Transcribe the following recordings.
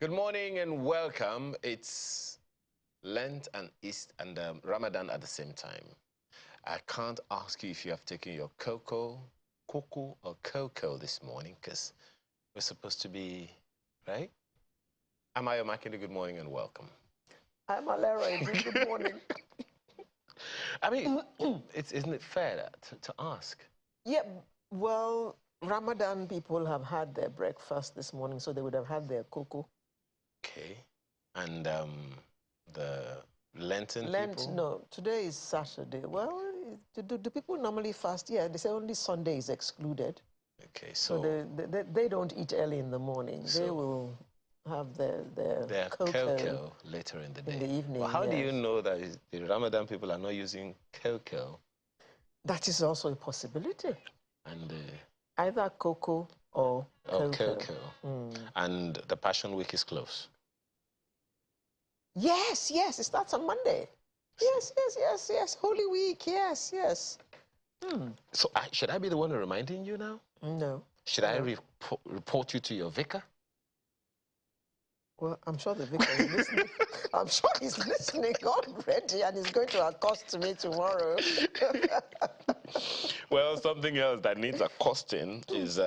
Good morning and welcome. It's Lent and East and Ramadan at the same time. I can't ask you if you have taken your cocoa or cocoa this morning because we're supposed to be, right? I'm Ayo Makinde, good morning and welcome. I'm Alera, good morning. I mean, isn't it fair to ask? Yeah, well, Ramadan people have had their breakfast this morning, so they would have had their cocoa. Okay. And the Lenten Lent, people? no, today is Saturday. Well, do people normally fast? Yeah, they say only Sunday is excluded. Okay, So they don't eat early in the morning. They will have their cocoa later in the day. In the evening, But how do you yes. know that the Ramadan people are not using cocoa? That is also a possibility. And either cocoa or cocoa. And the Passion Week is close. Yes, it starts on Monday. Yes. Holy Week, yes. So should I be the one reminding you now? No. Should I report you to your vicar? Well, I'm sure the vicar is listening. I'm sure he's listening already and he's going to accost me tomorrow. Well, something else that needs accosting is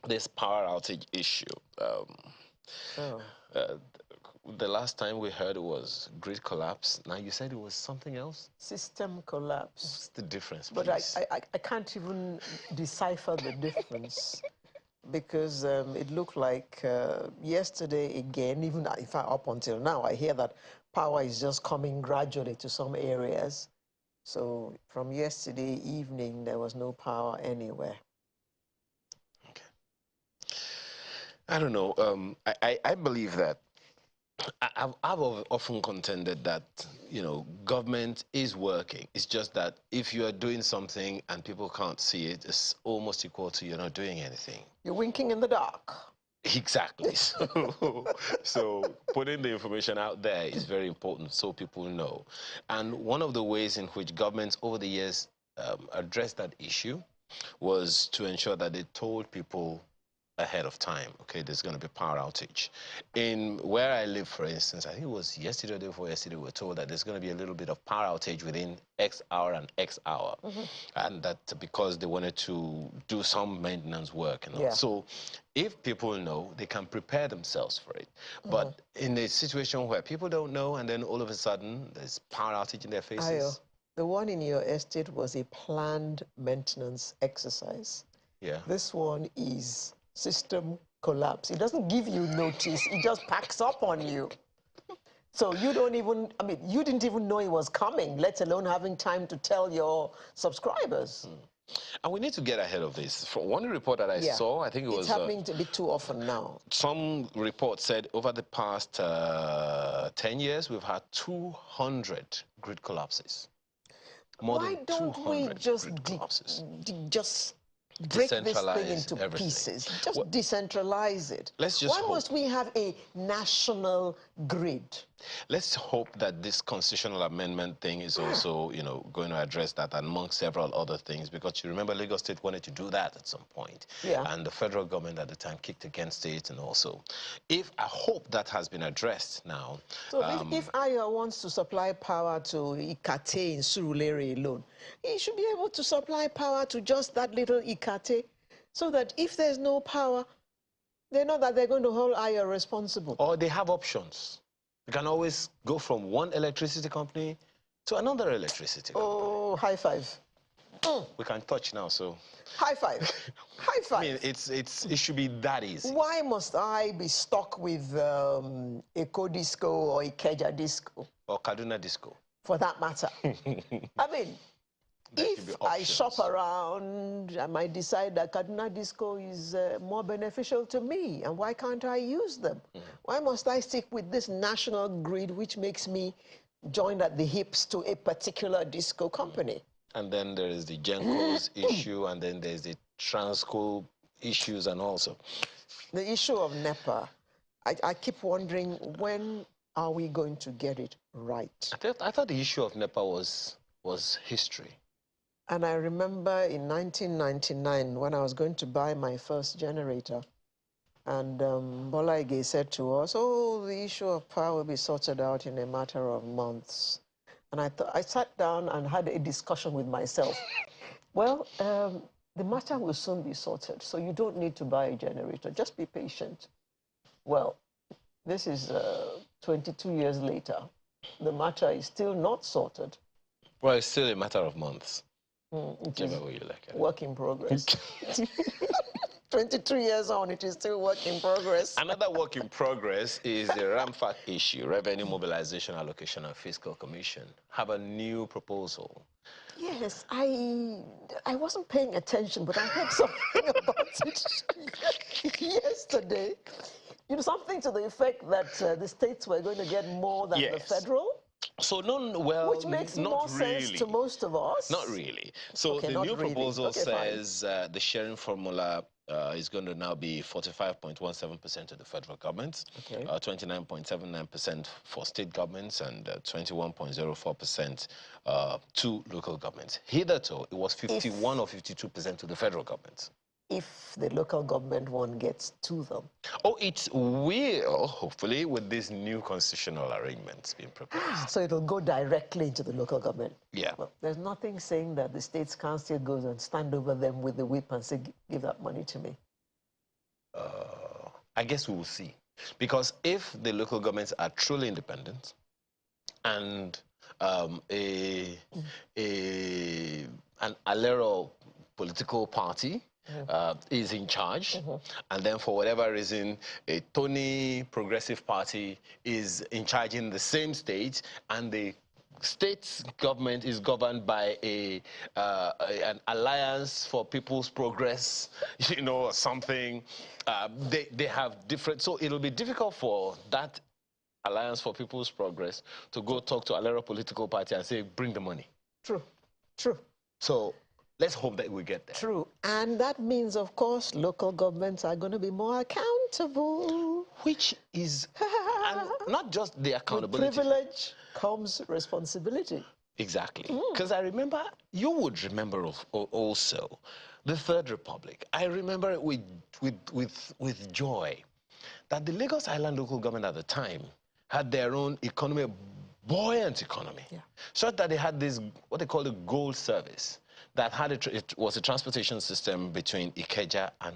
this power outage issue. The last time we heard it was grid collapse. Now you said it was something else? System collapse. What's the difference, please? But I can't even decipher the difference because it looked like yesterday again, even if up until now, I hear that power is just coming gradually to some areas. So from yesterday evening, there was no power anywhere. Okay. I don't know. I believe that I've often contended that, government is working. It's just that if you are doing something and people can't see it, it's almost equal to you're not doing anything. You're winking in the dark. Exactly. So putting the information out there is very important so people know. And one of the ways in which governments over the years addressed that issue was to ensure that they told people ahead of time, okay, there's going to be power outage. In where I live, for instance, I think it was yesterday or the day before yesterday, we were told that there's going to be a little bit of power outage within X hour and X hour. And that because they wanted to do some maintenance work and all. So if people know, they can prepare themselves for it. But in a situation where people don't know and then all of a sudden there's power outage in their faces. The one in your estate was a planned maintenance exercise. Yeah. This one is system collapse. It doesn't give you notice. It just packs up on you. So you don't even, you didn't even know it was coming, let alone having time to tell your subscribers. And we need to get ahead of this. From one report that I saw, I think it was... It's happening a bit too often now. Some report said over the past 10 years, we've had 200 grid collapses. Why don't we just break this thing into pieces? Just decentralize it. Why must we have a national grid? Let's hope that this constitutional amendment thing is also, going to address that among several other things, because you remember Lagos State wanted to do that at some point. And the federal government at the time kicked against it, and also. I hope that has been addressed now. So if Ayo wants to supply power to Ikate in Surulere alone, he should be able to supply power to just that little Ikate, so that if there's no power, they know that they're going to hold Ayo responsible. Or they have options. You can always go from one electricity company to another electricity company. Oh, high five. We can touch now, so... High five. High five. I mean, it should be that easy. Why must I be stuck with Eco Disco or Ikeja Disco? Or Kaduna Disco. For that matter. If I shop around, I might decide that Kaduna Disco is more beneficial to me, and why can't I use them? Why must I stick with this national grid which makes me join at the hips to a particular disco company? And then there is the Gencos issue, and then there's the Transco issues, and also the issue of NEPA. I keep wondering, when are we going to get it right? I thought the issue of NEPA was history. And I remember in 1999, when I was going to buy my first generator, And Bola Ige said to us, oh, the issue of power will be sorted out in a matter of months. And I sat down and had a discussion with myself. Well, the matter will soon be sorted, so you don't need to buy a generator. Just be patient. Well, this is 22 years later. The matter is still not sorted. Well, it's still a matter of months. It is Way you like it. work in progress. 22 years on, it is still work in progress. Another work in progress is the RAMFAC issue, Revenue Mobilization Allocation and Fiscal Commission. Have a new proposal. Yes, I wasn't paying attention, but I heard something about it yesterday. You know, something to the effect that the states were going to get more than the federal. So, no, well, which makes not more really. sense to most of us. Not really. So okay, the new really. proposal okay, says the sharing formula is going to now be 45.17% to the federal government, 29.79% for state governments, and 21.04% to local governments. Hitherto, it was 51 or 52% to the federal government. If the local government one gets to them. Oh, it will, hopefully, with these new constitutional arrangements being proposed. So it'll go directly into the local government. Yeah. Well, there's nothing saying that the states can't still go and stand over them with the whip and say, give that money to me. I guess we will see. Because if the local governments are truly independent and an Alero political party is in charge, and then for whatever reason, a Tony Progressive Party is in charge in the same state, and the state government is governed by an Alliance for People's Progress, you know, or something. They have different, so it'll be difficult for that Alliance for People's Progress to go talk to Alero political party and say, bring the money. True, true. So let's hope that we get there. True. And that means, of course, local governments are going to be more accountable. Which is, and not just the accountability. With privilege comes responsibility. Exactly. Because I remember, you would remember also, the Third Republic. I remember it with joy that the Lagos Island local government at the time had their own economy, a buoyant economy. Yeah. So that they had this, what they call the gold service, that had it was a transportation system between Ikeja and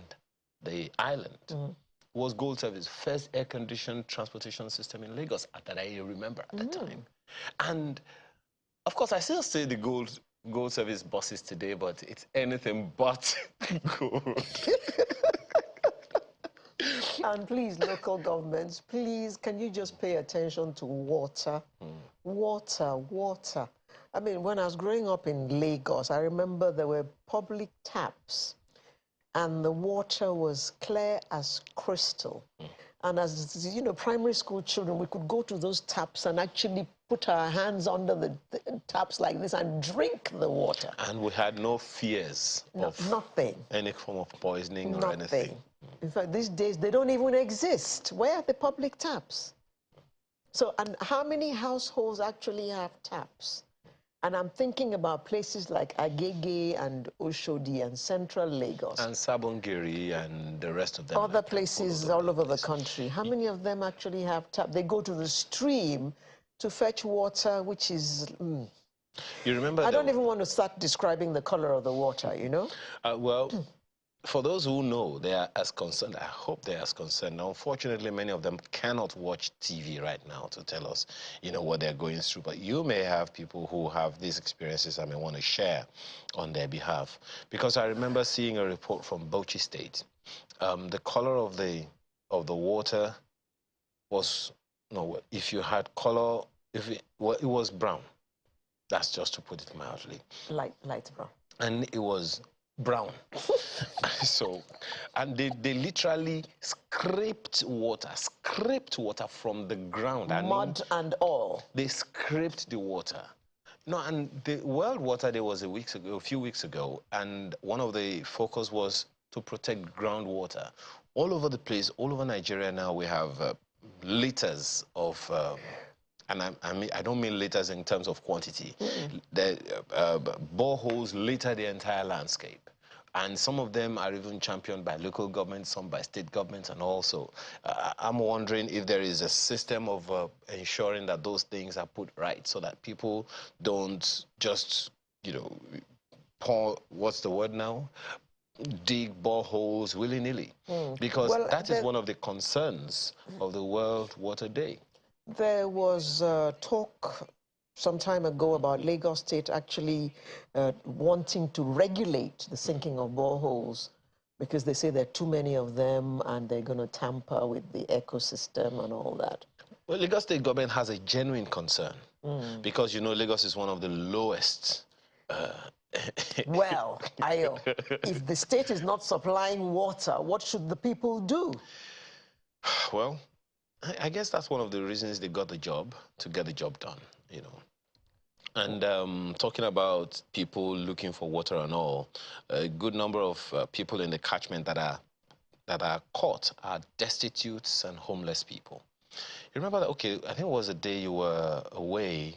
the island. It was gold service, first air-conditioned transportation system in Lagos that I remember at the time. And of course, I still see the gold service buses today, but it's anything but gold. And please, local governments, please, can you just pay attention to water? Water. I mean, when I was growing up in Lagos, I remember there were public taps, and the water was clear as crystal. And as, you know, primary school children, we could go to those taps and actually put our hands under the taps like this and drink the water. And we had no fears of nothing. Any form of poisoning or anything. In fact, these days, they don't even exist. Where are the public taps? So, and how many households actually have taps? And I'm thinking about places like Agege and Oshodi and central Lagos. And Sabongiri and the rest of them. Other places all over the country. How many of them actually have taps? They go to the stream to fetch water, which is... You remember... I don't even want to start describing the color of the water, you know? Well, for those who know, they are as concerned. I hope they are as concerned. Unfortunately, many of them cannot watch TV right now to tell us, you know, what they're going through. But you may have people who have these experiences and may want to share on their behalf. Because I remember seeing a report from Bauchi State. The color of the water was, no, if you had color, it was brown. That's just to put it mildly. Light brown. And it was brown. So, and they literally scraped water from the ground. Mud and all. They scraped the water. No, and the World Water Day was a few weeks ago, and one of the focus was to protect groundwater. All over the place, all over Nigeria now, we have liters of... and I don't mean liters in terms of quantity. The boreholes litter the entire landscape. And some of them are even championed by local governments, some by state governments, and also I'm wondering if there is a system of ensuring that those things are put right so that people don't just, pour, what's the word now? Dig boreholes willy-nilly. Because Well, that is one of the concerns of the World Water Day. there was talk some time ago about Lagos State actually wanting to regulate the sinking of boreholes because they say there are too many of them and they're going to tamper with the ecosystem and all that. Well, Lagos State government has a genuine concern because, Lagos is one of the lowest. Well, Ayo, if the state is not supplying water, what should the people do? Well, I guess that's one of the reasons they got the job, to get the job done, And talking about people looking for water and all, a good number of people in the catchment that are caught are destitutes and homeless people. You remember that? Okay, I think it was a day you were away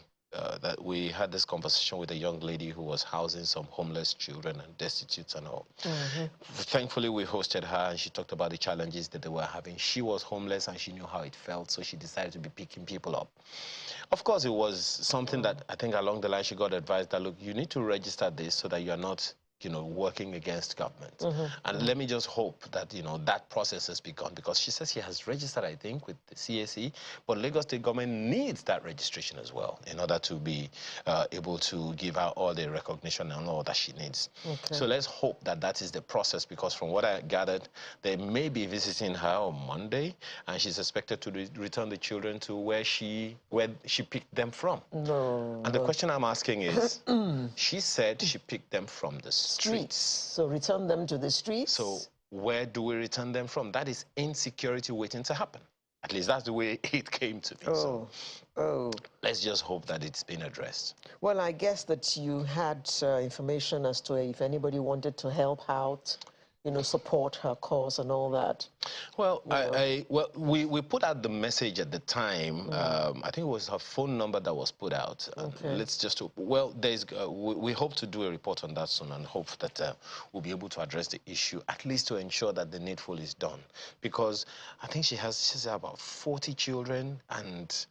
that we had this conversation with a young lady who was housing some homeless children and destitutes and all. Thankfully, we hosted her and she talked about the challenges that they were having. She was homeless and she knew how it felt, so she decided to be picking people up. Of course, it was something that I think along the line she got advised that, look, you need to register this so that you are not working against government. And let me just hope that, that process has begun because she says she has registered, I think, with the CAC, but Lagos State government needs that registration as well in order to be able to give her all the recognition and all that she needs. Okay. So let's hope that that is the process because from what I gathered, they may be visiting her on Monday and she's expected to return the children to where she picked them from. No. And the question I'm asking is, she said she picked them from the streets. So return them to the streets? So where do we return them from? That is insecurity waiting to happen. At least that's the way it came to me. So let's just hope that it's been addressed. Well, I guess that you had information as to if anybody wanted to help out, support her cause and all that. Well, we put out the message at the time. I think it was her phone number that was put out. Okay. Let's just, well, we hope to do a report on that soon and hope that we'll be able to address the issue, at least to ensure that the needful is done. Because I think she's about 40 children and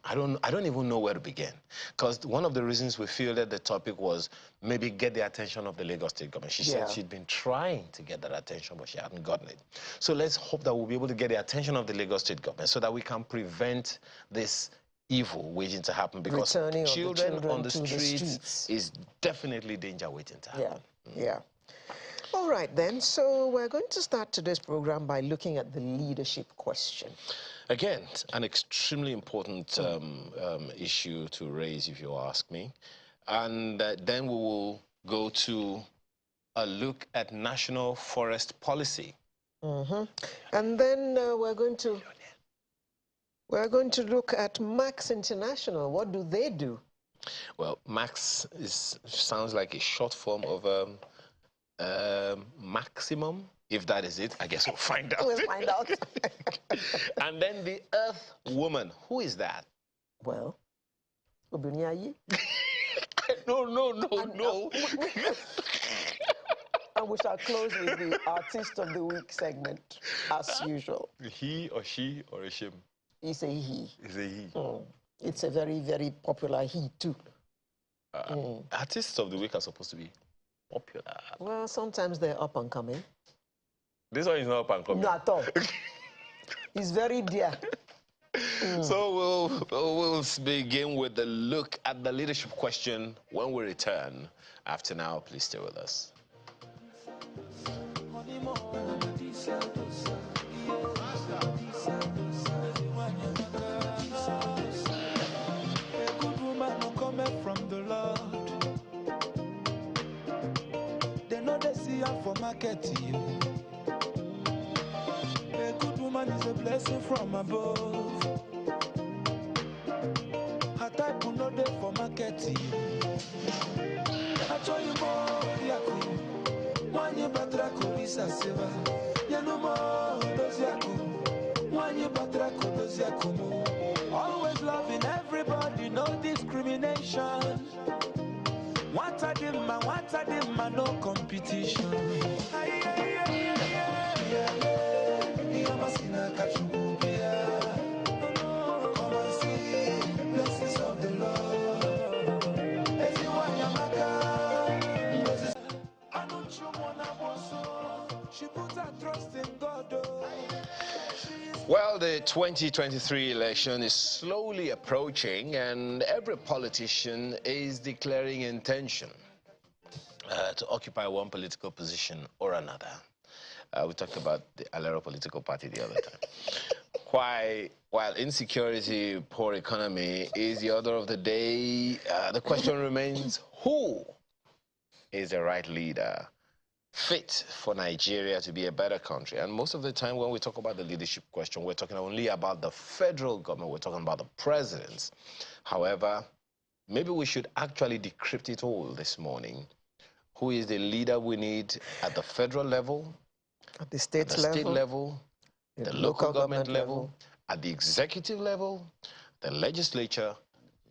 I don't even know where to begin. Because one of the reasons we feel that the topic was maybe get the attention of the Lagos State government. She said she'd been trying to get that attention, but she hadn't gotten it. So let's hope that we'll be able to get the attention of the Lagos State government so that we can prevent this evil waiting to happen, because children on the streets is definitely danger waiting to happen. Yeah. All right, then. So we're going to start today's program by looking at the leadership question. Again, an extremely important issue to raise, if you ask me. And then we will go to a look at national forest policy. And then we're going to look at Max International. What do they do? Well, Max sounds like a short form of maximum. If that is it, I guess we'll find out. We'll find out. And then the Earth Woman. Who is that? Well, Obunyayi. No. And we shall close with the Artist of the Week segment, as usual. He or she or a shim? It's a he. It's a he. It's a very, very popular he, too. Artists of the Week are supposed to be popular. Well, sometimes they're up and coming. This one is not up and coming. Not at all. It's very dear. So we'll begin with the look at the leadership question when we return. After now, please stay with us. A good woman coming from the Lord. They know they see her for market. A good woman is a blessing from above. Her type will not there for market. I told you more, Yaku. One year batrako Lisa Silva. Yanu more, those Yaku. One year batrako those Yakumo. Always loving everybody, no discrimination. What a dimma, no competition. Come and see the blessings of the Lord. If you want your maka, she put her trust in God. Well, the 2023 election is slowly approaching, and every politician is declaring intention to occupy one political position or another. We talked about the Alero political party the other time. While insecurity, poor economy is the order of the day, the question remains, who is the right leader fit for Nigeria to be a better country? And most of the time when we talk about the leadership question, we're talking only about the federal government, we're talking about the presidents. However, maybe we should actually decrypt it all this morning. Who is the leader we need at the federal level, At the state the level, state level, the the local government level, at the executive level, the legislature,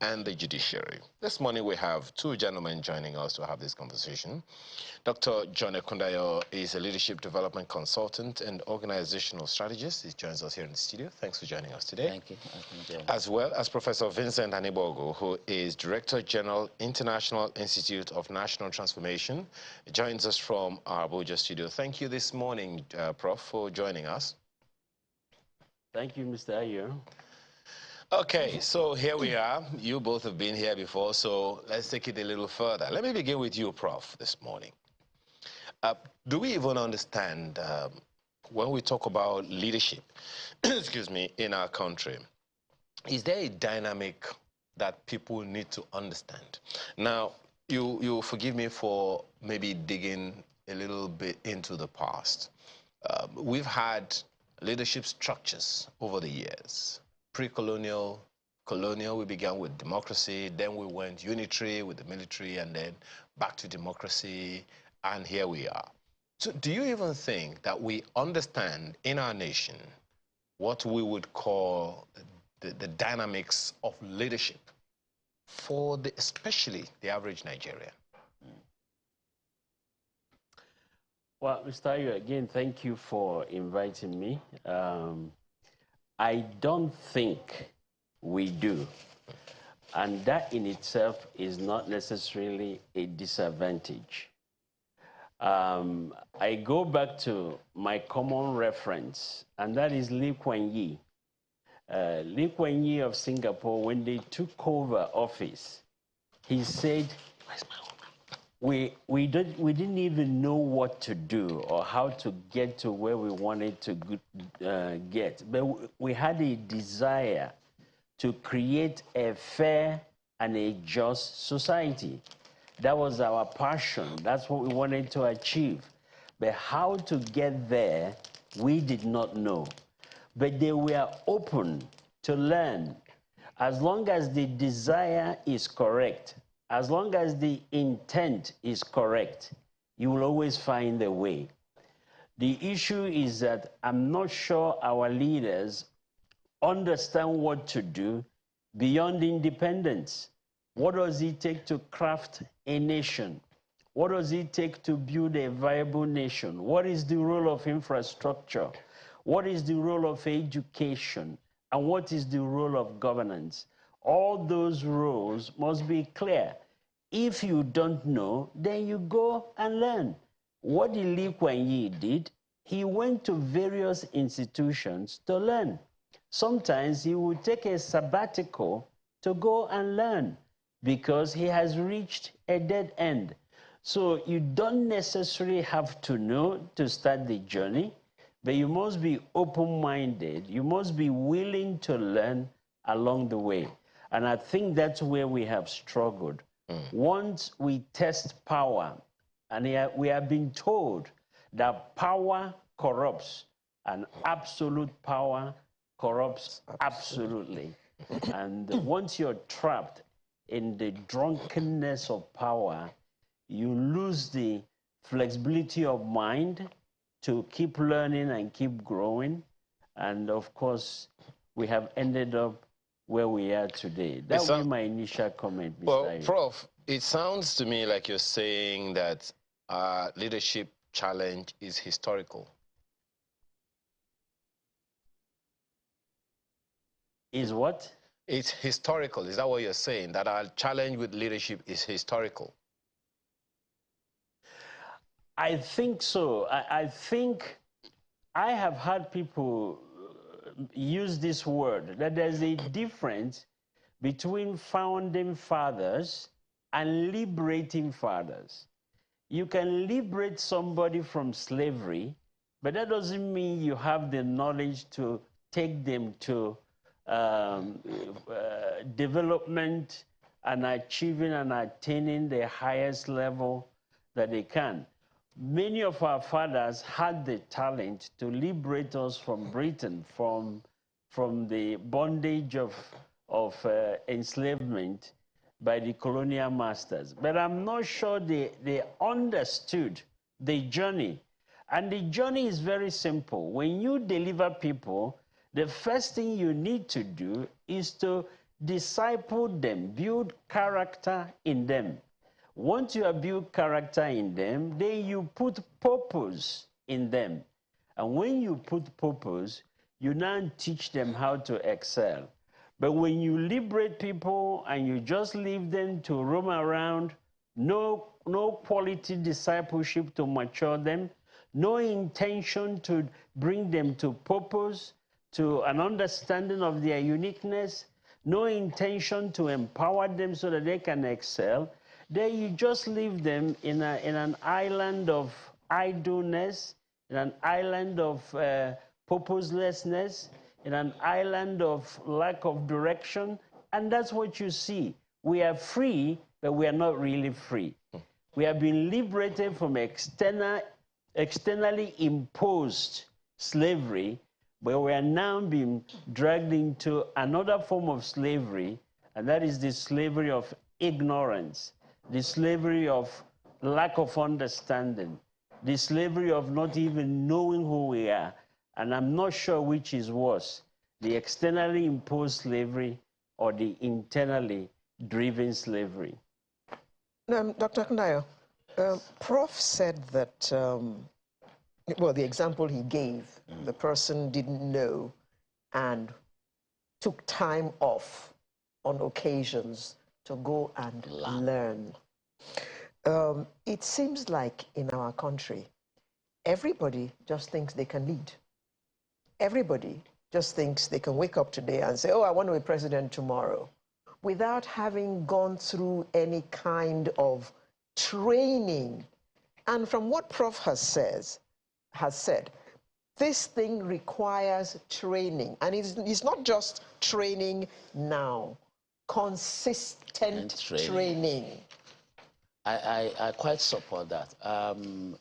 and the judiciary. This morning we have two gentlemen joining us to have this conversation. Dr. John Ekundayo is a leadership development consultant and organizational strategist. He joins us here in the studio. Thanks for joining us today. Thank you. As well as Professor Vincent Anibogo, who is Director General, International Institute of National Transformation. He joins us from our Abuja studio. Thank you this morning, Prof, for joining us. Thank you, Mr. Ayer. Okay, so here we are. You both have been here before, so let's take it a little further. Let me begin with you, Prof, this morning. Do we even understand when we talk about leadership, excuse me, in our country, is there a dynamic that people need to understand? Now, you forgive me for maybe digging a little bit into the past. We've had leadership structures over the years. Pre-colonial, colonial, we began with democracy, then we went unitary with the military, and then back to democracy, and here we are. So do you even think that we understand in our nation what we would call the dynamics of leadership for especially the average Nigerian? Well, Mr. Ayer, again, thank you for inviting me. I don't think we do. And that in itself is not necessarily a disadvantage. I go back to my common reference, and that is Lee Kuan Yew. Lee Kuan Yew of Singapore, when they took over office, he said, we didn't even know what to do or how to get to where we wanted to get. But we had a desire to create a fair and a just society. That was our passion. That's what we wanted to achieve. But how to get there, we did not know. But they were open to learn. As long as the desire is correct, as long as the intent is correct, you will always find a way. The issue is that I'm not sure our leaders understand what to do beyond independence. What does it take to craft a nation? What does it take to build a viable nation? What is the role of infrastructure? What is the role of education? And what is the role of governance? All those roles must be clear. If you don't know, then you go and learn. What Lee Kuan Yew did, he went to various institutions to learn. Sometimes he would take a sabbatical to go and learn because he has reached a dead end. So you don't necessarily have to know to start the journey, but you must be open-minded. You must be willing to learn along the way. And I think that's where we have struggled. Once we test power, and we have been told that power corrupts, and absolute power corrupts absolutely. And once you're trapped in the drunkenness of power, you lose the flexibility of mind to keep learning and keep growing. And of course, we have ended up where we are today. That would be my initial comment, Mr. Well, Ayo. Prof, it sounds to me like you're saying that our leadership challenge is historical. Is what? It's historical. Is that what you're saying? That our challenge with leadership is historical? I think so. I think I have had people use this word, that there's a difference between founding fathers and liberating fathers. You can liberate somebody from slavery, but that doesn't mean you have the knowledge to take them to development and achieving and attaining the highest level that they can. Many of our fathers had the talent to liberate us from Britain, from the bondage of enslavement by the colonial masters. But I'm not sure they understood the journey. And the journey is very simple. When you deliver people, the first thing you need to do is to disciple them, build character in them. Once you have built character in them, then you put purpose in them. And when you put purpose, you now teach them how to excel. But when you liberate people and you just leave them to roam around, no quality discipleship to mature them, no intention to bring them to purpose, to an understanding of their uniqueness, no intention to empower them so that they can excel, then you just leave them in an island of idleness, in an island of purposelessness, in an island of lack of direction, and that's what you see. We are free, but we are not really free. We have been liberated from externally imposed slavery, but we are now being dragged into another form of slavery, and that is the slavery of ignorance, the slavery of lack of understanding, the slavery of not even knowing who we are. And I'm not sure which is worse, the externally imposed slavery or the internally driven slavery. Dr. Knayo, Prof said that, well, the example he gave, the person didn't know and took time off on occasions to go and learn. It seems like in our country, everybody just thinks they can lead. Everybody just thinks they can wake up today and say, oh, I want to be president tomorrow, without having gone through any kind of training. And from what Prof has said, this thing requires training. And it's not just training now, consistent training. I quite support that.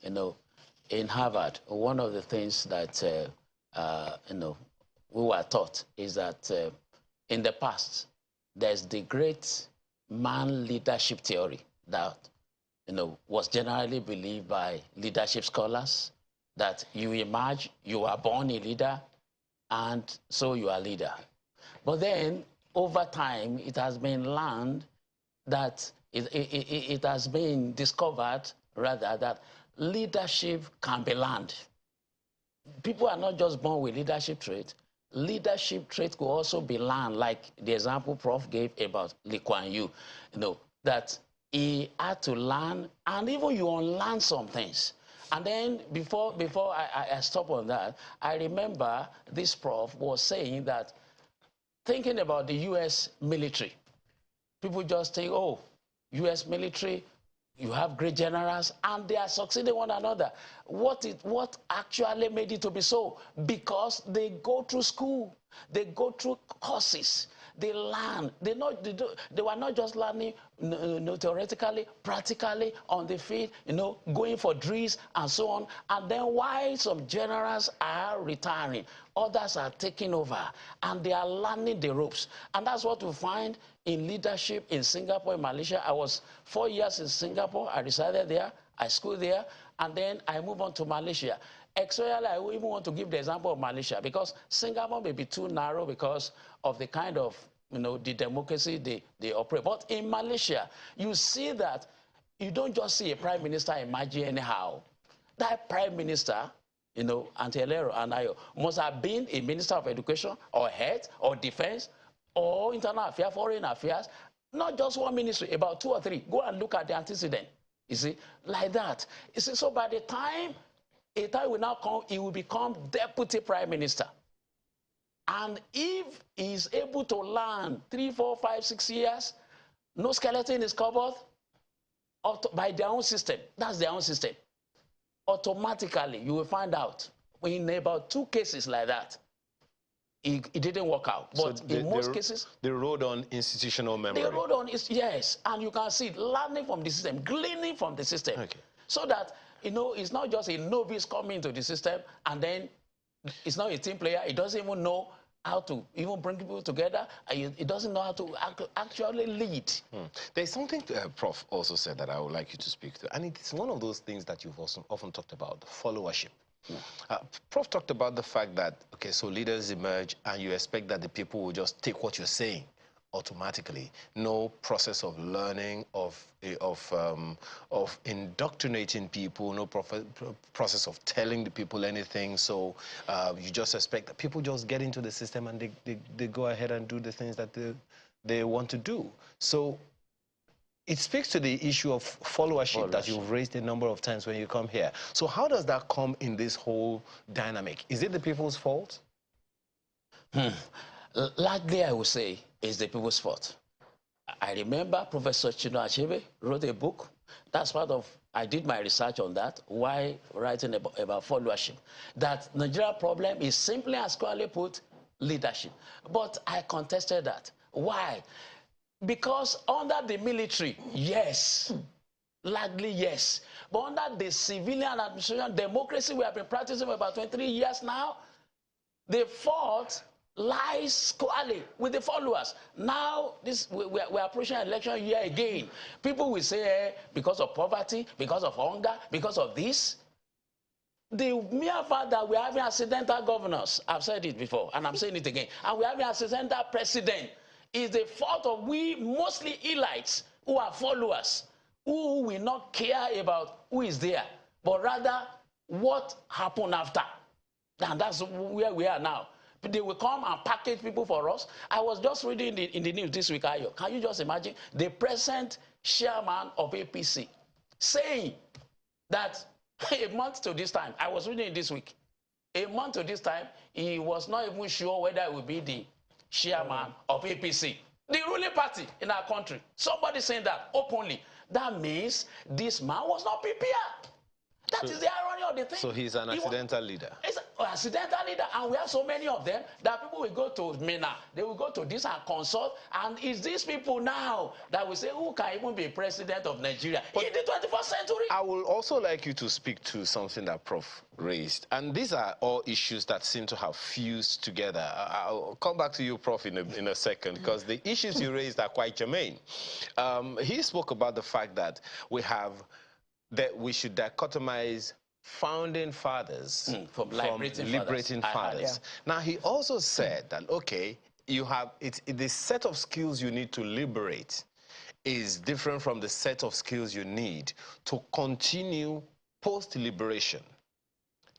You know, in Harvard, one of the things that you know, we were taught is that in the past, there's the great man leadership theory that, you know, was generally believed by leadership scholars, that you emerge, you are born a leader, and so you are a leader. But then, over time, it has been learned that it has been discovered, rather, that leadership can be learned. People are not just born with leadership traits. Leadership traits could also be learned, like the example Prof gave about Lee Kuan Yew, you know, that he had to learn, and even you unlearn some things. And then before I stop on that, I remember this Prof was saying that, thinking about the U.S. military, people just think, oh, U.S. military, you have great generals, and they are succeeding one another. What actually made it to be so? Because they go through school, they go through courses, they learn. They were not just learning theoretically, practically on the field, you know, going for drills and so on. And then while some generals are retiring, others are taking over, and they are learning the ropes. And that's what we find in leadership in Singapore and Malaysia. I was 4 years in Singapore. I resided there. I schooled there. And then I moved on to Malaysia. Actually, I even want to give the example of Malaysia, because Singapore may be too narrow because of the kind of the democracy they operate. But in Malaysia, you see that you don't just see a prime minister emerging anyhow. That prime minister, Antelero and Ayo, must have been a minister of education or health or defense or internal affairs, foreign affairs, not just one ministry, about 2 or 3. Go and look at the antecedent. You see, like that. You see, so by the time a time will now come, he will become deputy prime minister. And if he's able to learn 3, 4, 5, 6 years, no skeleton in his cupboard, by their own system, that's their own system, automatically you will find out in about 2 cases like that, it didn't work out. But so in most cases, they rode on institutional memory. They rode on, yes, and you can see it, learning from the system, gleaning from the system. Okay. So that, it's not just a novice coming into the system and then it's not a team player. He doesn't even know how to even bring people together. He doesn't know how to actually lead. There's something Prof also said that I would like you to speak to, and it's one of those things that you've also often talked about, followership. Prof talked about the fact that, okay, so leaders emerge and you expect that the people will just take what you're saying automatically. No process of learning, of indoctrinating people, no process of telling the people anything. So you just expect that people just get into the system and they go ahead and do the things that they want to do. So it speaks to the issue of followership that you've raised a number of times when you come here. So how does that come in this whole dynamic? Is it the people's fault? Likely, I would say, it's the people's fault. I remember Professor Chinua Achebe wrote a book. That's part of, I did my research on that, why writing about followership. That Nigeria problem is simply and squarely put, leadership. But I contested that. Why? Because under the military, yes, likely yes. But under the civilian administration, democracy we have been practicing for about 23 years now, the fault lies squarely with the followers. Now, we're approaching an election year again. People will say, because of poverty, because of hunger, because of this. The mere fact that we're having accidental governors, I've said it before, and I'm saying it again, and we're having accidental president, is the fault of we, mostly elites, who are followers, who will not care about who is there, but rather what happened after. And that's where we are now. They will come and package people for us. I was just reading in the news this week, Ayo. Can you just imagine the present chairman of APC saying that a month to this time, I was reading it this week, a month to this time, he was not even sure whether it would be the chairman of APC, the ruling party in our country. Somebody saying that openly. That means this man was not prepared. That is the irony of the thing. So he's an accidental leader. He's an accidental leader, and we have so many of them that people will go to MENA, they will go to this and consult, and it's these people now that will say, who can even be president of Nigeria in the 21st century? I would also like you to speak to something that Prof raised, and these are all issues that seem to have fused together. I'll come back to you, Prof, in a second, because the issues you raised are quite germane. He spoke about the fact that we should dichotomize founding fathers from liberating fathers. Now, he also said that, okay, the set of skills you need to liberate is different from the set of skills you need to continue post-liberation.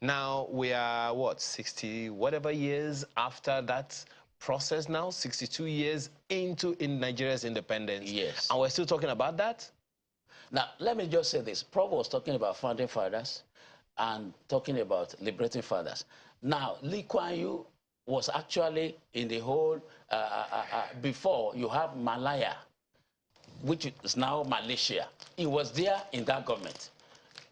Now, we are, what, 60 whatever years after that process now, 62 years into Nigeria's independence. Yes. And we're still talking about that? Now, let me just say this. Prof was talking about founding fathers and talking about liberating fathers. Now, Lee Kuan Yew was actually in the whole, before you have Malaya, which is now Malaysia. He was there in that government.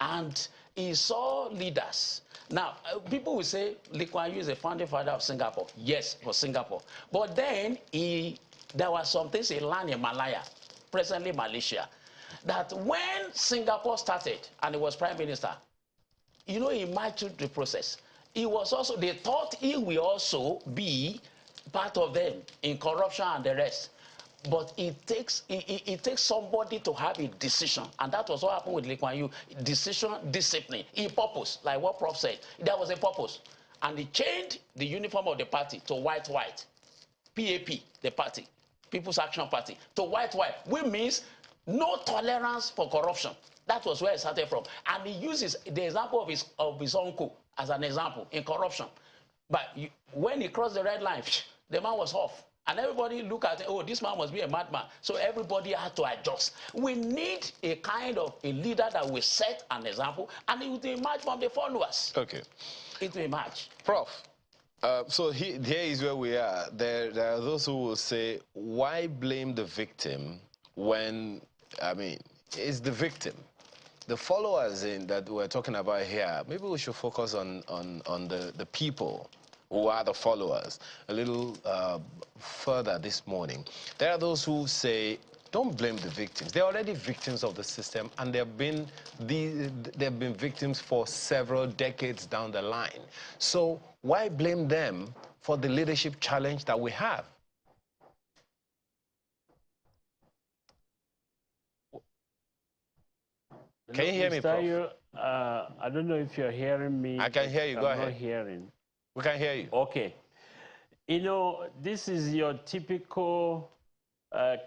And he saw leaders. Now, people will say Lee Kuan Yew is a founding father of Singapore. Yes, for Singapore. But then there were some things he learned in Malaya, presently Malaysia, that when Singapore started and he was prime minister, he marched through the process. He was also, they thought he will also be part of them in corruption and the rest. But it takes somebody to have a decision. And that was what happened with Lee Kuan Yew. Decision, discipline, a purpose, like what Prof said. There was a purpose. And he changed the uniform of the party to white. PAP, the party. People's Action Party, to white, which means no tolerance for corruption. That was where it started from. And he uses the example of his uncle as an example in corruption. But when he crossed the red line, the man was off. And everybody look at it, oh, this man must be a madman. So everybody had to adjust. We need a kind of a leader that will set an example, and it will emerge from the followers. Okay. It will emerge. Prof, so here is where we are. There are those who will say, why blame the victim when, I mean, it's the victim. The followers that we're talking about here, maybe we should focus on the people who are the followers a little further this morning. There are those who say, don't blame the victims. They're already victims of the system, and they've been victims for several decades down the line. So why blame them for the leadership challenge that we have? Can you hear me, Prof? I don't know if you're hearing me. I can hear you. Go ahead. I'm not hearing. We can hear you. Okay. You know, this is your typical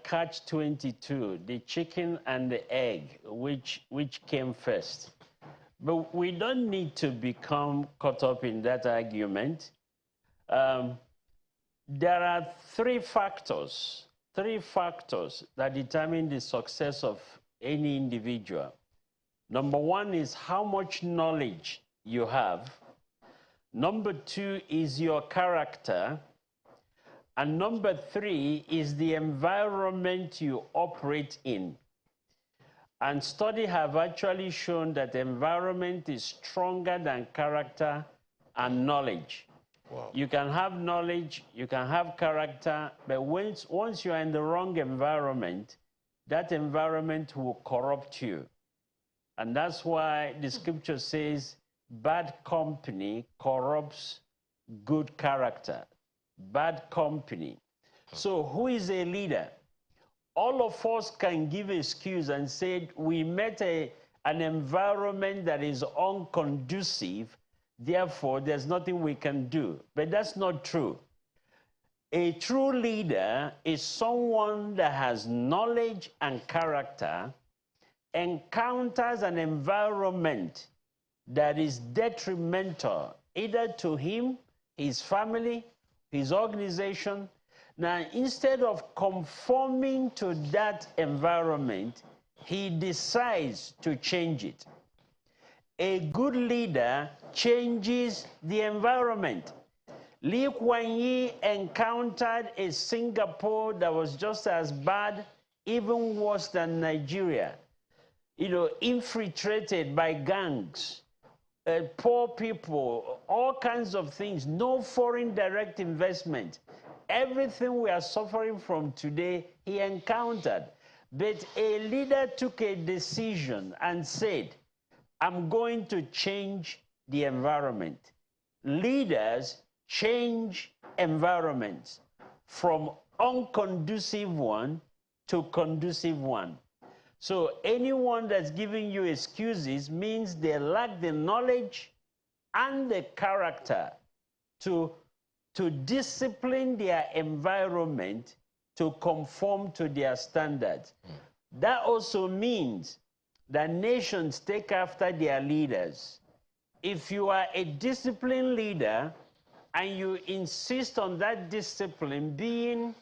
catch-22, the chicken and the egg, which came first. But we don't need to become caught up in that argument. There are three factors that determine the success of any individual. Number one is how much knowledge you have. Number two is your character. And number three is the environment you operate in. And studies have actually shown that environment is stronger than character and knowledge. Wow. You can have knowledge, you can have character, but once you are in the wrong environment, that environment will corrupt you. And that's why the scripture says, bad company corrupts good character. Bad company. So who is a leader? All of us can give an excuse and say we met an environment that is unconducive, therefore there's nothing we can do. But that's not true. A true leader is someone that has knowledge and character, encounters an environment that is detrimental either to him, his family, his organization. Now, instead of conforming to that environment, he decides to change it. A good leader changes the environment. Lee Kuan Yew encountered a Singapore that was just as bad, even worse than Nigeria. You know, infiltrated by gangs. Poor people, all kinds of things, no foreign direct investment. Everything we are suffering from today, he encountered. But a leader took a decision and said, I'm going to change the environment. Leaders change environments from unconducive one to conducive one. So anyone that's giving you excuses means they lack the knowledge and the character to discipline their environment to conform to their standards. That also means that nations take after their leaders. If you are a disciplined leader and you insist on that discipline being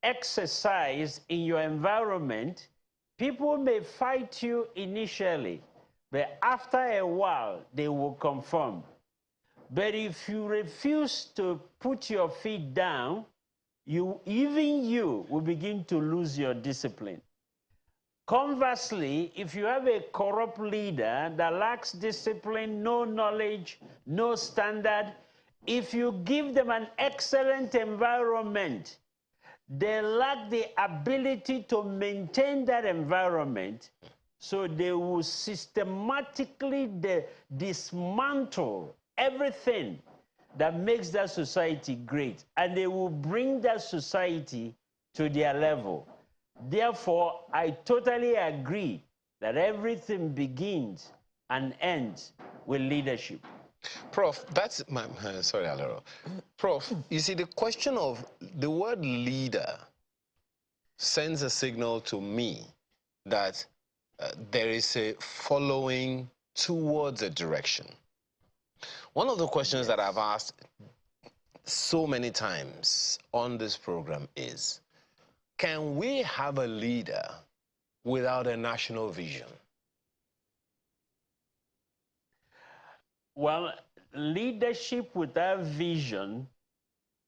exercised in your environment, people may fight you initially, but after a while, they will conform. But if you refuse to put your feet down, even you will begin to lose your discipline. Conversely, if you have a corrupt leader that lacks discipline, no knowledge, no standard, if you give them an excellent environment, they lack the ability to maintain that environment, so they will systematically dismantle everything that makes that society great, and they will bring that society to their level. Therefore, I totally agree that everything begins and ends with leadership. Prof, that's my, sorry, Alero. Prof, you see, the question of the word leader sends a signal to me that there is a following towards a direction. One of the questions that I've asked so many times on this program is, can we have a leader without a national vision? Well, leadership without vision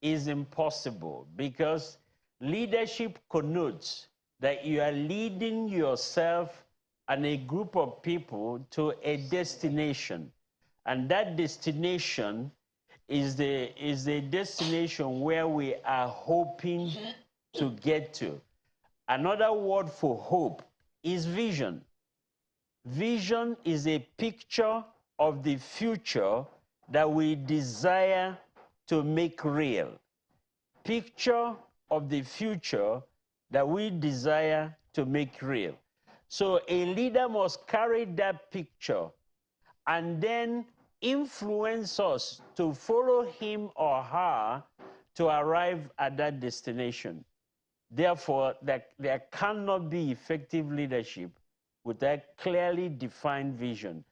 is impossible, because leadership connotes that you are leading yourself and a group of people to a destination. And that destination is the destination where we are hoping to get to. Another word for hope is vision. Vision is a picture of the future that we desire to make real. Picture of the future that we desire to make real. So a leader must carry that picture and then influence us to follow him or her to arrive at that destination. Therefore, there cannot be effective leadership without clearly defined vision.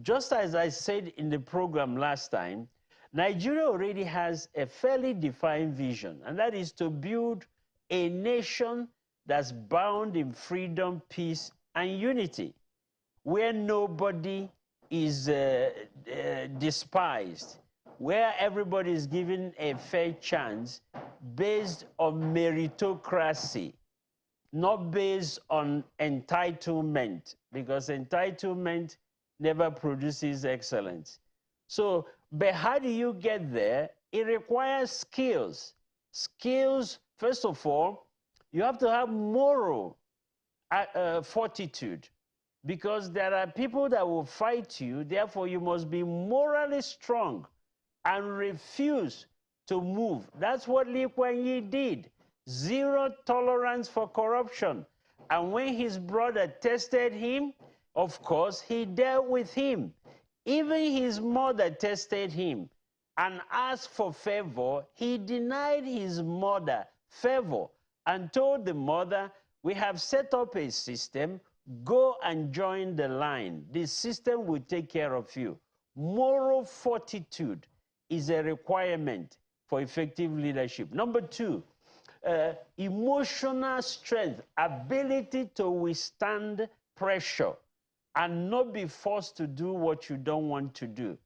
Just as I said in the program last time, Nigeria already has a fairly defined vision, and that is to build a nation that's bound in freedom, peace, and unity, where nobody is despised, where everybody is given a fair chance based on meritocracy, not based on entitlement, because entitlement never produces excellence. So, but how do you get there? It requires skills. Skills, first of all, you have to have moral fortitude, because there are people that will fight you. Therefore, you must be morally strong and refuse to move. That's what Lee Kuan Yew did. Zero tolerance for corruption. And when his brother tested him, of course, he dealt with him. Even his mother tested him and asked for favor. He denied his mother favor and told the mother, we have set up a system, go and join the line. This system will take care of you. Moral fortitude is a requirement for effective leadership. Number two, emotional strength, ability to withstand pressure and not be forced to do what you don't want to do,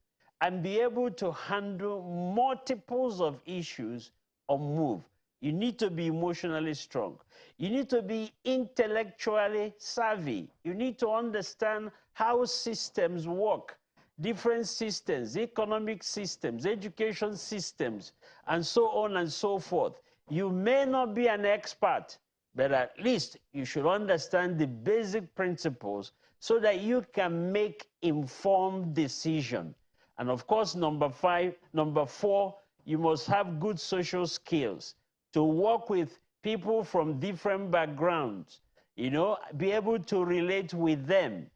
and be able to handle multiples of issues or move. You need to be emotionally strong. You need to be intellectually savvy. You need to understand how systems work, different systems, economic systems, education systems, and so on and so forth. You may not be an expert, but at least you should understand the basic principles so that you can make informed decisions. And of course, number four, you must have good social skills to work with people from different backgrounds, be able to relate with them.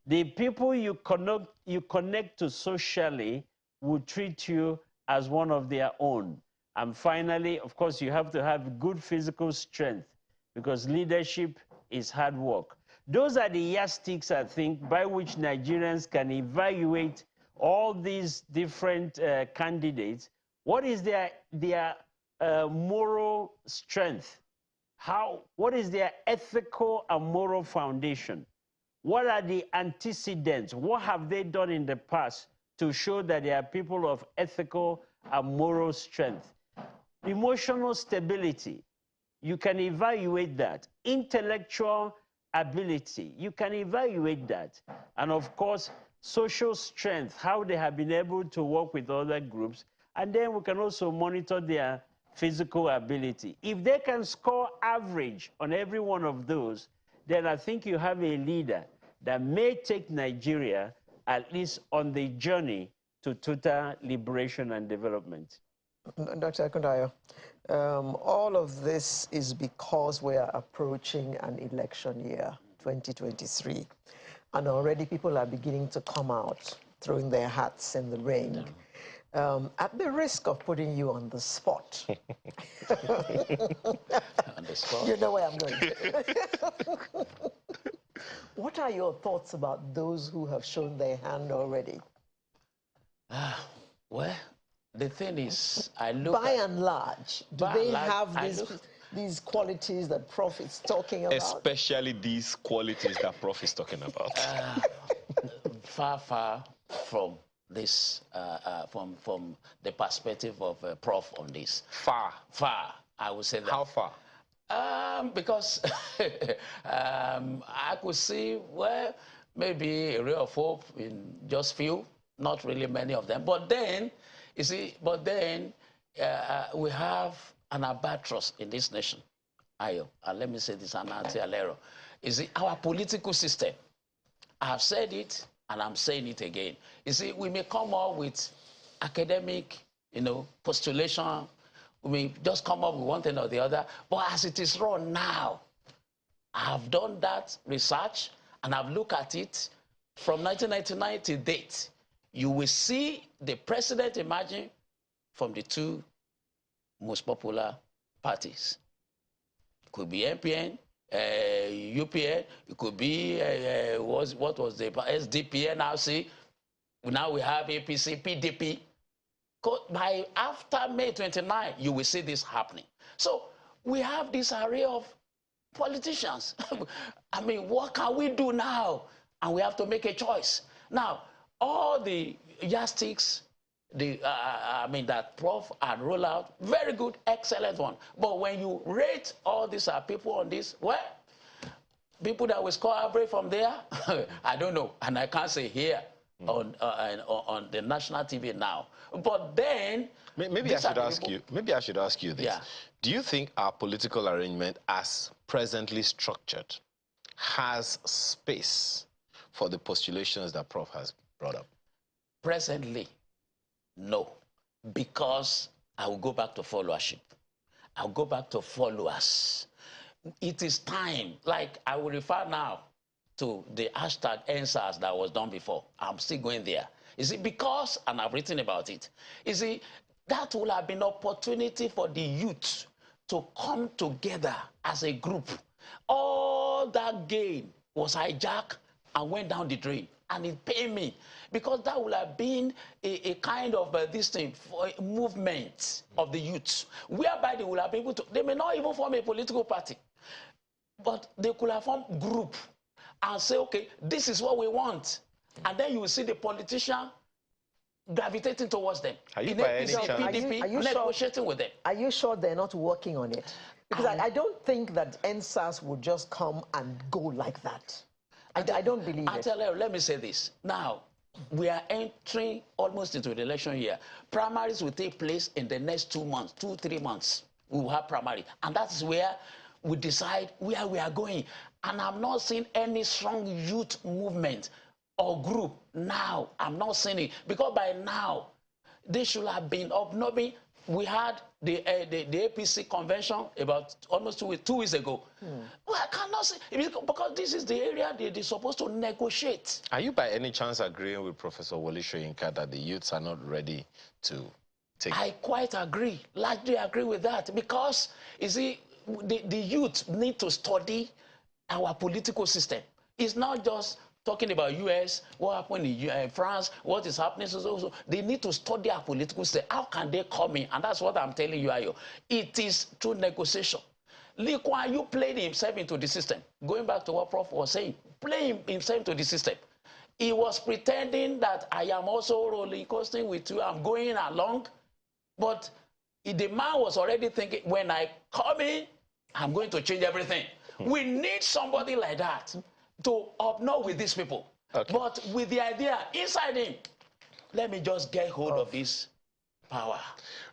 The people you connect to socially will treat you as one of their own. And finally, of course, you have to have good physical strength, because leadership is hard work. Those are the yardsticks, I think, by which Nigerians can evaluate all these different candidates. What is their moral strength? What is their ethical and moral foundation? What are the antecedents? What have they done in the past to show that they are people of ethical and moral strength? Emotional stability, you can evaluate that. Intellectual ability, you can evaluate that. And of course, social strength, how they have been able to work with other groups. And then we can also monitor their physical ability. If they can score average on every one of those, then I think you have a leader that may take Nigeria at least on the journey to total liberation and development. Dr. Akundayo, all of this is because we are approaching an election year, 2023. And already people are beginning to come out, throwing their hats in the ring. At the risk of putting you on the spot, On the spot. you know where I'm going. What are your thoughts about those who have shown their hand already? Well, the thing is, I look By at, and large, do by they and large, have I these, look- these qualities that Prof is talking about? Especially these qualities that Prof is talking about. far, far from this, from the perspective of Prof on this. Far. Far, I would say that. How far? Because I could see, well, maybe a ray of hope in just few, not really many of them. But then, you see, we have an albatross in this nation. Ayo, and let me say this, an anti-alero. You see, our political system, I have said it, and I'm saying it again. You see, we may come up with academic, postulation. We may just come up with one thing or the other. But as it is run now, I have done that research, and I've looked at it from 1999 to date. You will see the president emerging from the two most popular parties. It could be MPN, UPN, it could be, what was the SDP, NRC. Now we have APC, PDP. By after May 29, you will see this happening. So we have this array of politicians. I mean, what can we do now? And we have to make a choice. Now, all the yardsticks, that Prof had rolled out, very good, excellent one. But when you rate all these people on this, well, people that will score average from there, I don't know, and I can't say here on the national TV now. But then, maybe I should ask you. Maybe I should ask you this. Yeah. Do you think our political arrangement, as presently structured, has space for the postulations that Prof has brought up? Presently, no, because I will go back to followership. I'll go back to followers. It is time. Like, I will refer now to the hashtag NSAS that was done before. I'm still going there. You see, because, and I've written about it, you see, that will have been opportunity for the youth to come together as a group. All that gain was hijacked and went down the drain. And it paid me, because that would have been a kind of this thing for a movement of the youth, whereby they will have been able to, they may not even form a political party, but they could have formed group and say, okay, this is what we want. And then you will see the politician gravitating towards them. Are you by any chance- PDP, Are you negotiating with them. Are you sure they're not working on it? Because I don't think that NSAS would just come and go like that. I don't believe it. Let me say this. Now, we are entering almost into the election year. Primaries will take place in the next 2 months, 3 months. We will have primary. And that's where we decide where we are going. And I'm not seeing any strong youth movement or group now. I'm not seeing it. Because by now, they should have been up. We had the APC convention about almost 2 weeks ago. Well, I cannot say, because this is the area they're supposed to negotiate. Are you by any chance agreeing with Professor Wole Soyinka that the youths are not ready to take? I quite agree, largely agree with that, because, you see, the youth need to study our political system. It's not just talking about US, what happened in France, what is happening. So they need to study our political system. How can they come in? And that's what I'm telling you, Ayo. It is through negotiation. Lee Kuan Yew played himself into the system. Going back to what Prof was saying, playing himself into the system. He was pretending that I am also rolling coasting with you, I'm going along. But the man was already thinking, when I come in, I'm going to change everything. We need somebody like that to up with these people. Okay. But with the idea inside him, let me just get hold of this power.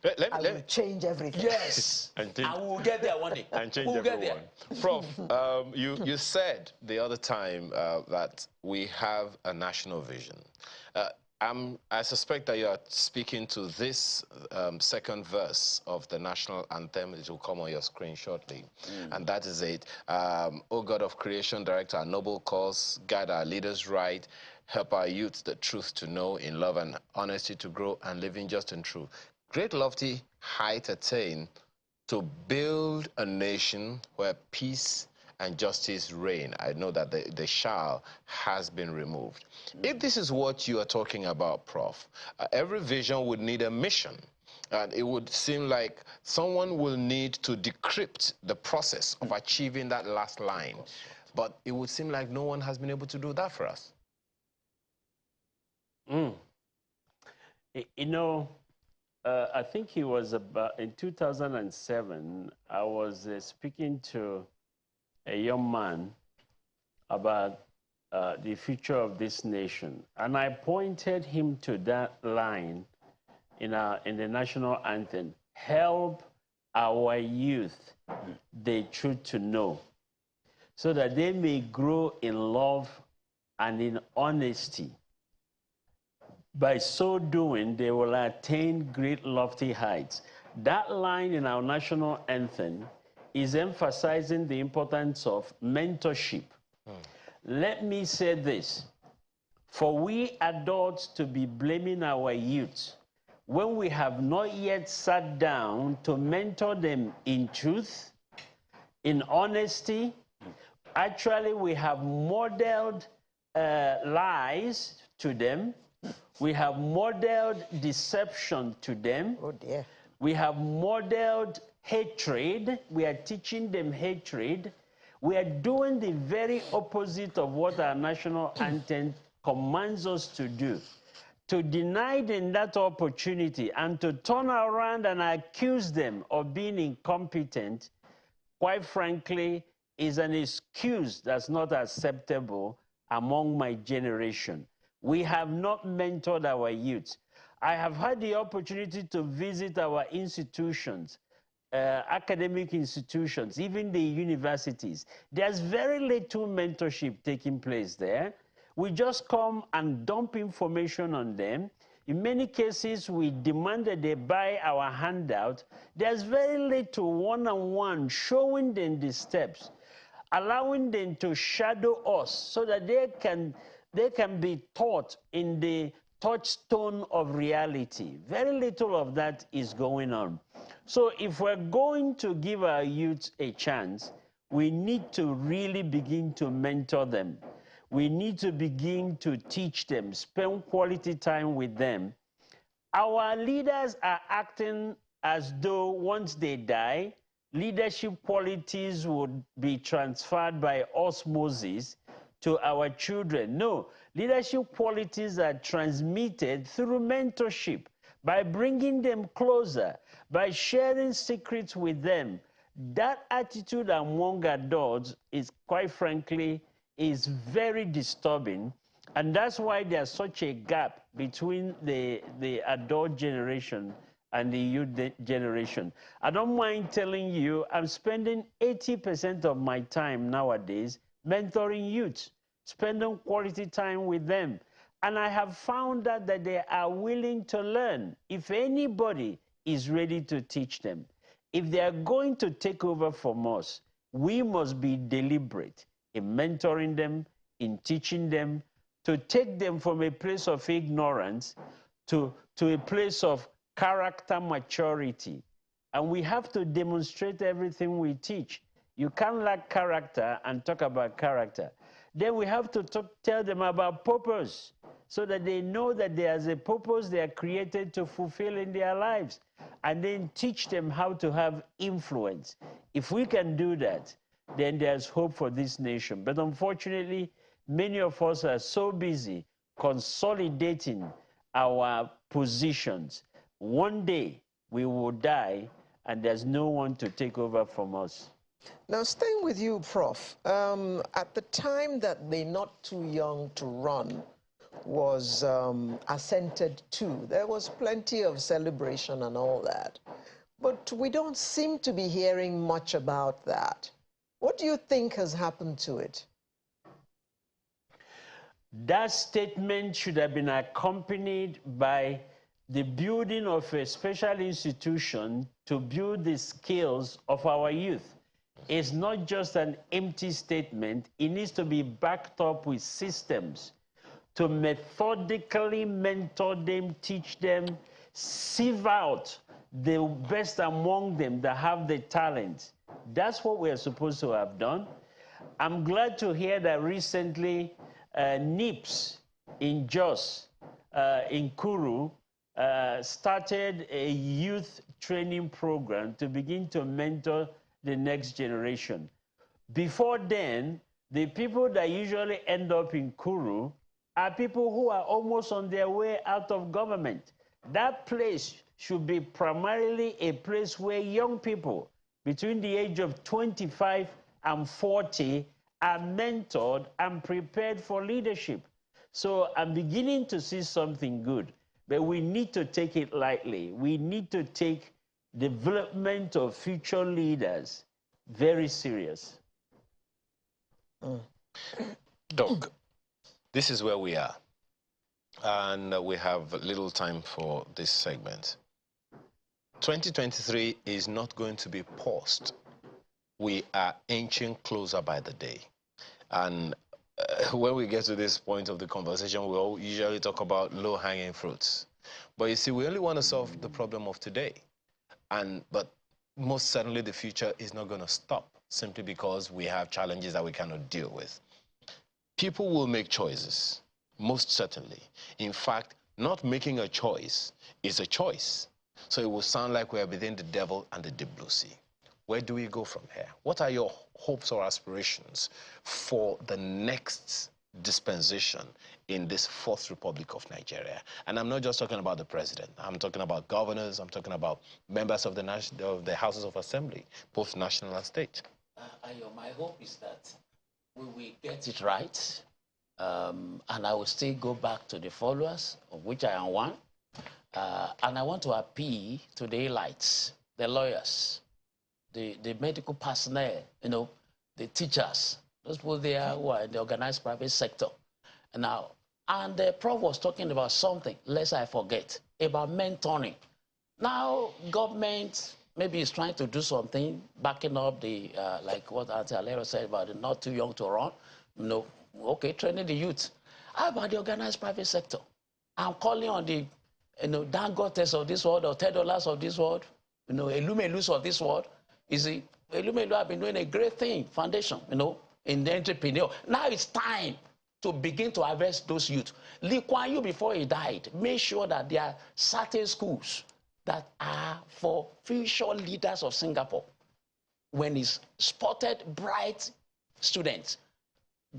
I will change everything. Yes. And we'll get there one day. And change everyone. Prof, you said the other time that we have a national vision. I suspect that you are speaking to this second verse of the national anthem. It will come on your screen shortly. And that is it. O God of creation, direct our noble cause, guide our leaders right, help our youth the truth to know, in love and honesty to grow, and living just and true. Great lofty height attain to build a nation where peace and justice reign. I know that the shall has been removed. If this is what you are talking about, Prof, every vision would need a mission. And it would seem like someone will need to decrypt the process of achieving that last line. But it would seem like no one has been able to do that for us. You know, I think it was about in 2007, I was speaking to a young man about the future of this nation. And I pointed him to that line in the national anthem, help our youth the truth to know, so that they may grow in love and in honesty. By so doing, they will attain great lofty heights. That line in our national anthem is emphasizing the importance of mentorship. Let me say this. For we adults to be blaming our youth when we have not yet sat down to mentor them in truth, in honesty. Actually, we have modeled lies to them. We have modeled deception to them. Oh dear. We have modeled hatred. We are teaching them hatred. We are doing the very opposite of what our national anthem commands us to do. To deny them that opportunity and to turn around and accuse them of being incompetent, quite frankly, is an excuse that's not acceptable among my generation. We have not mentored our youth. I have had the opportunity to visit our institutions, academic institutions, even the universities. There's very little mentorship taking place there. We just come and dump information on them. In many cases, we demand that they buy our handout. There's very little one-on-one showing them the steps, allowing them to shadow us so that they can be taught in the touchstone of reality. Very little of that is going on. So if we're going to give our youth a chance, we need to really begin to mentor them. We need to begin to teach them, spend quality time with them. Our leaders are acting as though once they die, leadership qualities would be transferred by osmosis to our children. No, leadership qualities are transmitted through mentorship, by bringing them closer, by sharing secrets with them. That attitude among adults is, quite frankly, is very disturbing. And that's why there's such a gap between the adult generation and the youth generation. I don't mind telling you, I'm spending 80% of my time nowadays mentoring youth, spending quality time with them. And I have found out that they are willing to learn if anybody is ready to teach them. If they are going to take over from us, we must be deliberate in mentoring them, in teaching them, to take them from a place of ignorance to a place of character maturity. And we have to demonstrate everything we teach. You can't lack character and talk about character. Then we have to tell them about purpose, so that they know that there's a purpose they are created to fulfill in their lives. And then teach them how to have influence. If we can do that, then there's hope for this nation. But unfortunately, many of us are so busy consolidating our positions. One day we will die, and there's no one to take over from us. Now, staying with you, Prof, at the time that the Not Too Young to Run was assented to, there was plenty of celebration and all that. But we don't seem to be hearing much about that. What do you think has happened to it? That statement should have been accompanied by the building of a special institution to build the skills of our youth. It's not just an empty statement. It needs to be backed up with systems to methodically mentor them, teach them, sieve out the best among them that have the talent. That's what we're supposed to have done. I'm glad to hear that recently NIPS in Jos, in Kuru, started a youth training program to begin to mentor the next generation. Before then, the people that usually end up in Kuru are people who are almost on their way out of government. That place should be primarily a place where young people between the age of 25 and 40 are mentored and prepared for leadership. So I'm beginning to see something good, but we need to take it lightly. We need to take development of future leaders very serious. Doc, this is where we are, and we have little time for this segment. 2023 is not going to be paused. We are inching closer by the day. And when we get to this point of the conversation, we all usually talk about low-hanging fruits. But you see, we only want to solve the problem of today. But most certainly the future is not going to stop simply because we have challenges that we cannot deal with. People will make choices, most certainly. In fact, not making a choice is a choice. So it will sound like we are within the devil and the deep blue sea. Where do we go from here? What are your hopes or aspirations for the next dispensation in this fourth republic of Nigeria? And I'm not just talking about the president. I'm talking about governors. I'm talking about members of the Houses of Assembly, both national and state. My hope is that we will get it right. And I will still go back to the followers, of which I am one. And I want to appeal to the elites, the lawyers, the medical personnel, the teachers, those people there who are in the organized private sector. And the prof was talking about something, lest I forget, about mentoring. Now, government maybe is trying to do something, backing up the, like what Auntie Alero said about the not too young to run, okay, training the youth. How about the organized private sector? I'm calling on the, Dangotes of this world, or $10 of this world, Elumelus of this world. You see, Elumelu have been doing a great thing, foundation, in the entrepreneur. Now it's time to begin to harvest those youth. Lee Kuan Yew, before he died, made sure that there are certain schools that are for future leaders of Singapore. When he spotted bright students,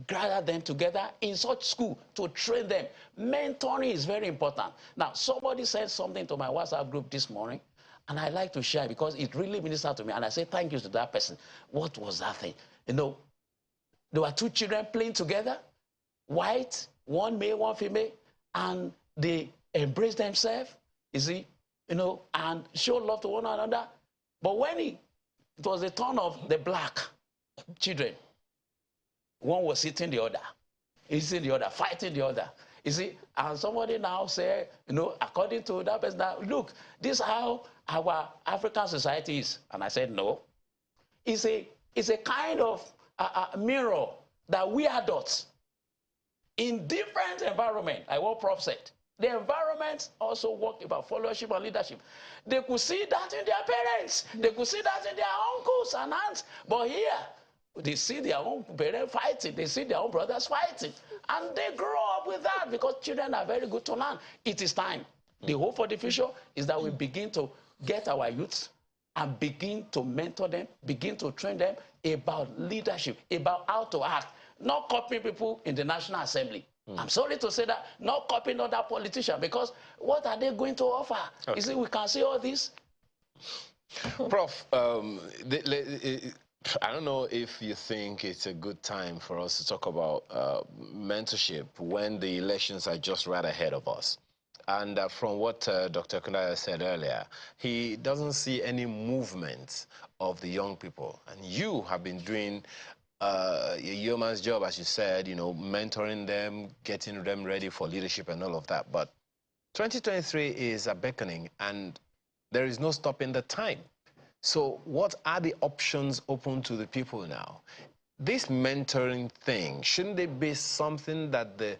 gather them together in such school to train them. Mentoring is very important. Now, somebody said something to my WhatsApp group this morning, and I like to share because it really ministered to me. And I say thank you to that person. What was that thing? There were two children playing together, white, one male, one female, and they embraced themselves, and showed love to one another. But when it was the turn of the black children, one was hitting the other, hitting the other, fighting the other. You see, and somebody now say, according to that person, look, this is how our African society is. And I said, no. It's a kind of a mirror that we adults in different environment, like what Prof said. The environments also work about followership and leadership. They could see that in their parents. They could see that in their uncles and aunts. But here, they see their own parents fighting. They see their own brothers fighting. And they grow up with that because children are very good to learn. It is time. The hope for the future is that we begin to get our youths and begin to mentor them, begin to train them about leadership, about how to act, not copying people in the National Assembly. I'm sorry to say that, not copying other politicians, because what are they going to offer? Okay. You see, we can see all this. Prof, I don't know if you think it's a good time for us to talk about mentorship when the elections are just right ahead of us. And from what Dr. Kundaya said earlier, he doesn't see any movement of the young people. And you have been doing a yeoman's job, as you said, you know, mentoring them, getting them ready for leadership and all of that. But 2023 is a beckoning, and there is no stopping the time. So what are the options open to the people now? This mentoring thing, shouldn't it be something that the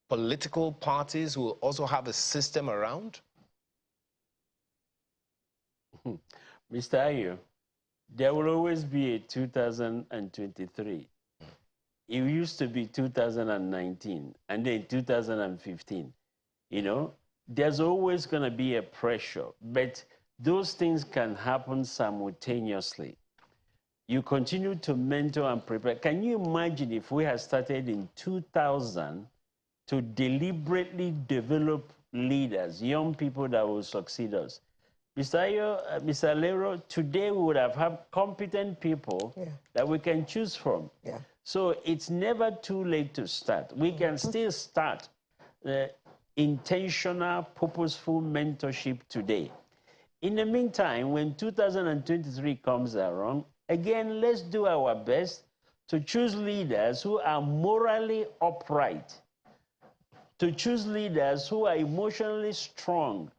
political parties will also have a system around? Mr. Ayo, there will always be a 2023. It used to be 2019 and then 2015. You know, there's always going to be a pressure, but those things can happen simultaneously. You continue to mentor and prepare. Can you imagine if we had started in 2000 to deliberately develop leaders, young people that will succeed us? Mr. Ayo, Mr. Lero, today we would have had competent people that we can choose from. Yeah. So it's never too late to start. We can still start intentional, purposeful mentorship today. In the meantime, when 2023 comes around, again, let's do our best to choose leaders who are morally upright, to choose leaders who are emotionally strong,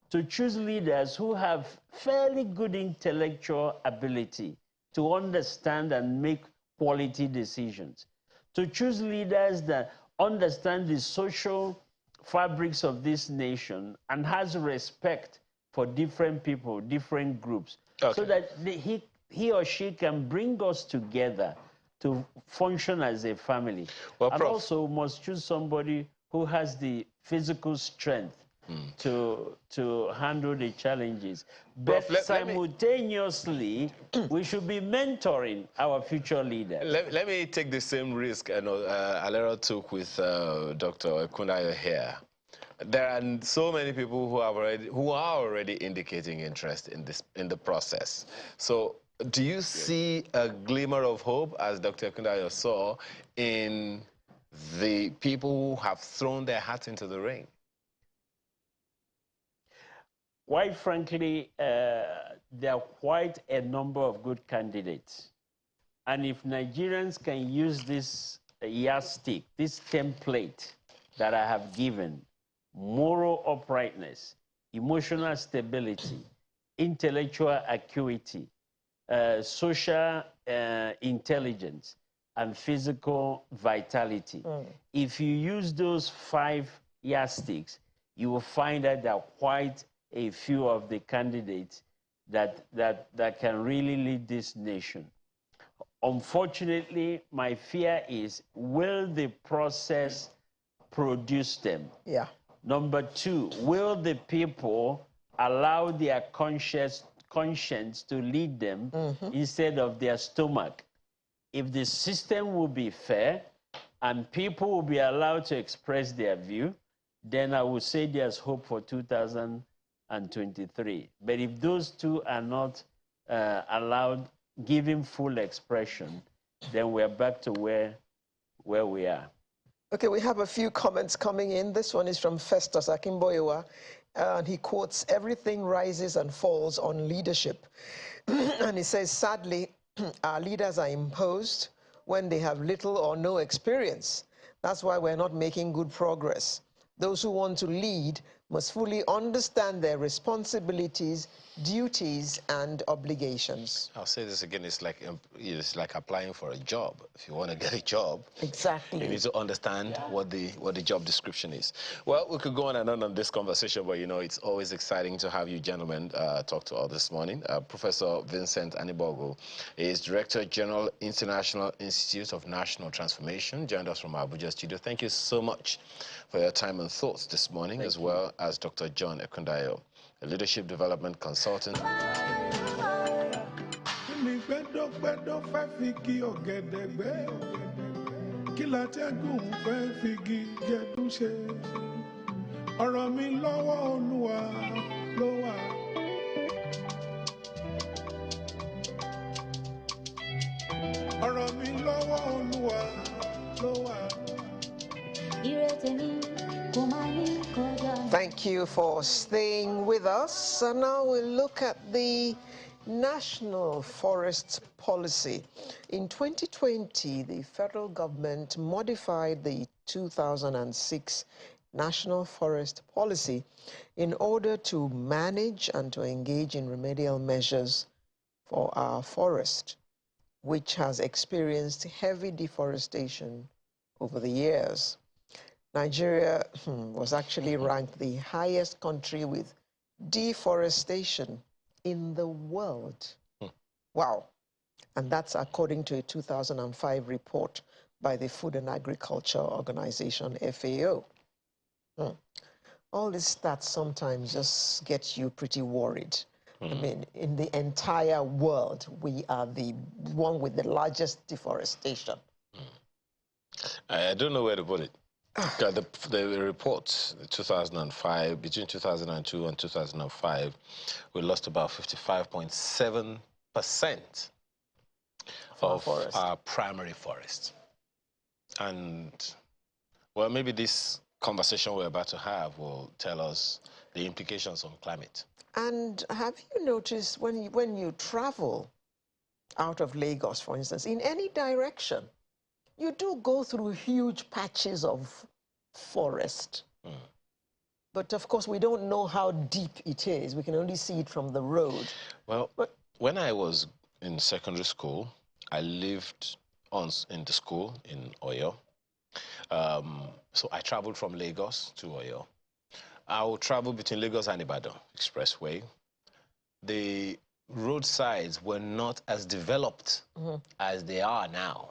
to choose leaders who have fairly good intellectual ability to understand and make quality decisions, to choose leaders that understand the social fabrics of this nation and has respect for different people, different groups, so that he or she can bring us together to function as a family. Well, and Prof, also must choose somebody who has the physical strength to handle the challenges. But Prof, simultaneously, we should be mentoring our future leaders. Let me take the same risk Alero took with Dr. Ekundayo here. There are so many people who are already indicating interest in the process. So do you see a glimmer of hope, as Dr. Ekundayo saw, in the people who have thrown their hats into the ring? Quite frankly, there are quite a number of good candidates. And if Nigerians can use this yardstick, this template that I have given, moral uprightness, emotional stability, intellectual acuity, social intelligence, and physical vitality. If you use those 5 yardsticks, you will find that there are quite a few of the candidates that can really lead this nation. Unfortunately, my fear is, will the process produce them? Yeah. Number 2, will the people allow their conscience to lead them instead of their stomach? If the system will be fair and people will be allowed to express their view, then I would say there's hope for 2023. But if those two are not allowed, given full expression, then we're back to where we are. Okay, we have a few comments coming in. This one is from Festus Akimboyewa, and he quotes, "Everything rises and falls on leadership." And he says, sadly, our leaders are imposed when they have little or no experience. That's why we're not making good progress. Those who want to lead must fully understand their responsibilities, duties, and obligations. I'll say this again, it's like applying for a job. If you want to get a job, exactly, you need to understand what the job description is. Well, we could go on and on this conversation, but you know, it's always exciting to have you gentlemen talk to us this morning. Professor Vincent Anibogo is Director General, International Institute of National Transformation, joined us from Abuja studio. Thank you so much for your time and thoughts this morning, as well as Dr. John Ekundayo, a leadership development consultant. Thank you for staying with us. And now we'll look at the National Forest Policy. In 2020, the federal government modified the 2006 National Forest Policy in order to manage and to engage in remedial measures for our forest, which has experienced heavy deforestation over the years. Nigeria was actually ranked the highest country with deforestation in the world. Wow. And that's according to a 2005 report by the Food and Agriculture Organization, FAO. All these stats sometimes just get you pretty worried. I mean, in the entire world, we are the one with the largest deforestation. I don't know where to put it. The report, 2005, between 2002 and 2005, we lost about 55.7% of our primary forest. And, well, maybe this conversation we're about to have will tell us the implications on climate. And have you noticed when you travel out of Lagos, for instance, in any direction, you do go through huge patches of forest. But of course, we don't know how deep it is. We can only see it from the road. Well, when I was in secondary school, I lived in the school in Oyo. So I traveled from Lagos to Oyo. I would travel between Lagos and Ibadan Expressway. The roadsides were not as developed as they are now.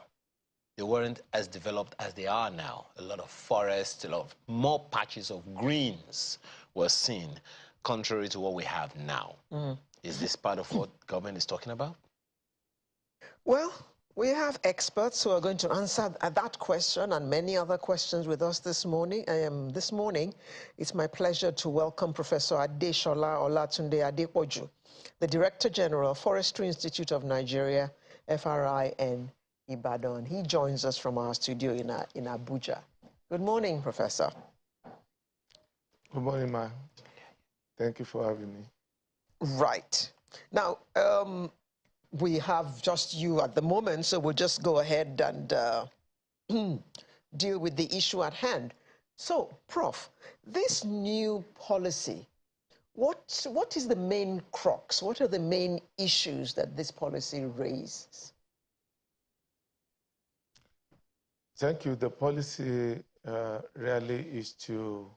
They weren't as developed as they are now. A lot of forests, a lot of more patches of greens were seen, contrary to what we have now. Is this part of what government is talking about? Well, we have experts who are going to answer that question and many other questions with us this morning. It's my pleasure to welcome Professor Adeshola Olatunde Adepoju, the Director General, Forestry Institute of Nigeria, FRIN, Ibadan. He joins us from our studio in Abuja. Good morning, Professor. Good morning, ma. Thank you for having me. Right. Now, we have just you at the moment, so we'll just go ahead and deal with the issue at hand. So, Prof, this new policy, what is the main crux? What are the main issues that this policy raises? Thank you. The policy really is to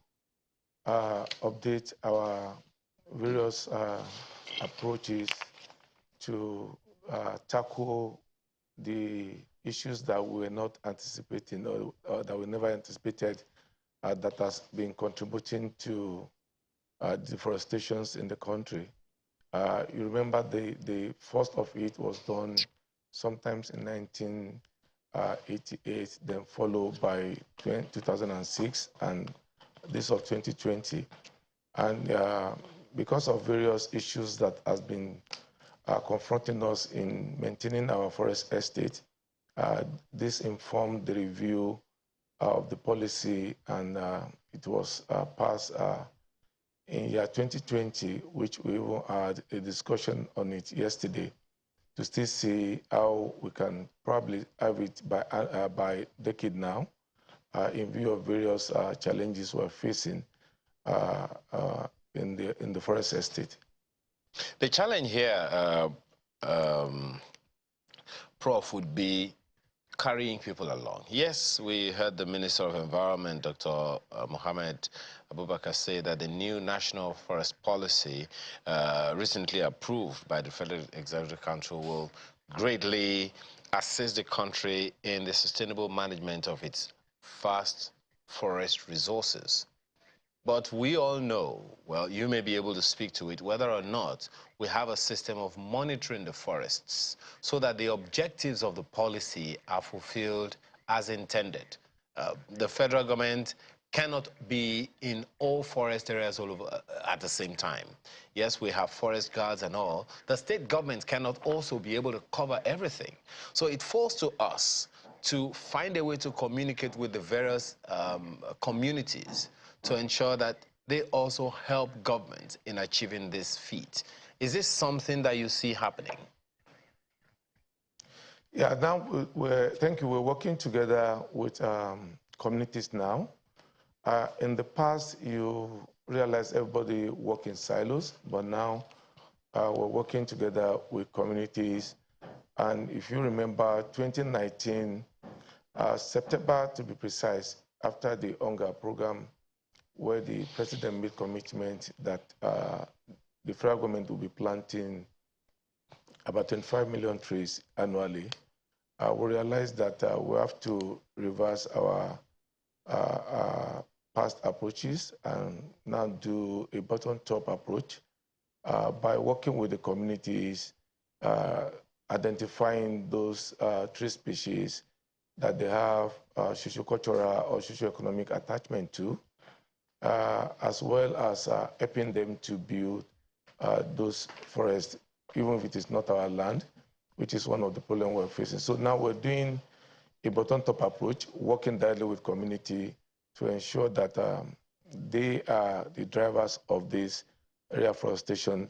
update our various approaches to tackle the issues that we were not anticipating or that we never anticipated that has been contributing to deforestations in the country. You remember the first of it was done sometimes in 1988, then followed by 2006 and this of 2020. And because of various issues that has been confronting us in maintaining our forest estate, this informed the review of the policy, and it was passed in year 2020, which we even had a discussion on it yesterday to still see how we can probably have it by decade now, in view of various challenges we're facing in the forest estate. The challenge here, Prof, would be carrying people along. Yes, we heard the Minister of Environment, Dr. Mohammed Abubakar, say that the new National Forest Policy, recently approved by the Federal Executive Council, will greatly assist the country in the sustainable management of its vast forest resources. But we all know, well, you may be able to speak to it, whether or not we have a system of monitoring the forests so that the objectives of the policy are fulfilled as intended. The federal government cannot be in all forest areas all over at the same time. Yes, we have forest guards and all. The state government cannot also be able to cover everything. So it falls to us to find a way to communicate with the various communities to ensure that they also help government in achieving this feat. Is this something that you see happening? Yeah, now thank you. We're working together with communities now. In the past, you realize everybody work in silos, but now we're working together with communities. And if you remember, 2019, September to be precise, after the hunger program, where the president made commitment that the federal government will be planting about 25 million trees annually, we realized that we have to reverse our past approaches and now do a bottom-top approach by working with the communities, identifying those tree species that they have sociocultural or socioeconomic attachment to, as well as helping them to build those forests, even if it is not our land, which is one of the problems we're facing. So now we're doing a bottom-top approach, working directly with community to ensure that they are the drivers of this reforestation,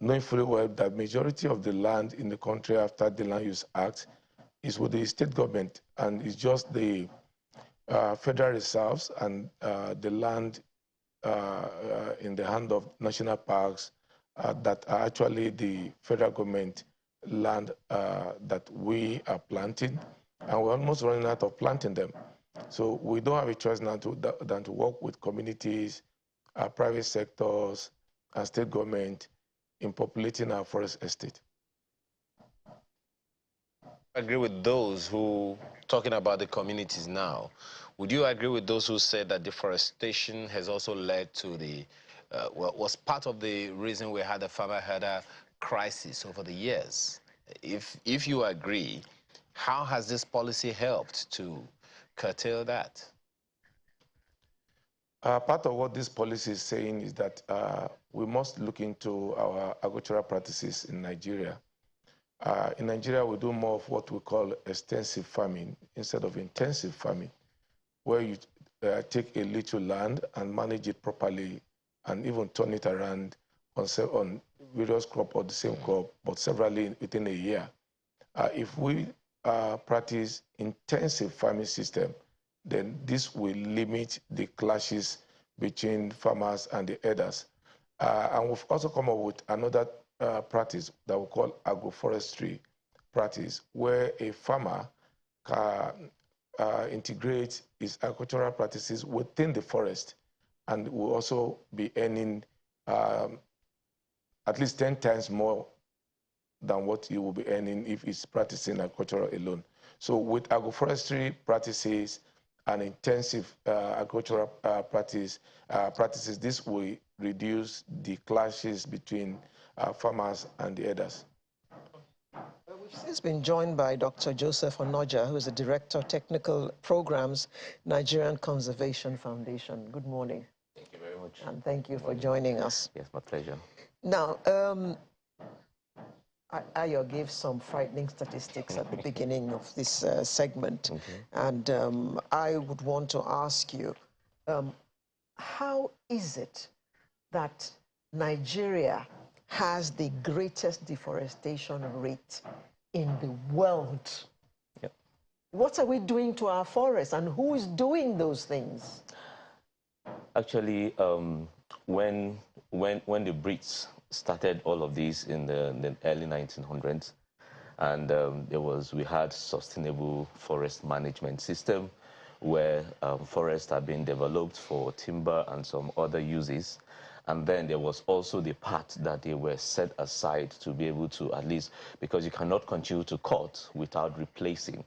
knowing fully well that majority of the land in the country after the Land Use Act is with the state government, and it's just the federal reserves and the land in the hand of national parks that are actually the federal government land that we are planting, and we're almost running out of planting them. So we don't have a choice now than to work with communities, private sectors, and state government in populating our forest estate. I agree with those who, talking about the communities now, would you agree with those who said that deforestation has also led to the, well, was part of the reason we had the farmer-herder crisis over the years? If you agree, how has this policy helped to curtail that? Part of what this policy is saying is that we must look into our agricultural practices in Nigeria. In Nigeria, we do more of what we call extensive farming instead of intensive farming, where you take a little land and manage it properly and even turn it around on various crops or the same crop, but severally within a year. If we practice intensive farming system, then this will limit the clashes between farmers and the herders. And we've also come up with another practice that we call agroforestry practice, where a farmer can integrate his agricultural practices within the forest and will also be earning at least 10 times more than what he will be earning if he's practicing agriculture alone. So with agroforestry practices and intensive agricultural practices, this will reduce the clashes between farmers and the herders. We've since been joined by Dr. Joseph Onoja, who is the Director of Technical Programs, Nigerian Conservation Foundation. Good morning. Thank you very much. And thank you for joining us. Yes, my pleasure. Now, Ayo gave some frightening statistics at the beginning of this segment, and I would want to ask you, how is it that Nigeria has the greatest deforestation rate in the world? Yep. What are we doing to our forests, and who is doing those things? Actually, when the Brits started all of these in the early 1900s, and we had sustainable forest management system where forests are being developed for timber and some other uses. And then there was also the part that they were set aside to be able to, at least, because you cannot continue to cut without replacing.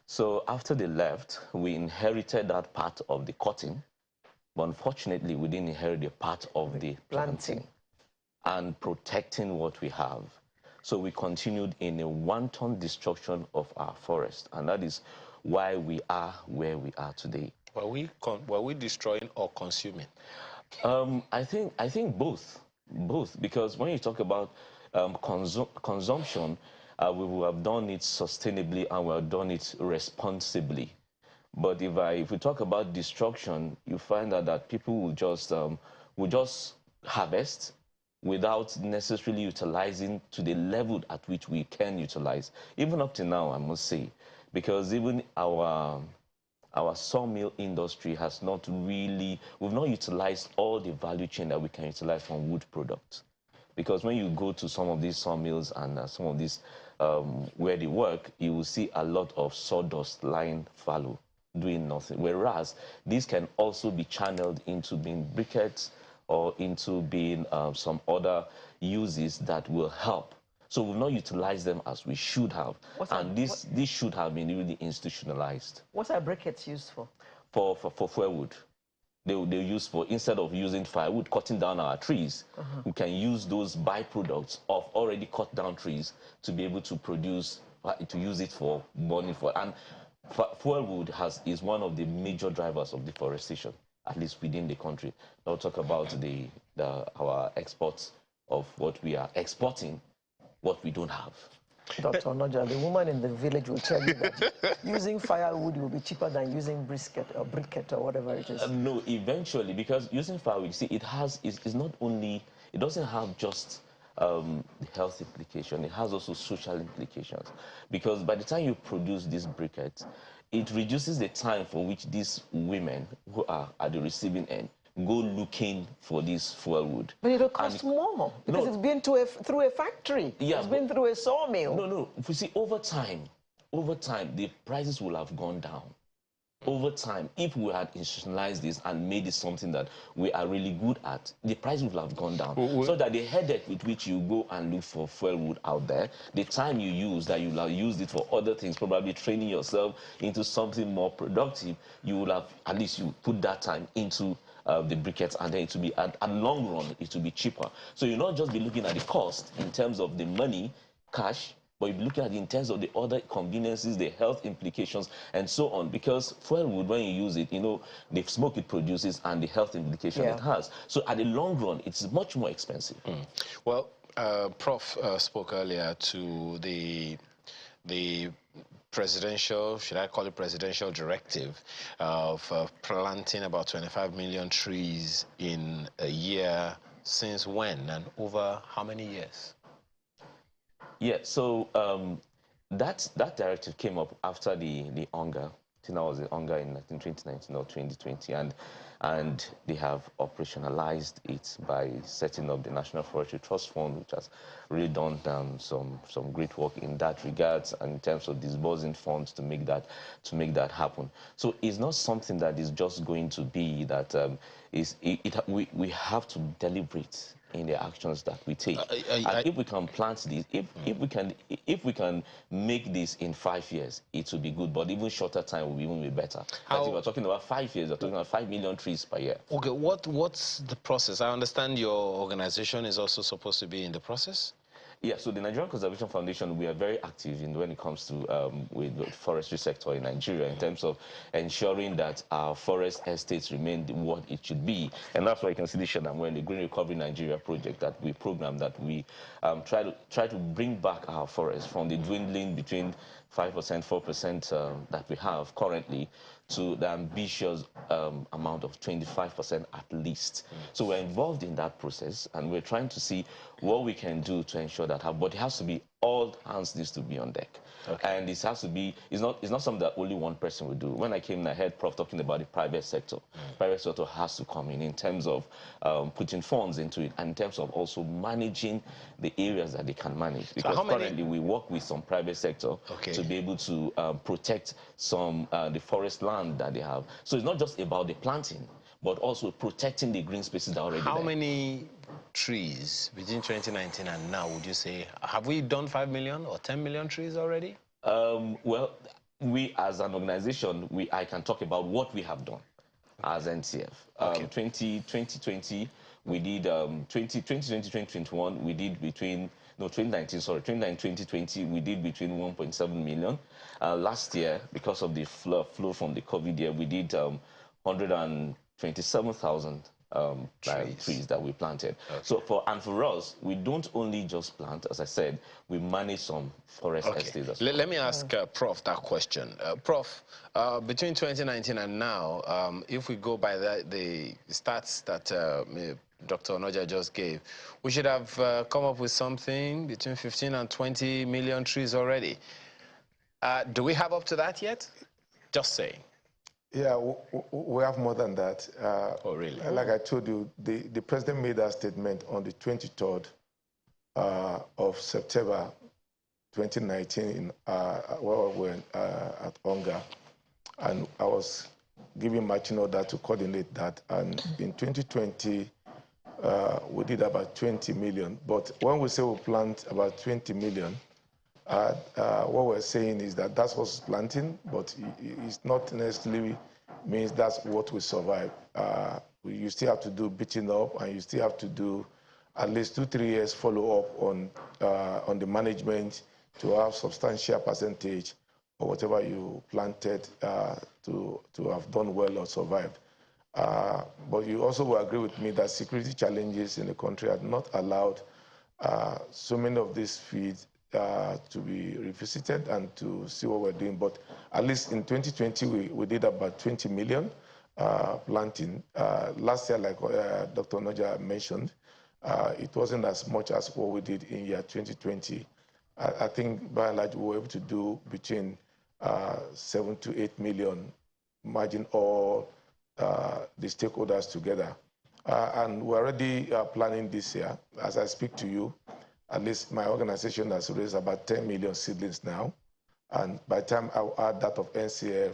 So after they left, we inherited that part of the cutting, but unfortunately, we didn't inherit the part of the planting and protecting what we have. So we continued in a wanton destruction of our forest, and that is why we are where we are today. Were we destroying or consuming? I think both, because when you talk about consumption, we will have done it sustainably and we have done it responsibly. But if we talk about destruction, you find that people will just harvest without necessarily utilizing to the level at which we can utilize. Even up to now, I must say, because even our sawmill industry has not really, we've not utilized all the value chain that we can utilize from wood products. Because when you go to some of these sawmills and some of these where they work, you will see a lot of sawdust lying fallow, doing nothing. Whereas these can also be channeled into being briquettes or into being some other uses that will help. So we've not utilized them as we should have. This should have been really institutionalized. What are briquettes used for? For firewood. They use for, instead of using firewood, cutting down our trees, we can use those byproducts of already cut down trees to be able to produce, to use it for burning for. And firewood is one of the major drivers of deforestation, at least within the country. Now talk about our exports of what we are exporting, what we don't have. Dr. Onoja, the woman in the village will tell you that using firewood will be cheaper than using briquette or whatever it is. No, eventually, because using firewood, see, it's not only, it doesn't have just the health implication, it has also social implications. Because by the time you produce these briquettes, it reduces the time for which these women who are at the receiving end go looking for this firewood. But it'll cost more because it's been through a factory. Yeah, it's been through a sawmill. No. If you see, over time, the prices will have gone down. Over time, if we had institutionalized this and made it something that we are really good at, the price would have gone down. So that the headache with which you go and look for firewood out there, the time you use, that you will have used it for other things, probably training yourself into something more productive, you will have, at least you put that time into the briquettes, and then it will be, at long run, it will be cheaper. So you'll not just be looking at the cost in terms of the money, cash, but you'll be looking at it in terms of the other conveniences, the health implications, and so on. Because firewood, when you use it, you know, the smoke it produces and the health implication it has. So at the long run, it's much more expensive. Well, Prof spoke earlier to the presidential, should I call it presidential directive of planting about 25 million trees in a year. Since when and over how many years? Yeah, so that directive came up after the hunger. I think that was the hunger in 2019 or 2020, and they have operationalized it by setting up the National Forestry Trust Fund, which has really done some great work in that regard, and in terms of disbursing funds to make that happen. So it's not something that is just going to be that we have to deliberate in the actions that we take. And if we can plant this, if we can make this in 5 years, it will be good. But even shorter time will even be better. If we're talking about 5 years, we're talking about 5 million trees per year. Okay, what's the process? I understand your organization is also supposed to be in the process. Yeah, so the Nigerian Conservation Foundation, we are very active in when it comes to with the forestry sector in Nigeria in terms of ensuring that our forest estates remain what it should be. And that's why you can see the shirt I'm wearing, the Green Recovery Nigeria project that we program, that we try to bring back our forests from the dwindling between 5%, 4% that we have currently to the ambitious amount of 25% at least. So we're involved in that process, and we're trying to see what we can do to ensure that, but it has to be all hands needs to be on deck. Okay. And this has to be, it's not something that only one person will do. When I came in, I heard Prof talking about the private sector. Private sector has to come in terms of putting funds into it, and in terms of also managing the areas that they can manage. Because currently we work with some private sector to be able to protect some the forest land that they have. So it's not just about the planting, but also protecting the green spaces that are already there. How many trees between 2019 and now would you say? Have we done 5 million or 10 million trees already? Well, we as an organization, I can talk about what we have done as NCF. 2020, we did 2021, we did between, no, 2019, sorry, 2020, we did between 1.7 million. Last year, because of the flow from the COVID year, we did 127,000 trees that we planted. So for us, we don't only just plant, as I said, we manage some forest estates as well. Let me ask Prof that question. Prof, between 2019 and now, if we go by the stats that Dr. Onoja just gave, we should have come up with something between 15 and 20 million trees already. Do we have up to that yet? Just saying. Yeah, we have more than that. Oh, really? Like I told you, the president made that statement on the 23rd of September 2019 while we were at ONGA. And I was giving marching order to coordinate that. And in 2020, we did about 20 million. But when we say we plant about 20 million, what we're saying is that that's what's planting, but it's not necessarily means that's what we survive. You still have to do beating up, and you still have to do at least 2-3 years follow up on the management to have substantial percentage or whatever you planted to have done well or survived. But you also will agree with me that security challenges in the country have not allowed so many of these fields to be revisited and to see what we're doing. But at least in 2020, we did about 20 million planting. Last year, like Dr. Noja mentioned, it wasn't as much as what we did in year 2020. I think by and large, we were able to do between 7 to 8 million, merging all the stakeholders together. And we're already planning this year. As I speak to you, at least my organization has raised about 10 million seedlings now. And by the time I'll add that of NCF,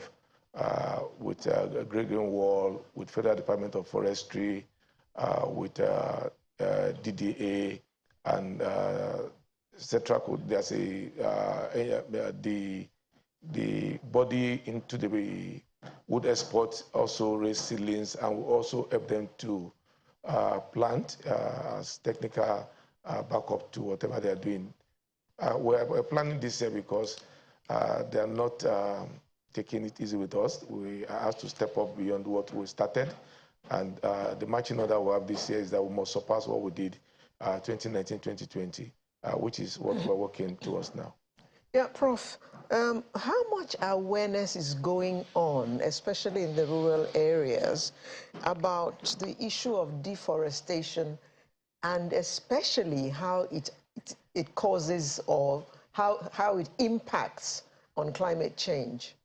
with Great Green Wall, with Federal Department of Forestry, with DDA, and etc. There's the body into the wood export also raise seedlings, and we also help them to plant as technical backup to whatever they're doing. We're planning this year because they're not taking it easy with us. We have to step up beyond what we started. And the marching order we have this year is that we must surpass what we did 2019, 2020, which is what we're working towards now. Yeah, Prof, how much awareness is going on, especially in the rural areas, about the issue of deforestation, and especially how it causes or how it impacts on climate change?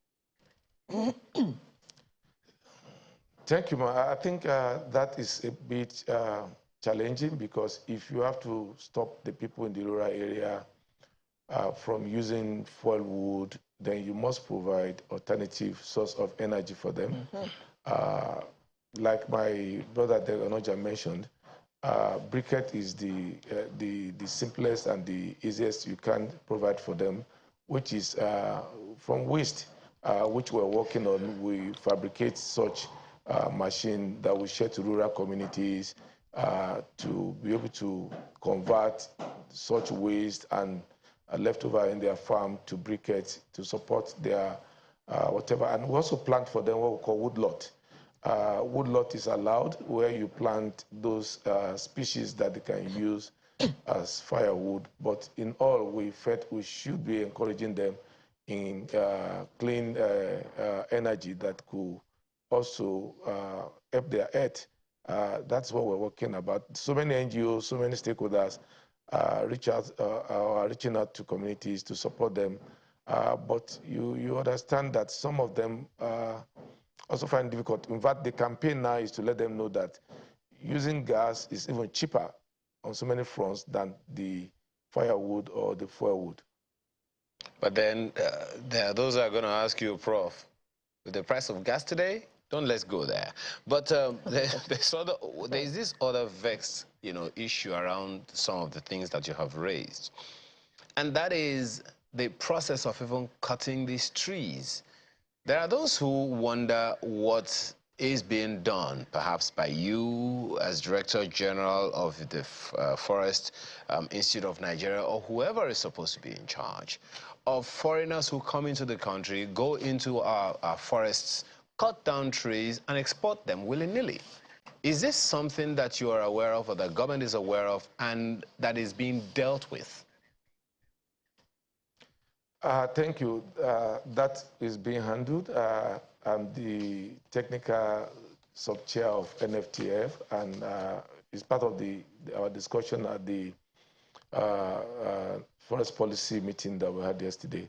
Thank you, Ma. I think that is a bit challenging, because if you have to stop the people in the rural area from using fuel wood, then you must provide alternative source of energy for them. Like my brother Onoja mentioned, briquette is the simplest and the easiest you can provide for them, which is from waste, which we're working on. We fabricate such machine that we share to rural communities to be able to convert such waste and leftover in their farm to briquettes to support their whatever. And we also plant for them what we call woodlot. Woodlot is allowed, where you plant those species that they can use as firewood. But in all, we felt we should be encouraging them in clean energy that could also help their earth. That's what we're working about. So many NGOs, so many stakeholders are reaching out to communities to support them. But you understand that some of them also find it difficult. In fact, the campaign now is to let them know that using gas is even cheaper on so many fronts than the firewood or the fuelwood. But then there are those who are going to ask you, Prof, with the price of gas today, let's go there. But there's this other vexed, issue around some of the things that you have raised, and that is the process of even cutting these trees. There are those who wonder what is being done, perhaps by you as Director General of the Forest Institute of Nigeria, or whoever is supposed to be in charge, of foreigners who come into the country, go into our forests, cut down trees, and export them willy-nilly. Is this something that you are aware of, or the government is aware of, and that is being dealt with? Thank you. That is being handled. I'm the technical sub-chair of NFTF, and is part of our discussion at the forest policy meeting that we had yesterday.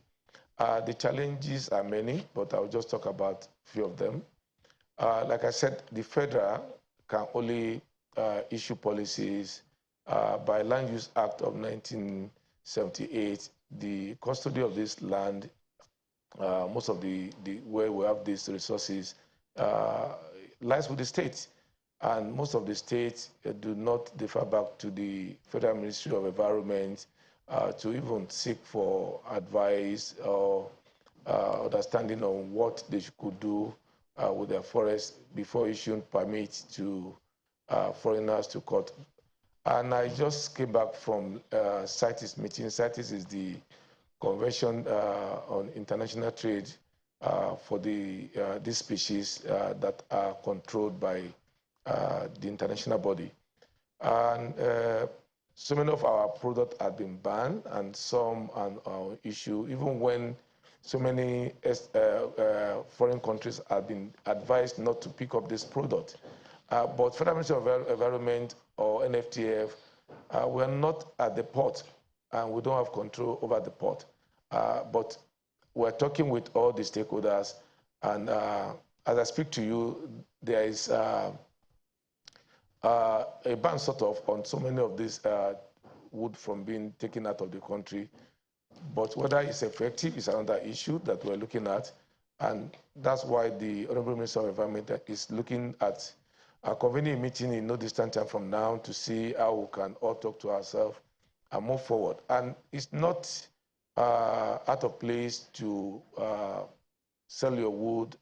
The challenges are many, but I'll just talk about a few of them. Like I said, the federal can only issue policies by Land Use Act of 1978. The custody of this land, most of the where we have these resources, lies with the states. And most of the states do not defer back to the Federal Ministry of Environment to even seek for advice or understanding on what they could do with their forests before issuing permits to foreigners to cut. And I just came back from CITES meeting. CITES is the Convention on International Trade for these species that are controlled by the international body. And so many of our products have been banned and some are issued, even when so many foreign countries have been advised not to pick up this product. But Federal Ministry of Environment or NFTF, we're not at the port and we don't have control over the port. But we're talking with all the stakeholders, and as I speak to you, there is a ban sort of on so many of these wood from being taken out of the country. But whether it's effective is another issue that we're looking at, and that's why the Honorable Minister of Environment is looking at convening a meeting in no distant time from now to see how we can all talk to ourselves and move forward. And it's not out of place to sell your wood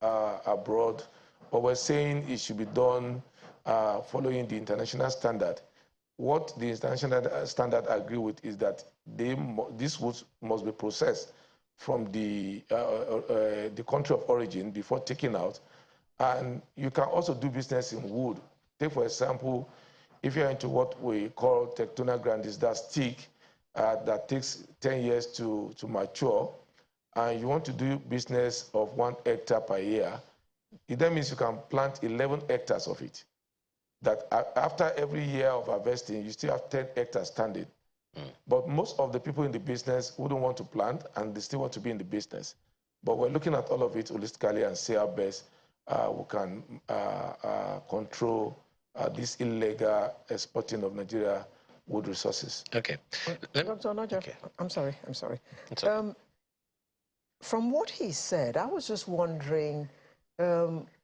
abroad, but we're saying it should be done following the international standard. What the international standard agree with is that these woods must be processed from the country of origin before taking out. And you can also do business in wood. Take, for example, if you're into what we call Tectona grandis, that stick that takes 10 years to mature, and you want to do business of 1 hectare per year, that means you can plant 11 hectares of it. That after every year of harvesting, you still have 10 hectares standing. But most of the people in the business wouldn't want to plant, and they still want to be in the business. But we're looking at all of it holistically and see how best we can control this illegal exporting of Nigeria wood resources. Okay. Dr. Onaja, Okay. I'm sorry. It's okay. From what he said, I was just wondering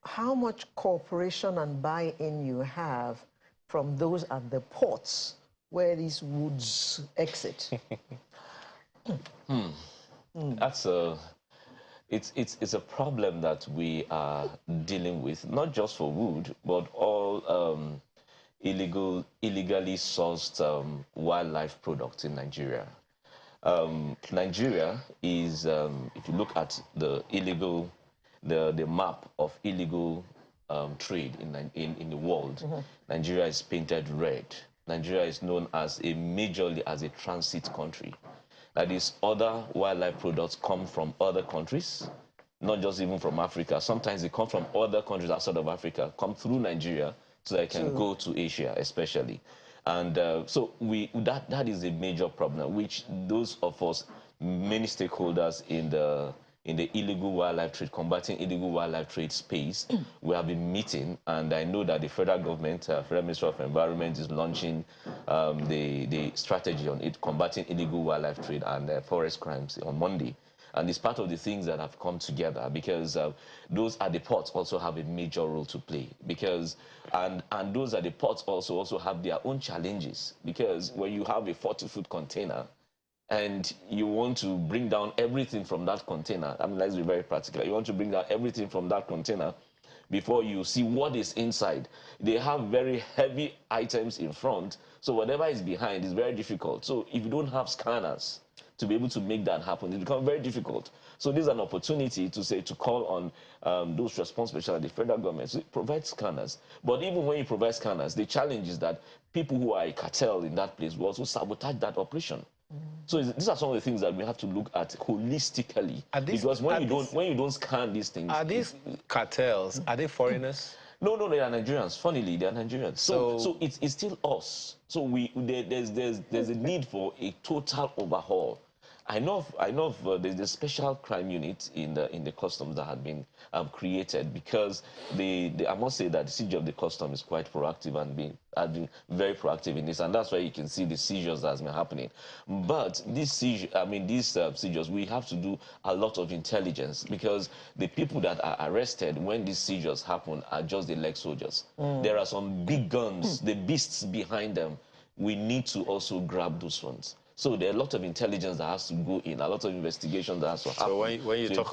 how much cooperation and buy-in you have from those at the ports where these woods exit. It's a problem that we are dealing with, not just for wood, but all illegally sourced wildlife products in Nigeria. Nigeria is, if you look at the map of illegal trade in the world, Nigeria is painted red. Nigeria is known as majorly as a transit country. That is, other wildlife products come from other countries, not just even from Africa. Sometimes they come from other countries outside of Africa, come through Nigeria so they can go to Asia, especially. And so that is a major problem, which those of us, many stakeholders in the illegal wildlife trade, combating illegal wildlife trade space, we have been meeting, and I know that the federal government, Federal Ministry of Environment, is launching the strategy on it, combating illegal wildlife trade and forest crimes on Monday. And it's part of the things that have come together, because those at the ports also have a major role to play, because and those at the ports also have their own challenges, because when you have a 40-foot container and you want to bring down everything from that container, I mean, let's be very practical. You want to bring down everything from that container before you see what is inside. They have very heavy items in front, so whatever is behind is very difficult. So if you don't have scanners to be able to make that happen, it becomes very difficult. So this is an opportunity to call on those responsible, especially the federal government, to provide scanners. But even when you provide scanners, the challenge is that people who are a cartel in that place will also sabotage that operation. So these are some of the things that we have to look at holistically, because when you don't scan these things, are these cartels, are they foreigners? No, they are Nigerians. Funnily, they are Nigerians. So it's still us. So there's a need for a total overhaul. I know there's a special crime unit in the customs that had been created because I must say that the siege of the custom is quite proactive and has been very proactive in this, and that's why you can see the seizures that has been happening. But these seizures, we have to do a lot of intelligence because the people that are arrested when these seizures happen are just the leg soldiers. There are some big guns, the beasts behind them. We need to also grab those ones. So there are a lot of intelligence that has to go in, a lot of investigation that has to happen. So when you talk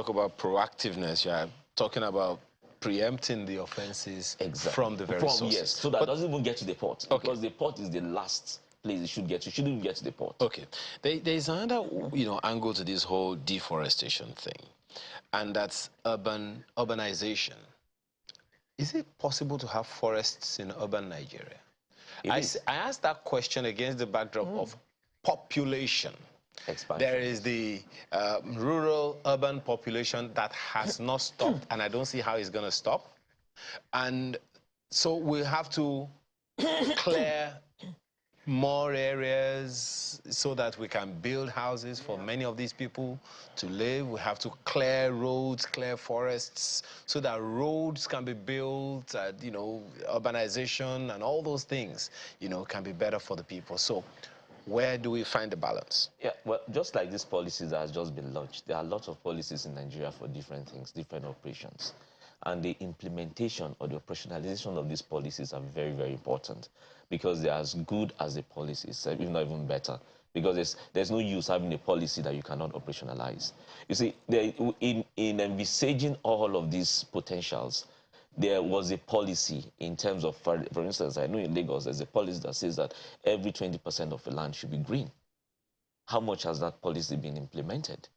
about proactiveness, you are talking about preempting the offenses from the very sources. Yes, so that doesn't even get to the port. Okay. Because the port is the last place it should get to. It shouldn't even get to the port. Okay. There's another angle to this whole deforestation thing, and that's urbanization. Is it possible to have forests in urban Nigeria? I asked that question against the backdrop of population. Expansion. There is the rural-urban population that has not stopped, and I don't see how it's going to stop. And so we have to clear more areas so that we can build houses for many of these people to live. We have to clear roads, clear forests, so that roads can be built, urbanization and all those things, can be better for the people. So where do we find the balance? Yeah, well, just like these policies that has just been launched, there are lots of policies in Nigeria for different things, different operations. And the implementation or the operationalization of these policies are very, very important because they're as good as the policies, if not even better. Because there's no use having a policy that you cannot operationalize. You see, in envisaging all of these potentials, there was a policy in terms of, for instance, I know in Lagos, there's a policy that says that every 20% of the land should be green. How much has that policy been implemented?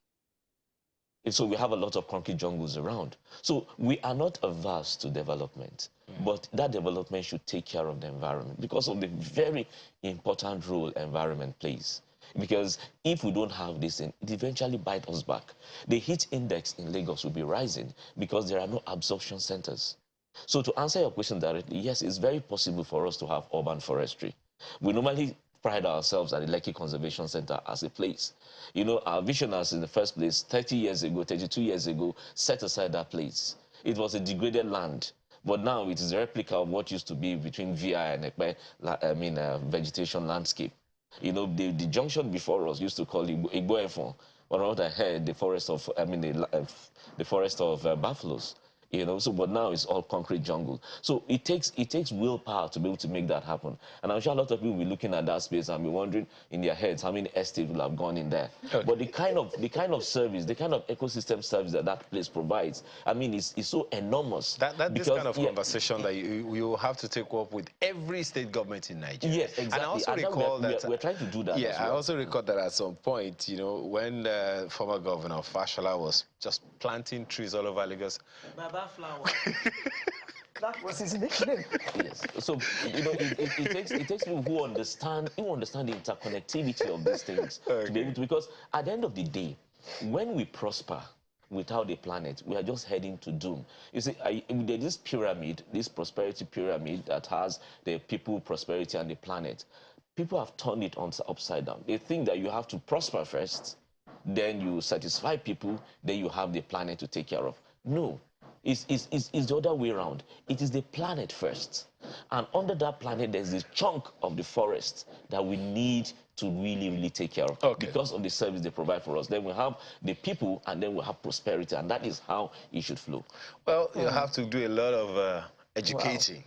So we have a lot of concrete jungles around. So we are not averse to development, but that development should take care of the environment because of the very important role environment plays. Because if we don't have this, it eventually bites us back. The heat index in Lagos will be rising because there are no absorption centers. So to answer your question directly, yes, it's very possible for us to have urban forestry. We normally pride ourselves at the Lekki Conservation Center as a place. Our visionaries in the first place, 30 years ago, 32 years ago, set aside that place. It was a degraded land, but now it is a replica of what used to be between VI and Ekpe, vegetation landscape. The junction before us used to call Igbo Efon, or what I heard, the forest of, the forest of buffaloes. But now it's all concrete jungle. So it takes willpower to be able to make that happen. And I'm sure a lot of people will be looking at that space and be wondering in their heads how many estates will have gone in there. Okay. But the kind of service, the kind of ecosystem service that place provides, it's so enormous. This kind of conversation that you have to take up with every state government in Nigeria. Yes, exactly. And I also recall that we're trying to do that. Yeah, as well. I also recall that at some point, when former Governor Fashola was just planting trees all over Lagos. Baba Flower. That was his nickname. Yes. So it takes people who understand the interconnectivity of these things to be able to, because at the end of the day, when we prosper without a planet, we are just heading to doom. You see, there's this pyramid, this prosperity pyramid that has the people, prosperity, and the planet. People have turned it upside down. They think that you have to prosper first, then you satisfy people, then you have the planet to take care of. No. It's the other way around. It is the planet first. And under that planet, there's this chunk of the forest that we need to really, really take care of because of the service they provide for us. Then we have the people, and then we have prosperity, and that is how it should flow. Well, you have to do a lot of educating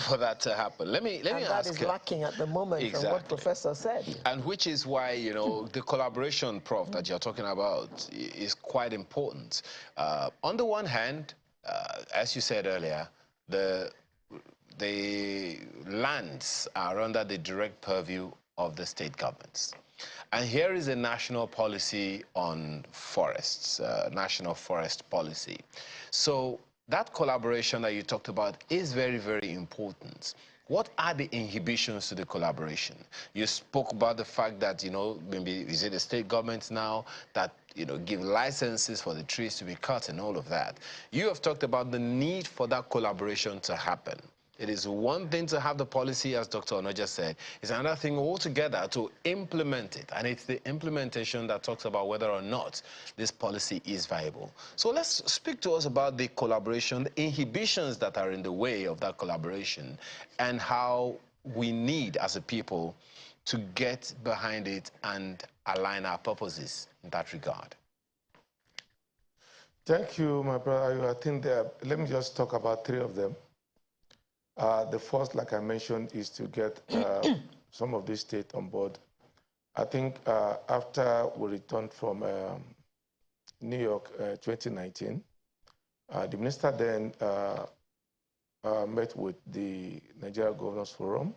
for that to happen. Let me ask. That is lacking at the moment from what Professor said. And which is why, the collaboration, Prof, that you're talking about is quite important. On the one hand, as you said earlier, the lands are under the direct purview of the state governments. And here is a national policy on forests, national forest policy. So that collaboration that you talked about is very, very important. What are the inhibitions to the collaboration? You spoke about the fact that, maybe is it the state governments now that, give licenses for the trees to be cut and all of that. You have talked about the need for that collaboration to happen. It is one thing to have the policy, as Dr. Onoja said. It's another thing altogether to implement it. And it's the implementation that talks about whether or not this policy is viable. So let's speak to us about the collaboration, the inhibitions that are in the way of that collaboration, and how we need, as a people, to get behind it and align our purposes in that regard. Thank you, my brother. I think let me just talk about three of them. The first, like I mentioned, is to get some of these states on board. I think after we returned from New York 2019, the minister then met with the Nigeria Governors Forum,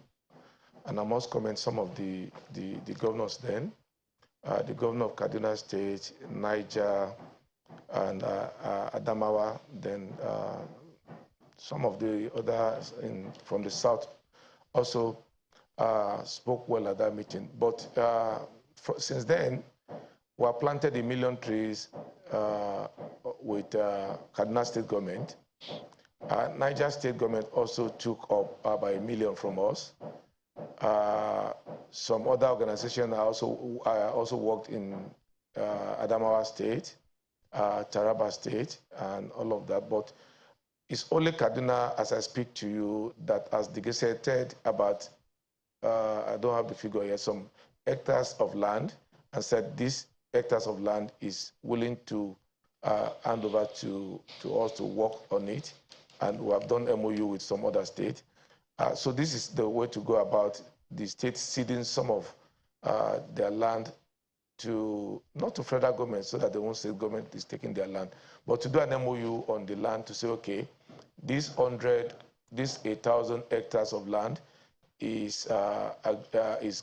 and I must comment some of the governors then. The governor of Kaduna State, Niger, and Adamawa, then some of the others from the south also spoke well at that meeting. But since then, we have planted 1 million trees with Kaduna State government. Niger State government also took up by 1 million from us. Some other organizations also worked in Adamawa State, Taraba State, and all of that. But it's only Kaduna, as I speak to you, that has negotiated about, I don't have the figure yet, some hectares of land, and said this hectares of land is willing to hand over to us to work on it. And we have done MOU with some other state. So this is the way to go about the state ceding some of their land to, not to federal government so that the own state government is taking their land, but to do an MOU on the land to say, okay, this 8,000 hectares of land is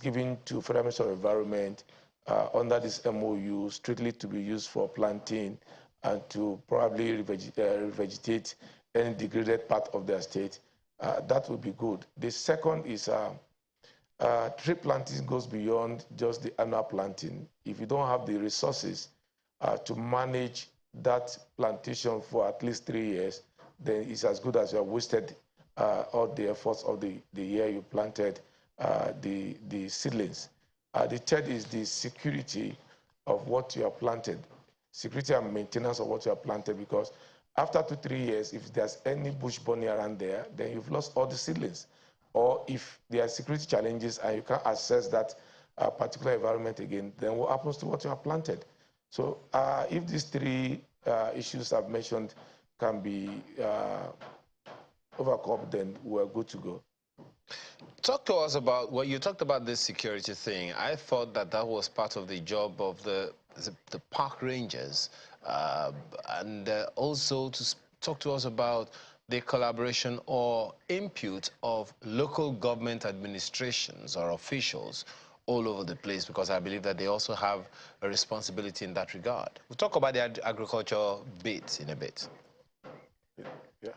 given to Federal Ministry of Environment under this MOU strictly to be used for planting and to probably revegetate any degraded part of their state. That would be good. The second is tree planting goes beyond just the annual planting. If you don't have the resources to manage that plantation for at least 3 years, then it's as good as you have wasted all the efforts of the year you planted the seedlings. The third is the security of what you have planted, security and maintenance of what you have planted, because after 2-3 years, if there's any bush burning around there, then you've lost all the seedlings. Or if there are security challenges and you can't access that particular environment again, then what happens to what you have planted? So if these three issues I've mentioned can be overcome, then we're good to go. Talk to us about, well, you talked about this security thing. I thought that was part of the job of the park rangers, and also to talk to us about the collaboration or input of local government administrations or officials all over the place, because I believe that they also have a responsibility in that regard. We'll talk about the agriculture bit in a bit. Yeah.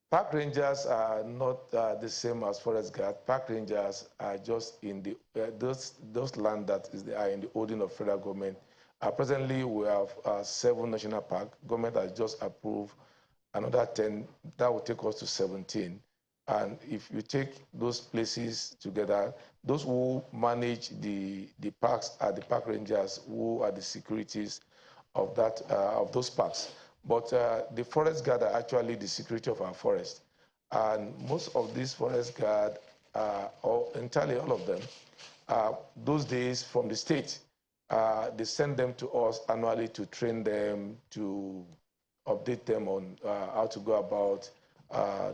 Park rangers are not the same as forest guards. Park rangers are just in the those land that are in the holding of federal government. Presently, we have 7 national parks. Government has just approved another 10. That will take us to 17. And if you take those places together, those who manage the parks are the park rangers, who are the securities of that of those parks. But the forest guard are actually the security of our forest. And most of these forest guard, or entirely all of them, those days from the state, they send them to us annually to train them, to update them on how to go about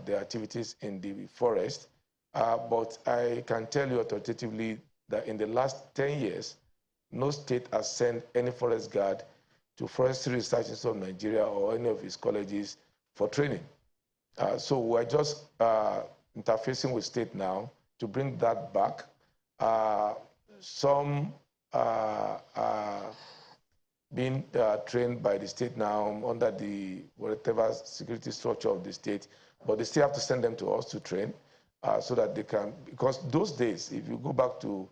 their activities in the forest. But I can tell you authoritatively that in the last 10 years, no state has sent any forest guard to Forestry Research Institute of Nigeria or any of its colleges for training. So we're just interfacing with state now to bring that back. Some being trained by the state now under the whatever security structure of the state, but they still have to send them to us to train. so that they can, because those days, if you go back to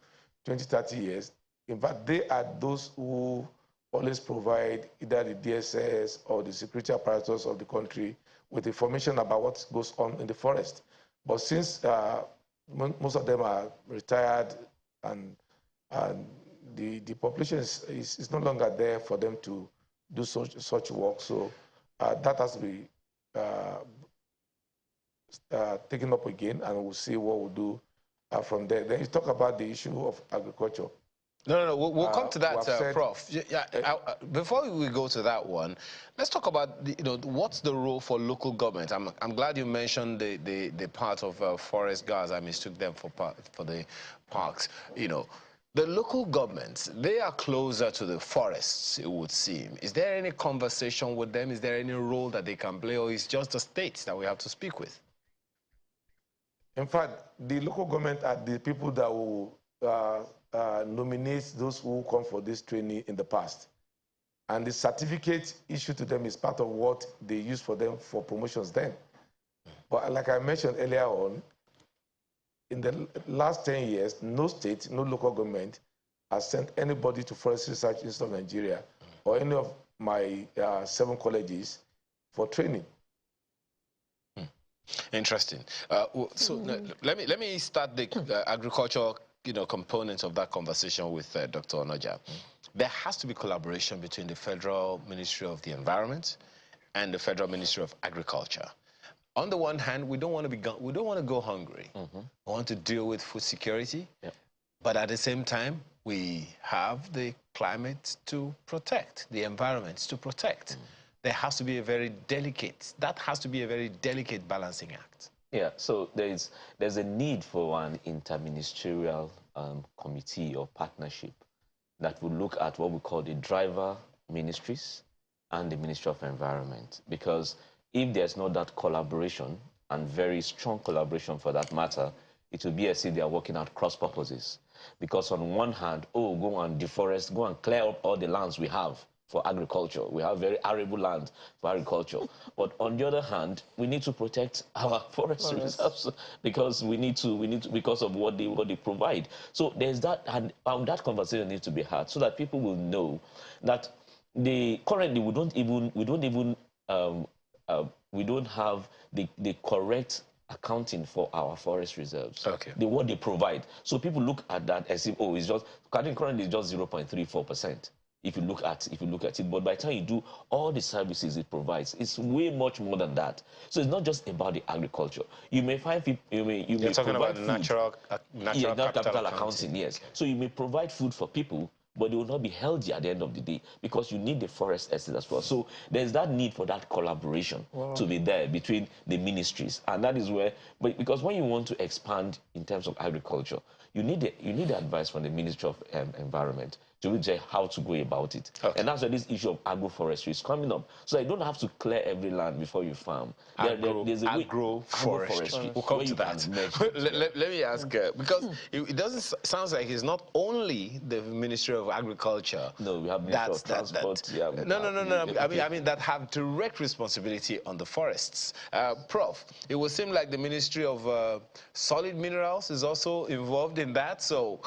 20, 30 years, in fact, they are those who always provide either the DSS or the security apparatus of the country with information about what goes on in the forest. But since most of them are retired and the population is no longer there for them to do such work, so that has to be taken up again, and we'll see what we'll do from there. Then you talk about the issue of agriculture. No, we'll come to that, said, Prof. Before we go to that one, let's talk about what's the role for local government. I'm glad you mentioned the part of forest guards. I mistook them for the parks. The local governments, they are closer to the forests, it would seem. Is there any conversation with them? Is there any role that they can play, or is it just the states that we have to speak with? In fact, the local government are the people that will nominate those who come for this training in the past. And the certificate issued to them is part of what they use for them for promotions then. But like I mentioned earlier on, in the last 10 years, no state, no local government has sent anybody to Forest Research Institute of Nigeria or any of my 7 colleges for training. Interesting. So let me start the agricultural components of that conversation with Dr. Onoja. There has to be collaboration between the Federal Ministry of the Environment and the Federal Ministry of Agriculture. On the one hand, we don't want to go hungry. We want to deal with food security, but at the same time, we have the climate to protect, the environment to protect. There has to be a very delicate balancing act. Yeah, so there's a need for an interministerial committee or partnership that will look at what we call the driver ministries and the Ministry of Environment. Because if there's not that collaboration, and very strong collaboration for that matter, it will be as if they are working out cross purposes. Because on one hand, go and deforest, go and clear up all the lands we have for agriculture. We have very arable land for agriculture. But on the other hand, we need to protect our forest reserves because we need to because of what they provide. So there's that, and that conversation needs to be had so that people will know that currently we don't have the correct accounting for our forest reserves. Okay. What they provide. So people look at that and say, it's just currently it's just 0.34%. If you look at it, but by the time you do all the services it provides, it's way much more than that. So it's not just about the agriculture. You may find people, You're talking about the natural capital accounting. Yes. So you may provide food for people, but they will not be healthy at the end of the day because you need the forest assets as well. So there's that need for that collaboration to be there between the ministries, and that is where. But because when you want to expand in terms of agriculture, you need the advice from the Ministry of Environment to say how to go about it. Okay. And that's why this issue of agroforestry is coming up. So you don't have to clear every land before you farm. There's a agroforestry. We'll come to that. Let me ask, because it doesn't sound like it's not only the Ministry of Agriculture. No, we have Ministry of Transport. No. I mean that have direct responsibility on the forests. Prof, it would seem like the Ministry of Solid Minerals is also involved in that. So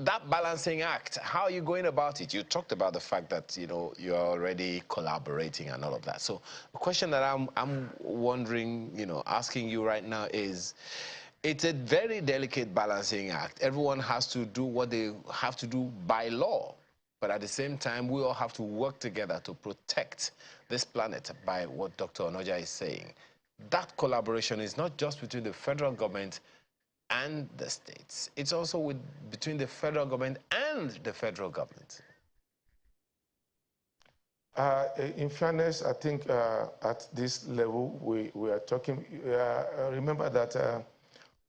that balancing act, how are you going about it? You talked about the fact that you're already collaborating and all of that. So the question that I'm wondering, asking you right now is, it's a very delicate balancing act. Everyone has to do what they have to do by law, but at the same time, we all have to work together to protect this planet by what Dr. Onoja is saying. That collaboration is not just between the federal government and the states. It's also between the federal government and the federal government. In fairness, I think at this level we are talking. Remember that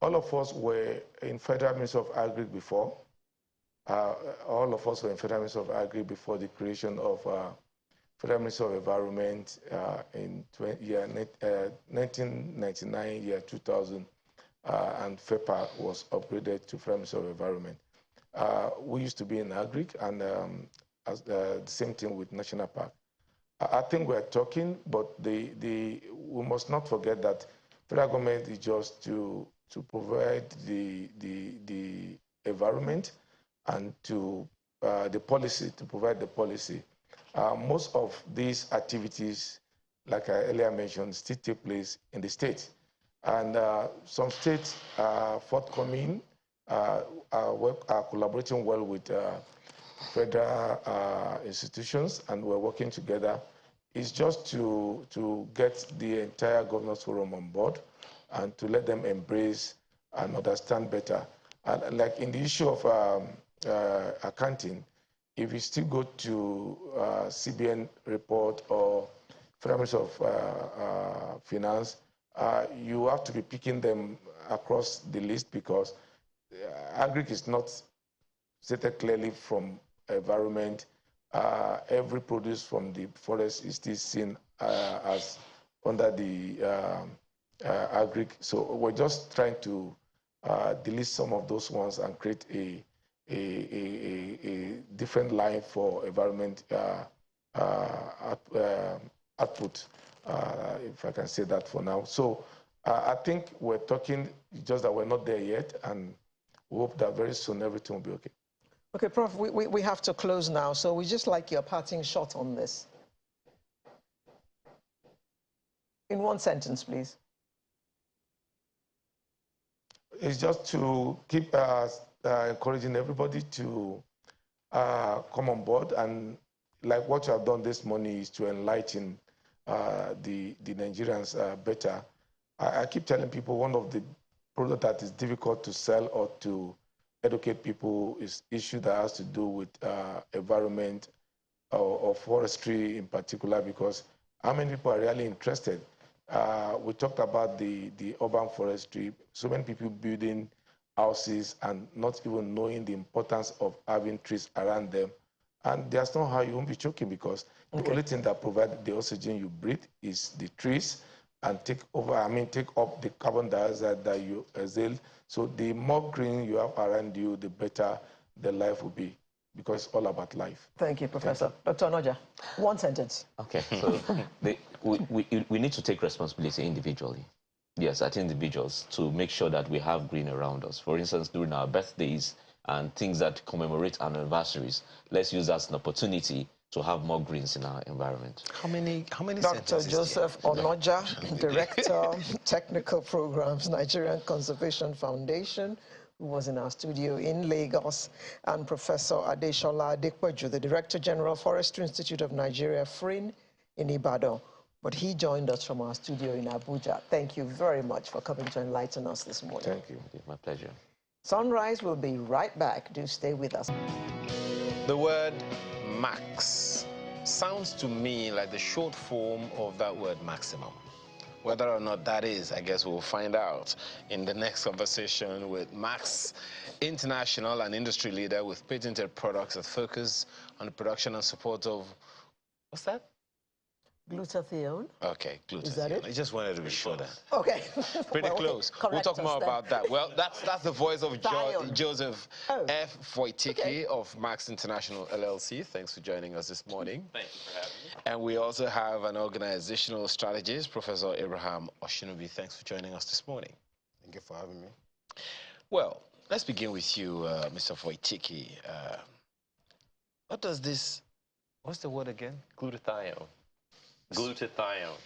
all of us were in Federal Ministry of Agri before. All of us were in Federal Ministry of Agri before the creation of Federal Ministry of Environment in 1999, year 2000. And FEPA was upgraded to Federal Ministry of Environment. We used to be in Agric, and the same thing with National Park. I think we're talking, but we must not forget that federal government is just to to provide the environment and to the policy, to provide the policy. Most of these activities, like I earlier mentioned, still take place in the states. And some states are forthcoming, are collaborating well with federal institutions, and we're working together. It's just to get the entire governors forum on board and to let them embrace and understand better. And like in the issue of accounting, if you still go to CBN report or Federal Ministry of Finance, you have to be picking them across the list because agric is not stated clearly from environment. Every produce from the forest is still seen as under the agric. So we're just trying to delete some of those ones and create a different line for environment output, if I can say that for now. So I think we're talking, just that we're not there yet, and we hope that very soon everything will be okay. Okay, Prof, we have to close now, so we just like your parting shot on this. In one sentence, please. It's just to keep encouraging everybody to come on board, and like what you have done this morning is to enlighten the Nigerians better. I keep telling people one of the products that is difficult to sell or to educate people is issue that has to do with environment or forestry in particular, because how many people are really interested? We talked about the urban forestry, so many people building houses and not even knowing the importance of having trees around them. And there's no how you won't be choking, because the only thing that provides the oxygen you breathe is the trees, and take up the carbon dioxide that you exhale. So the more green you have around you, the better the life will be, because it's all about life. Thank you, Professor. Dr. Onoja, one sentence. Okay, so we need to take responsibility individually. Yes, at individuals, to make sure that we have green around us. For instance, during our birthdays and things that commemorate our anniversaries, let's use that as an opportunity to have more greens in our environment. How many Dr. Joseph Onoja, Director, Technical Programs, Nigerian Conservation Foundation, who was in our studio in Lagos, and Professor Adeshola Adekweju, the Director General, Forestry Institute of Nigeria, FRIN, in Ibadan. But he joined us from our studio in Abuja. Thank you very much for coming to enlighten us this morning. Thank you. My pleasure. Sunrise will be right back. Do stay with us. The word max sounds to me like the short form of that word maximum. Whether or not that is, I guess we'll find out in the next conversation with Max, international and industry leader with patented products that focus on the production and support of, what's that? Glutathione. Okay, glutathione. Is that it? I just wanted to be sure that. Okay. Pretty close. We'll talk more about that. Well, that's the voice of Joseph F. Foitiki of Max International LLC. Thanks for joining us this morning. Thank you for having me. And we also have an organizational strategist, Professor Abraham Oshinubi. Thanks for joining us this morning. Thank you for having me. Well, let's begin with you, Mr. Foitiki. What does this, what's the word again? Glutathione. Glutathione.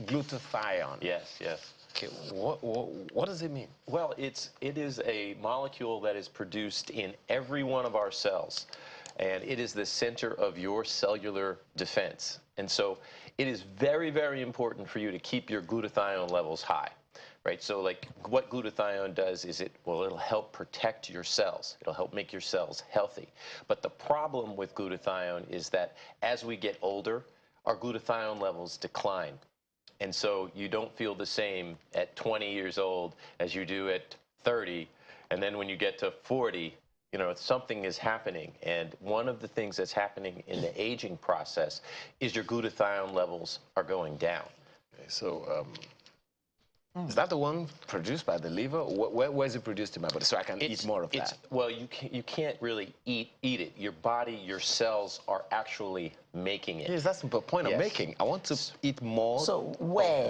Glutathione. Yes, yes. Okay, what does it mean? Well, it is a molecule that is produced in every one of our cells, and it is the center of your cellular defense. And so it is very, very important for you to keep your glutathione levels high, right? So like what glutathione does is it'll help protect your cells. It'll help make your cells healthy. But the problem with glutathione is that as we get older, our glutathione levels decline. And so you don't feel the same at 20 years old as you do at 30. And then when you get to 40, you know, something is happening. And one of the things that's happening in the aging process is your glutathione levels are going down. Okay, so Is that the one produced by the liver? Where is it produced in my body so I can eat more of that? Well, you can't really eat it. Your body, your cells are actually making it. Yes, that's the point I'm making. I want to eat more. So where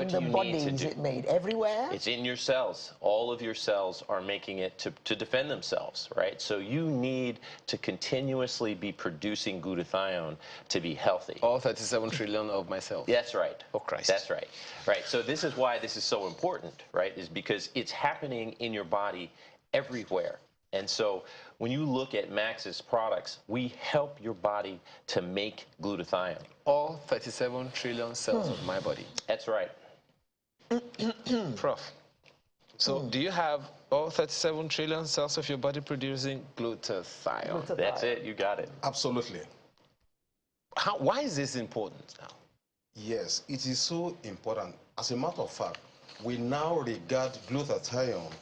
in the body is do? it made? Everywhere? It's in your cells. All of your cells are making it to defend themselves, right? So you need to continuously be producing glutathione to be healthy. All 37 trillion of my cells. That's right. Oh, Christ. That's right. Right. So this is why this is so important, right? Is because it's happening in your body everywhere. And so when you look at Max's products, we help your body to make glutathione. All 37 trillion cells of my body. That's right. Prof. So do you have all 37 trillion cells of your body producing glutathione? That's it. You got it. Absolutely. Why is this important now? Yes, it is so important. As a matter of fact, we now regard glutathione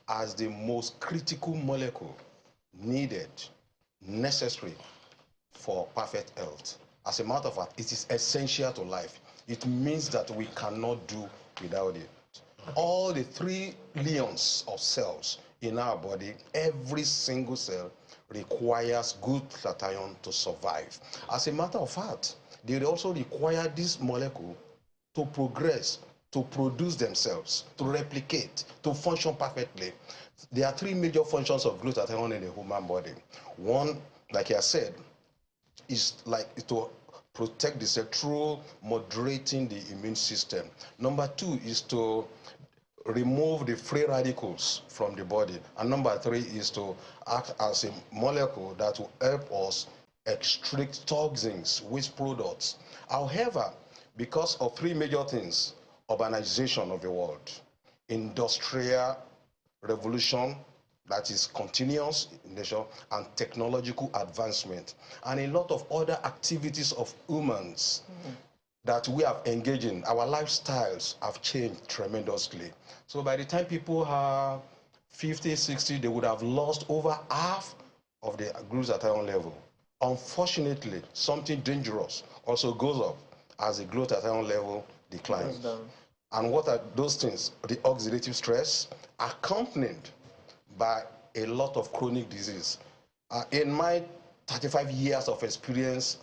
as the most critical molecule needed, necessary for perfect health. As a matter of fact, it is essential to life. It means that we cannot do without it. All the 3 billions of cells in our body, every single cell requires glutathione to survive. As a matter of fact, they also require this molecule to progress, to produce themselves, to replicate, to function perfectly. There are 3 major functions of glutathione in the human body. One, like I said, is like to protect the cell through moderating the immune system. Number 2 is to remove the free radicals from the body. And number 3 is to act as a molecule that will help us extract toxins, waste products. However, because of 3 major things, urbanization of the world, industrial revolution that is continuous in nature, and technological advancement, and a lot of other activities of humans that we have engaged in, our lifestyles have changed tremendously. So by the time people are 50, 60, they would have lost over half of the glutathione level. Unfortunately, something dangerous also goes up as the glutathione level declines. And what are those things? The oxidative stress, accompanied by a lot of chronic disease. In my 35 years of experience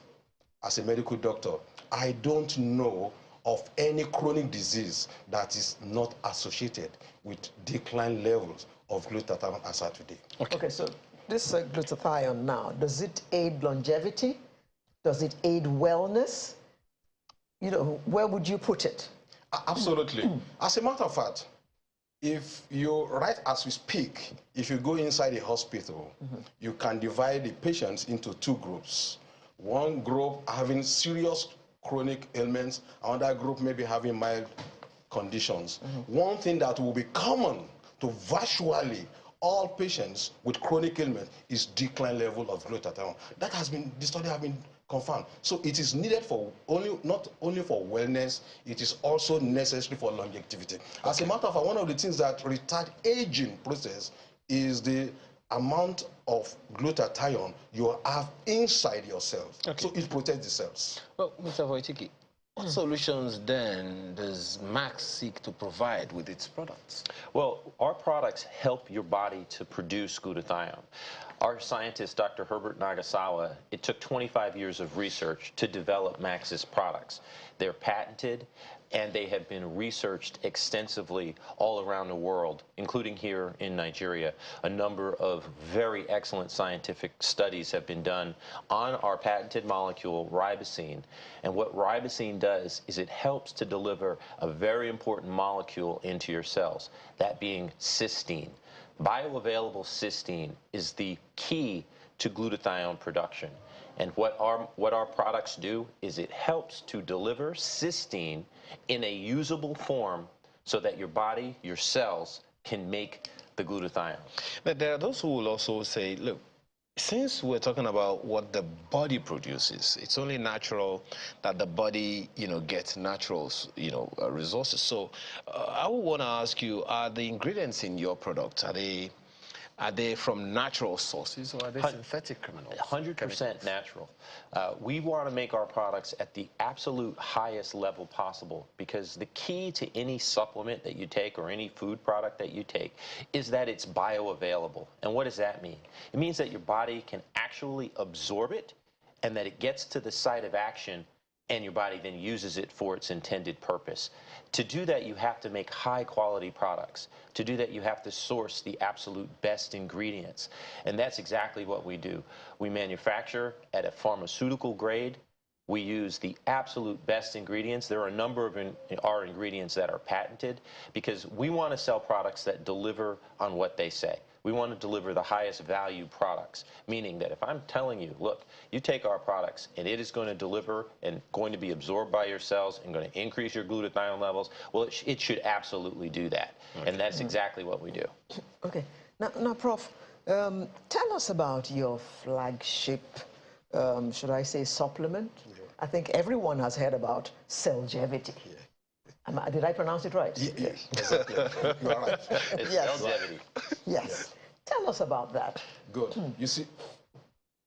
as a medical doctor, I don't know of any chronic disease that is not associated with decline levels of glutathione as of today. Okay, so this glutathione now, does it aid longevity? Does it aid wellness? You know, where would you put it? Absolutely. As a matter of fact, if you, right as we speak, if you go inside a hospital, you can divide the patients into 2 groups. One group having serious chronic ailments, another group maybe having mild conditions. One thing that will be common to virtually all patients with chronic ailment is decline level of glutathione. That has been, the study has been confirmed. So it is needed for not only for wellness, it is also necessary for longevity. As a matter of fact, one of the things that retard aging process is the amount of glutathione you have inside your cells. So it protects the cells. Well, Mr. Wojcicki, what solutions then does Max seek to provide with its products? Well, our products help your body to produce glutathione. Our scientist, Dr. Herbert Nagasawa, it took 25 years of research to develop Max's products. They're patented, and they have been researched extensively all around the world, including here in Nigeria. A number of very excellent scientific studies have been done on our patented molecule, ribosine. And what ribosine does is it helps to deliver a very important molecule into your cells, that being cysteine. Bioavailable cysteine is the key to glutathione production. And what our products do is it helps to deliver cysteine in a usable form so that your body, your cells, can make the glutathione. But there are those who will also say, look, since we're talking about what the body produces, it's only natural that the body, gets natural, resources. So I would want to ask you, are the ingredients in your product, are they Are they from natural sources or are they synthetic criminals? 100% natural. We want to make our products at the absolute highest level possible, because the key to any supplement that you take or any food product that you take is that it's bioavailable. And what does that mean? It means that your body can actually absorb it and that it gets to the site of action and your body then uses it for its intended purpose. To do that, you have to make high quality products. To do that, you have to source the absolute best ingredients. And that's exactly what we do. We manufacture at a pharmaceutical grade. We use the absolute best ingredients. There are a number of our ingredients that are patented, because we want to sell products that deliver on what they say. We want to deliver the highest value products, meaning that if I'm telling you, look, you take our products and it is going to deliver and going to be absorbed by your cells and going to increase your glutathione levels, well, it should absolutely do that. Okay. And that's exactly what we do. Okay. Now Prof, tell us about your flagship, should I say, supplement? Yeah. I think everyone has heard about Cellgevity. Yeah. Did I pronounce it right? Yes, exactly. You are right. It's yes. Cellgevity. Yes. Yes. Tell us about that. Good. You see,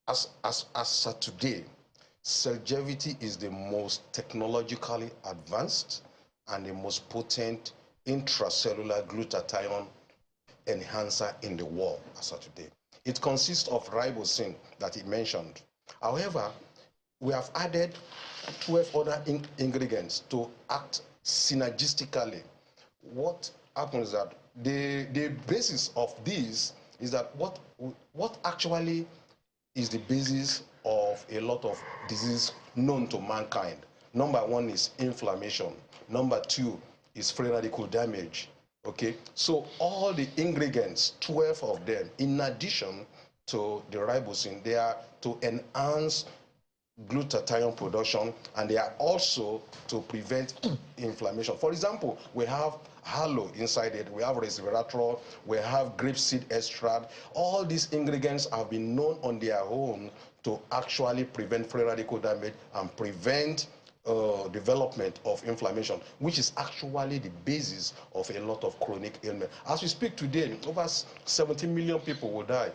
as of today, Cellgevity is the most technologically advanced and the most potent intracellular glutathione enhancer in the world as of today. It consists of ribosine that he mentioned. However, we have added 12 other ingredients to act synergistically. What happens is that the basis of this is that what actually is the basis of a lot of diseases known to mankind. Number one is inflammation. Number two is free radical damage. Okay, so all the ingredients, 12 of them, in addition to the ribosine, they are to enhance glutathione production, and they are also to prevent inflammation. For example, we have aloe inside it, we have resveratrol, we have grapeseed extract. All these ingredients have been known on their own to actually prevent free radical damage and prevent development of inflammation, which is actually the basis of a lot of chronic ailment. As we speak today, over 17 million people will die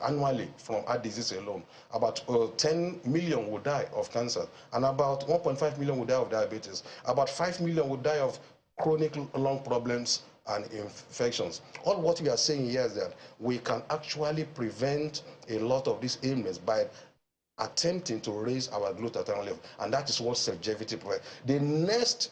annually from heart disease alone. About 10 million will die of cancer, and about 1.5 million will die of diabetes. About 5 million will die of chronic lung problems and infections. All what we are saying here is that we can actually prevent a lot of these ailments by attempting to raise our glutathione level, and that is what Cellgevity provides. The next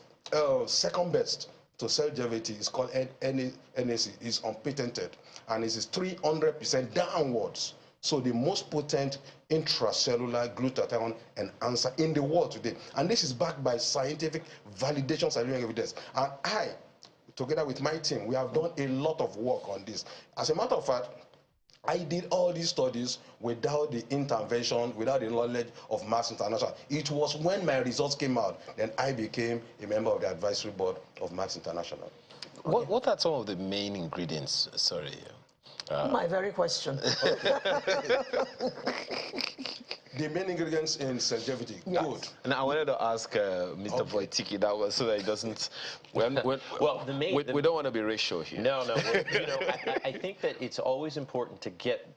second best to Cellgevity is called NAC, is unpatented, and it is 300% downwards. So the most potent intracellular glutathione enhancer in the world today, and this is backed by scientific validation, scientific evidence. And I, together with my team, we have done a lot of work on this. As a matter of fact, I did all these studies without the intervention, without the knowledge of Max International. It was when my results came out, then I became a member of the advisory board of Max International. What are some of the main ingredients? Sorry. My very question. The main ingredients in Cellgevity. Yes. Good. And I wanted to ask Mr. Voitiki that was so that he doesn't. We don't want to be racial here. No. I think that it's always important to get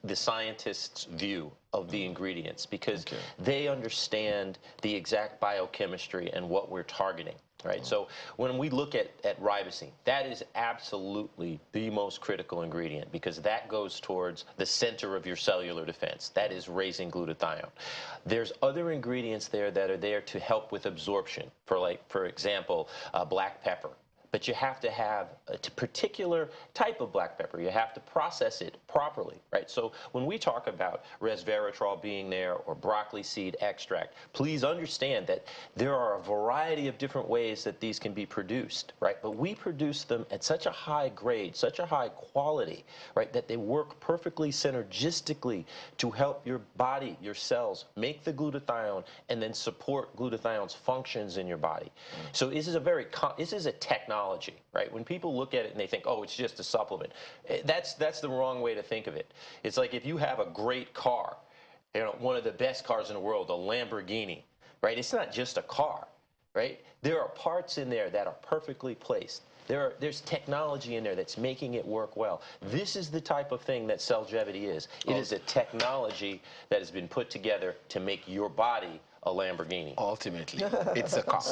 the scientists' view of the ingredients, because they understand the exact biochemistry and what we're targeting. Right. So when we look at ribosine, that is absolutely the most critical ingredient, because that goes towards the center of your cellular defense. That is raising glutathione. There's other ingredients there that are there to help with absorption, for example, black pepper. But you have to have a particular type of black pepper. You have to process it properly, right? So when we talk about resveratrol being there or broccoli seed extract, please understand that there are a variety of different ways that these can be produced, right? But we produce them at such a high grade, such a high quality, right, that they work perfectly synergistically to help your body, your cells, make the glutathione and then support glutathione's functions in your body. So this is a technology. Right? When people look at it and they think, oh, it's just a supplement, that's the wrong way to think of it. It's like if you have a great car, one of the best cars in the world, a Lamborghini, right? It's not just a car, right? There are parts in there that are perfectly placed. There's technology in there that's making it work well. This is the type of thing that Cellgevity is. It is a technology that has been put together to make your body a Lamborghini. Ultimately, it's a car.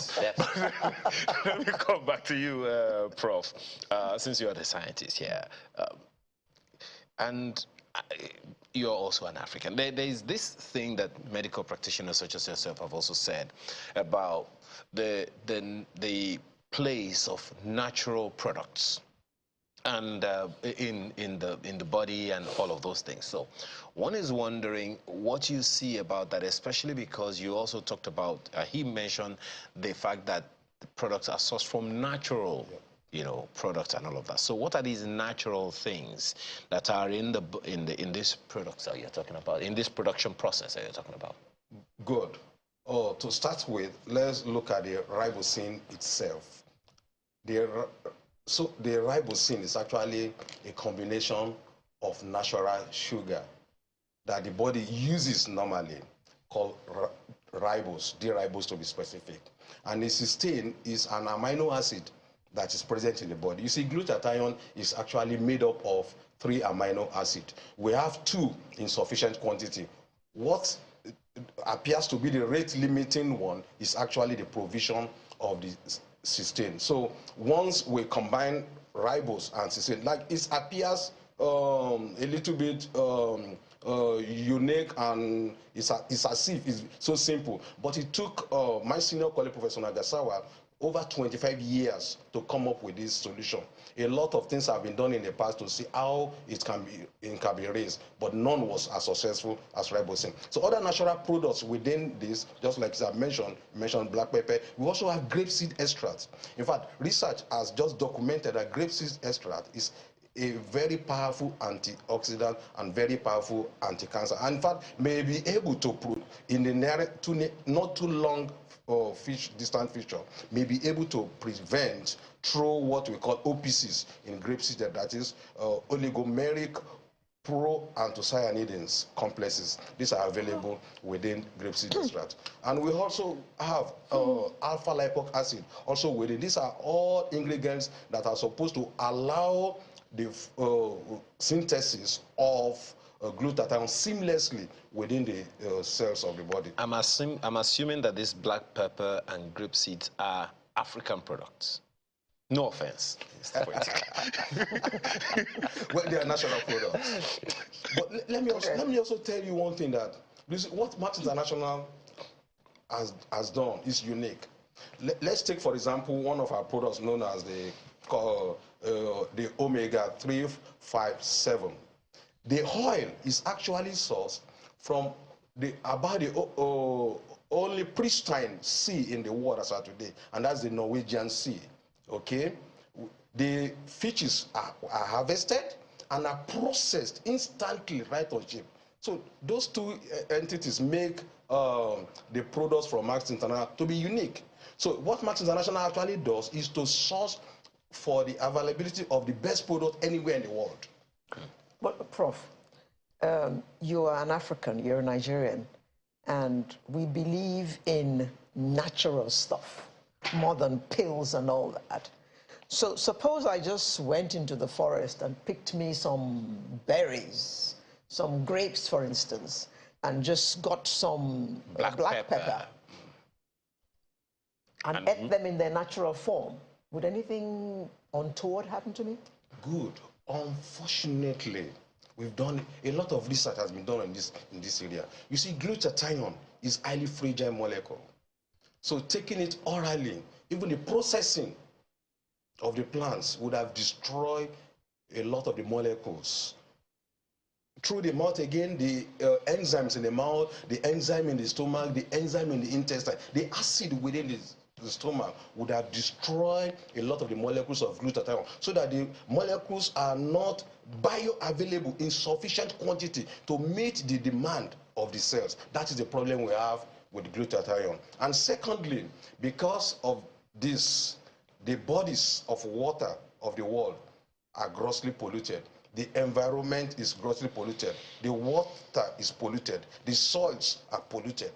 Let me come back to you, Prof, since you're the scientist here. And you're also an African. There's this thing that medical practitioners such as yourself have also said about the place of natural products and in the body and all of those things. So one is wondering what you see about that, especially because you also talked about, he mentioned the fact that the products are sourced from natural products and all of that. So what are these natural things that are in these products that you're talking about, in this production process that you're talking about? Good. To start with, let's look at the ribosine itself. So the ribosine is actually a combination of natural sugar that the body uses normally, called ribose, D-ribose to be specific. And the cysteine is an amino acid that is present in the body. You see, glutathione is actually made up of 3 amino acids. We have 2 in sufficient quantity. What appears to be the rate limiting one is actually the provision of the cysteine. So once we combine ribose and cysteine, like it appears a little bit unique, and it's as if it's so simple. But it took my senior colleague, Professor Nagasawa, over 25 years to come up with this solution. A lot of things have been done in the past to see how it can be raised, but none was as successful as ribosine. So other natural products within this, just like I mentioned black pepper, we also have grapeseed extract. In fact, research has just documented that grapeseed extract is a very powerful antioxidant and very powerful anti-cancer. And in fact, may be able to put in the not too long distant future, may be able to prevent through what we call OPCs in grapeseed, that is oligomeric proanthocyanidins complexes. These are available within grapeseed extract. And we also have alpha lipoic acid also within. These are all ingredients that are supposed to allow the synthesis of glutathione seamlessly within the cells of the body. I'm assuming that this black pepper and grape seeds are African products. No offense. Well, they are national products. But let me also tell you one thing, that what Max International has done is unique. Let's take, for example, one of our products known as the omega 357. The oil is actually sourced from about the only pristine sea in the world as of today, and that's the Norwegian Sea. Okay, the fishes are harvested and are processed instantly right on ship. So those 2 entities make the products from Max International to be unique. So what Max International actually does is to source for the availability of the best product anywhere in the world. But Prof, you are an African, you're a Nigerian, and we believe in natural stuff more than pills and all that. So suppose I just went into the forest and picked me some berries, some grapes, for instance, and just got some black pepper and ate them in their natural form. Would anything untoward happen to me? Good. Unfortunately, we've done a lot of research has been done in this area. You see, glutathione is highly fragile molecule. So taking it orally, even the processing of the plants would have destroyed a lot of the molecules. Through the mouth again, the enzymes in the mouth, the enzyme in the stomach, the enzyme in the intestine, the acid within the stomach would have destroyed a lot of the molecules of glutathione, so that the molecules are not bioavailable in sufficient quantity to meet the demand of the cells. That is the problem we have with glutathione. And secondly, because of this, the bodies of water of the world are grossly polluted. The environment is grossly polluted. The water is polluted. The soils are polluted.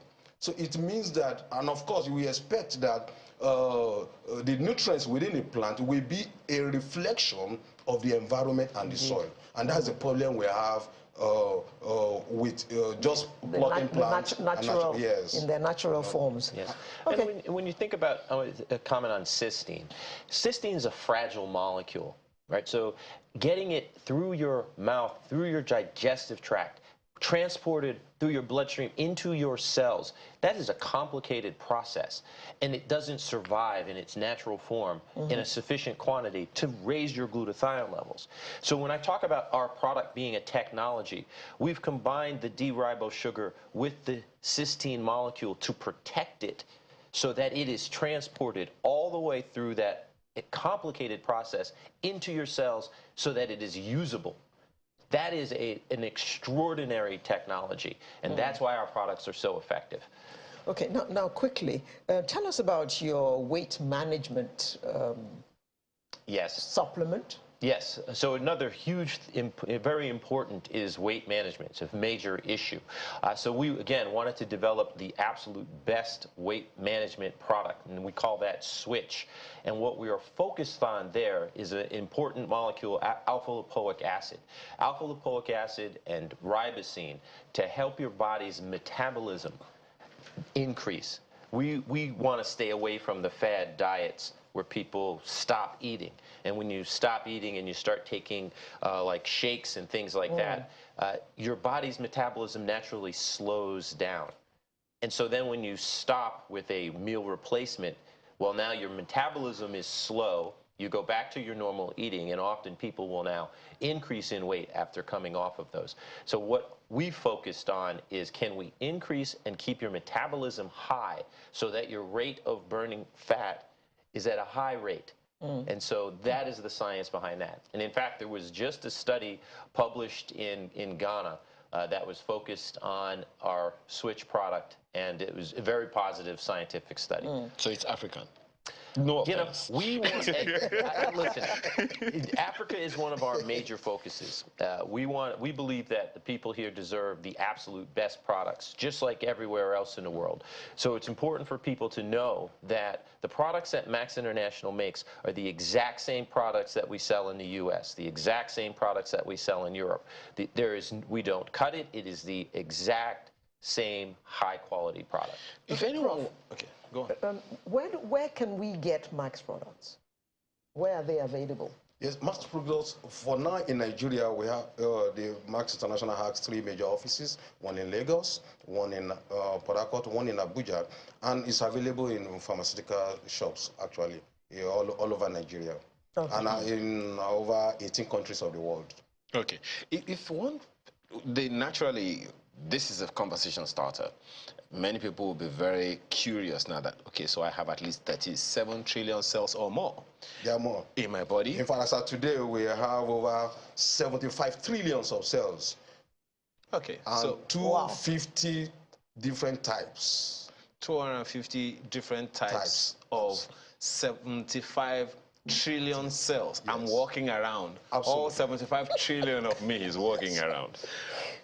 So it means that, and of course, we expect that the nutrients within a plant will be a reflection of the environment and the soil. And that's the problem we have with just plotting plants. Natural, yes. in their natural forms. Yes. Okay. And when you think about a comment on cysteine, cysteine is a fragile molecule, right? So getting it through your mouth, through your digestive tract, transported through your bloodstream into your cells, that is a complicated process. And it doesn't survive in its natural form in a sufficient quantity to raise your glutathione levels. So when I talk about our product being a technology, we've combined the D-ribosugar with the cysteine molecule to protect it so that it is transported all the way through that complicated process into your cells so that it is usable. That is an extraordinary technology, and that's why our products are so effective. Okay, now quickly, tell us about your weight management Yes. supplement. Yes. So another huge, very important is weight management. It's a major issue. So we, again, wanted to develop the absolute best weight management product, and we call that Switch. And what we are focused on there is an important molecule, alpha-lipoic acid. Alpha-lipoic acid and ribosine to help your body's metabolism increase. We want to stay away from the fad diets where people stop eating. And when you stop eating and you start taking like shakes and things like that, your body's metabolism naturally slows down. And so then when you stop with a meal replacement, well, now your metabolism is slow. You go back to your normal eating, and often people will now increase in weight after coming off of those. So what we focused on is, can we increase and keep your metabolism high so that your rate of burning fat is at a high rate? And so that is the science behind that. And in fact, there was just a study published in Ghana that was focused on our Switch product, and it was a very positive scientific study. So it's African. No You know, offense. we want, listen, Africa is one of our major focuses. We believe that the people here deserve the absolute best products, just like everywhere else in the world. So it's important for people to know that the products that Max International makes are the exact same products that we sell in the U.S., the exact same products that we sell in Europe. We don't cut it. It is the exact same high-quality product. If anyone... Okay, go on. Where can we get Max products? Where are they available? Yes, Max products, for now in Nigeria, we have, the Max International has 3 major offices, one in Lagos, one in Port Harcourt, one in Abuja, and it's available in pharmaceutical shops, actually, all over Nigeria, and in over 18 countries of the world. Okay. If one... naturally, this is a conversation starter. Many people will be very curious now that, okay, so I have at least 37 trillion cells or more. There are more. In my body? In fact, as of today, we have over 75 trillions of cells. Okay. And so 250 different types. 250 different types of 75 trillion cells. Yes. I'm walking around. Absolutely. All 75 trillion of me is walking around.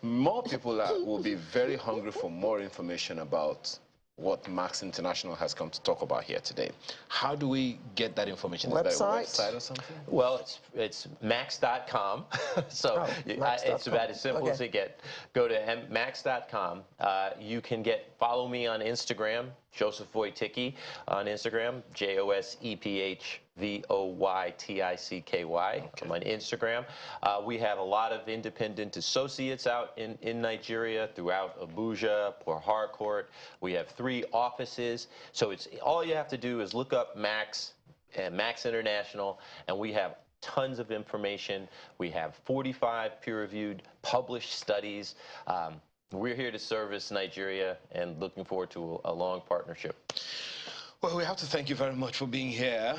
More people will be very hungry for more information about what Max International has come to talk about here today. How do we get that information? Website? Is there a website or something? Well, it's max.com. So it's about as simple as it gets. Go to max.com. You can follow me on Instagram, Joseph Wojtycki on Instagram, JOSEPHVOYTICKY. I'm on Instagram. We have a lot of independent associates out in Nigeria, throughout Abuja, Port Harcourt. We have 3 offices. So all you have to do is look up Max and Max International, and we have tons of information. We have 45 peer-reviewed published studies. We're here to service Nigeria and looking forward to a long partnership. Well, we have to thank you very much for being here.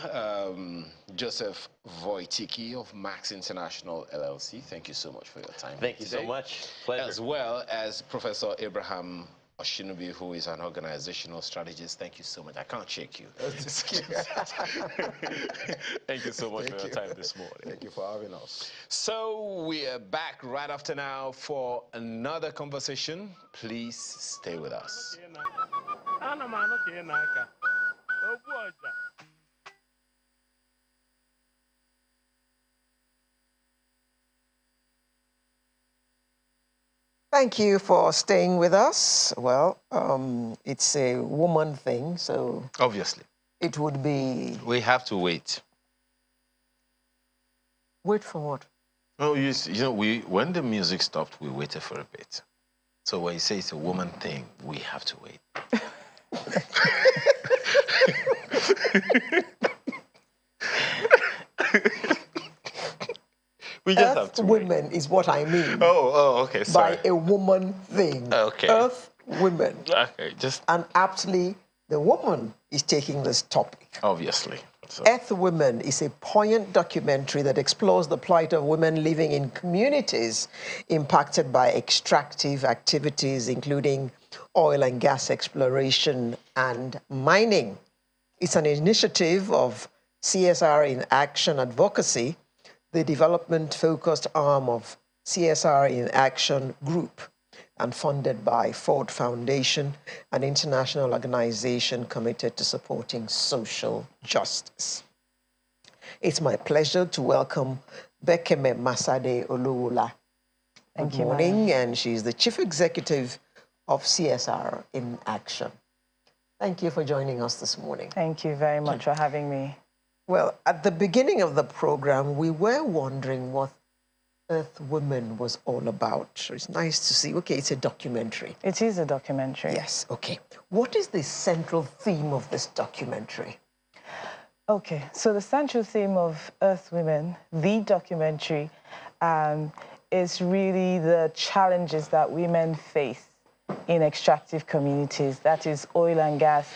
Joseph Wojtycki of Max International LLC. Thank you so much for your time. Thank you so much. Pleasure. As well as Professor Abraham Oshinubi, who is an organizational strategist. Thank you so much. I can't shake you. Thank you so much for your time this morning. Thank you for having us. So we are back right after now for another conversation. Please stay with us. Thank you for staying with us. Well, it's a woman thing, so Obviously, it would be... we have to wait. Wait for what? Oh, you know, when the music stopped, we waited for a bit. So when you say it's a woman thing, we have to wait. We just have to wait. Women is what I mean. Oh, okay, sorry. By a woman thing. Okay. Earth women. Okay, just... And aptly, the woman is taking this topic. Obviously. So. Earth Women is a poignant documentary that explores the plight of women living in communities impacted by extractive activities, including oil and gas exploration and mining. It's an initiative of CSR in Action Advocacy, the development-focused arm of CSR in Action Group, and funded by Ford Foundation, an international organization committed to supporting social justice. It's my pleasure to welcome Bekeme Masade Oluwola. Good morning, and she's the Chief Executive of CSR in Action. Thank you for joining us this morning. Thank you very much for having me. Well, at the beginning of the program, we were wondering what Earth Women was all about. So it's nice to see. Okay, it's a documentary. It is a documentary. Yes, okay. What is the central theme of this documentary? Okay, so the central theme of Earth Women, the documentary, is really the challenges that women face in extractive communities, that is oil and gas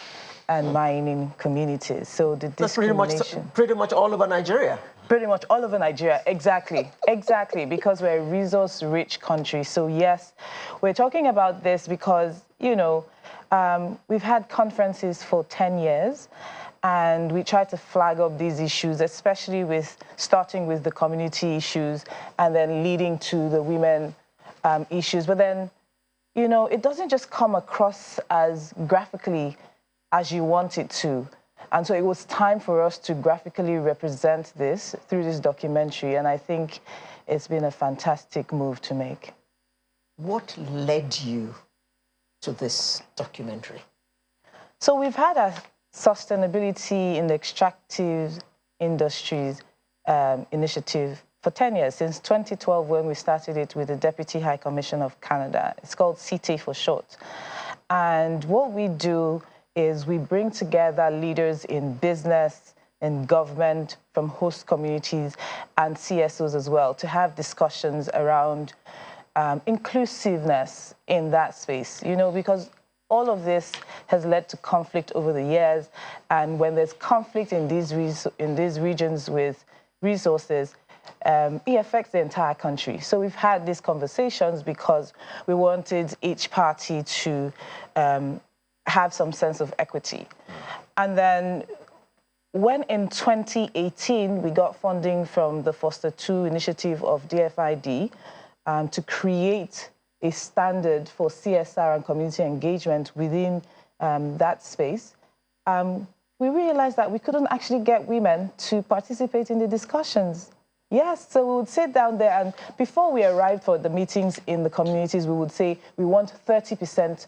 and mining communities. So the discrimination... Pretty much all over Nigeria. Pretty much all over Nigeria, exactly, exactly, because we're a resource-rich country. So yes, we're talking about this because, you know, we've had conferences for 10 years, and we try to flag up these issues, especially with starting with the community issues and then leading to the women issues. But then, you know, it doesn't just come across as graphically as you want it to. And so it was time for us to graphically represent this through this documentary, and I think it's been a fantastic move to make. What led you to this documentary? So we've had a sustainability in the extractive industries initiative for 10 years, since 2012 when we started it with the Deputy High Commission of Canada. It's called CITE for short. And what we do is we bring together leaders in business, in government, from host communities, and CSOs as well, to have discussions around inclusiveness in that space, you know, because all of this has led to conflict over the years, and when there's conflict in these regions with resources, it affects the entire country. So we've had these conversations because we wanted each party to have some sense of equity. And then when in 2018, we got funding from the Foster 2 initiative of DFID to create a standard for CSR and community engagement within that space, we realized that we couldn't actually get women to participate in the discussions. Yes, so we would sit down there, and before we arrived for the meetings in the communities, we would say we want 30%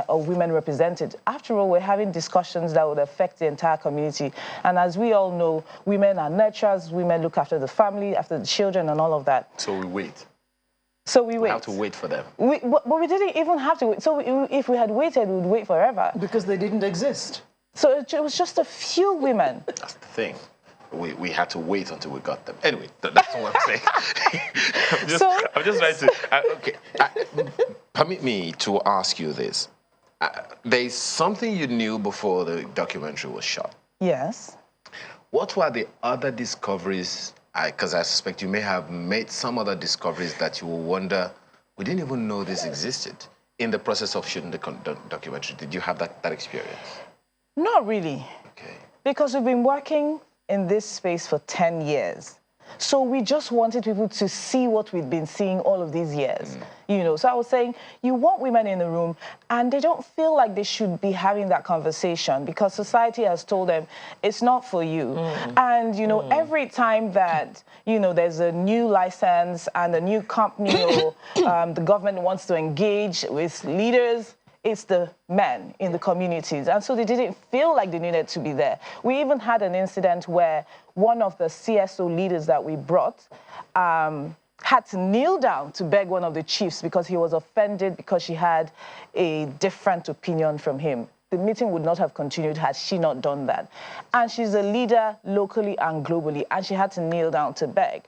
of women represented. After all, we're having discussions that would affect the entire community. And as we all know, women are nurturers, women look after the family, after the children, and all of that. So we wait. So we wait. We have to wait for them. But we didn't even have to wait. So if we had waited, we would wait forever. Because they didn't exist. So it was just a few women. That's the thing. We had to wait until we got them. Anyway, that's what I'm saying. I'm just trying to... okay. Permit me to ask you this. There's something you knew before the documentary was shot. Yes. What were the other discoveries? Because I suspect you may have made some other discoveries that you will wonder, we didn't even know this existed. in the process of shooting the documentary? Did you have that experience? Not really. Okay. Because we've been working in this space for 10 years. So we just wanted people to see what we'd been seeing all of these years, you know. So I was saying, you want women in the room, and they don't feel like they should be having that conversation because society has told them it's not for you. And, you know, every time that, you know, there's a new license and a new company or the government wants to engage with leaders, it's the men in the communities. And so they didn't feel like they needed to be there. We even had an incident where one of the CSO leaders that we brought had to kneel down to beg one of the chiefs because he was offended because she had a different opinion from him. The meeting would not have continued had she not done that. And she's a leader locally and globally, and she had to kneel down to beg.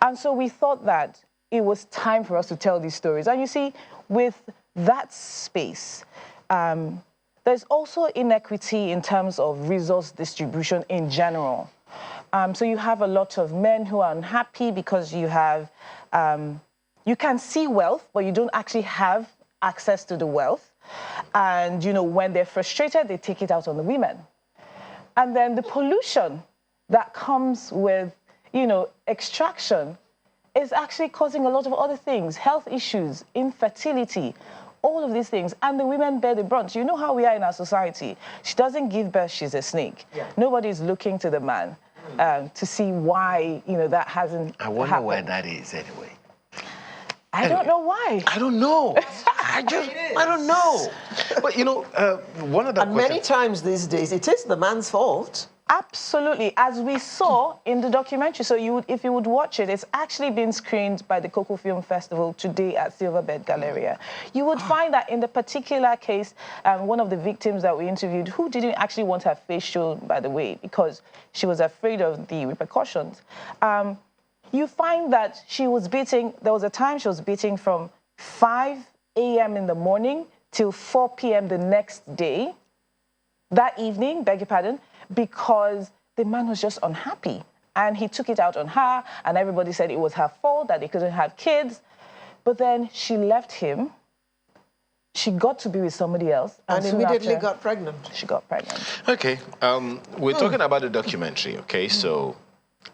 And so we thought that it was time for us to tell these stories. And you see, with that space, there's also inequity in terms of resource distribution in general. So you have a lot of men who are unhappy because you have, you can see wealth, but you don't actually have access to the wealth. And, you know, when they're frustrated, they take it out on the women. And then the pollution that comes with, you know, extraction is actually causing a lot of other things, health issues, infertility, all of these things, and the women bear the brunt. You know how we are in our society. She doesn't give birth, she's a snake. Yeah. Nobody's looking to the man to see why, you know, that hasn't I wonder happened. why that is anyway. I don't know why. I don't know. I don't know. But, you know, one of the And many times these days, it is the man's fault. Absolutely, as we saw in the documentary. So you would, if you would watch it, it's actually been screened by the Cocoa Film Festival today at Silverbird Galleria. You would find that in the particular case, one of the victims that we interviewed, who didn't actually want her face shown, by the way, because she was afraid of the repercussions, you find that she was beating, there was a time she was beating from 5 a.m. in the morning till 4 p.m. the next day, that evening, beg your pardon, because the man was just unhappy. And he took it out on her, and everybody said it was her fault, that they couldn't have kids. But then she left him. She got to be with somebody else. And immediately got pregnant. She got pregnant. Okay, we're talking about the documentary, okay? So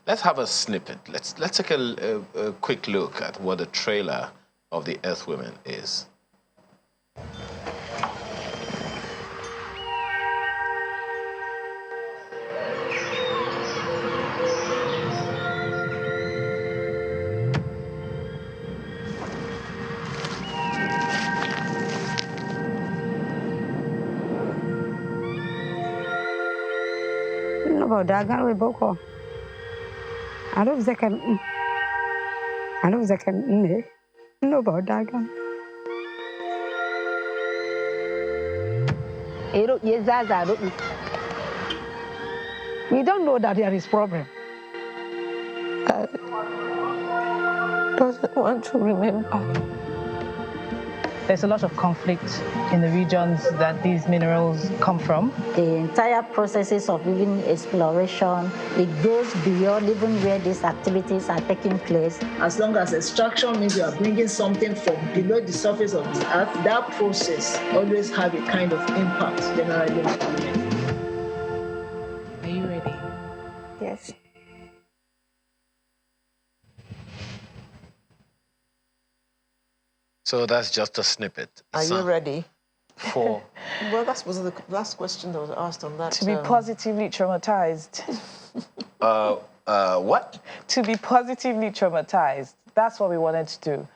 let's have a snippet. Let's take a quick look at what the trailer of The Earth Women is. About dagan we boko. I don't second. I don't second. No about dagan. We don't know that there is problem. I doesn't want to remember. There's a lot of conflict in the regions that these minerals come from. The entire processes of even exploration, it goes beyond even where these activities are taking place. As long as extraction means you are bringing something from below the surface of the earth, that process always have a kind of impact generally on women. Are you ready? Yes. So that's just a snippet. Are you ready? For? Well, that was the last question that was asked on that. To be positively traumatized. What? To be positively traumatized. That's what we wanted to do.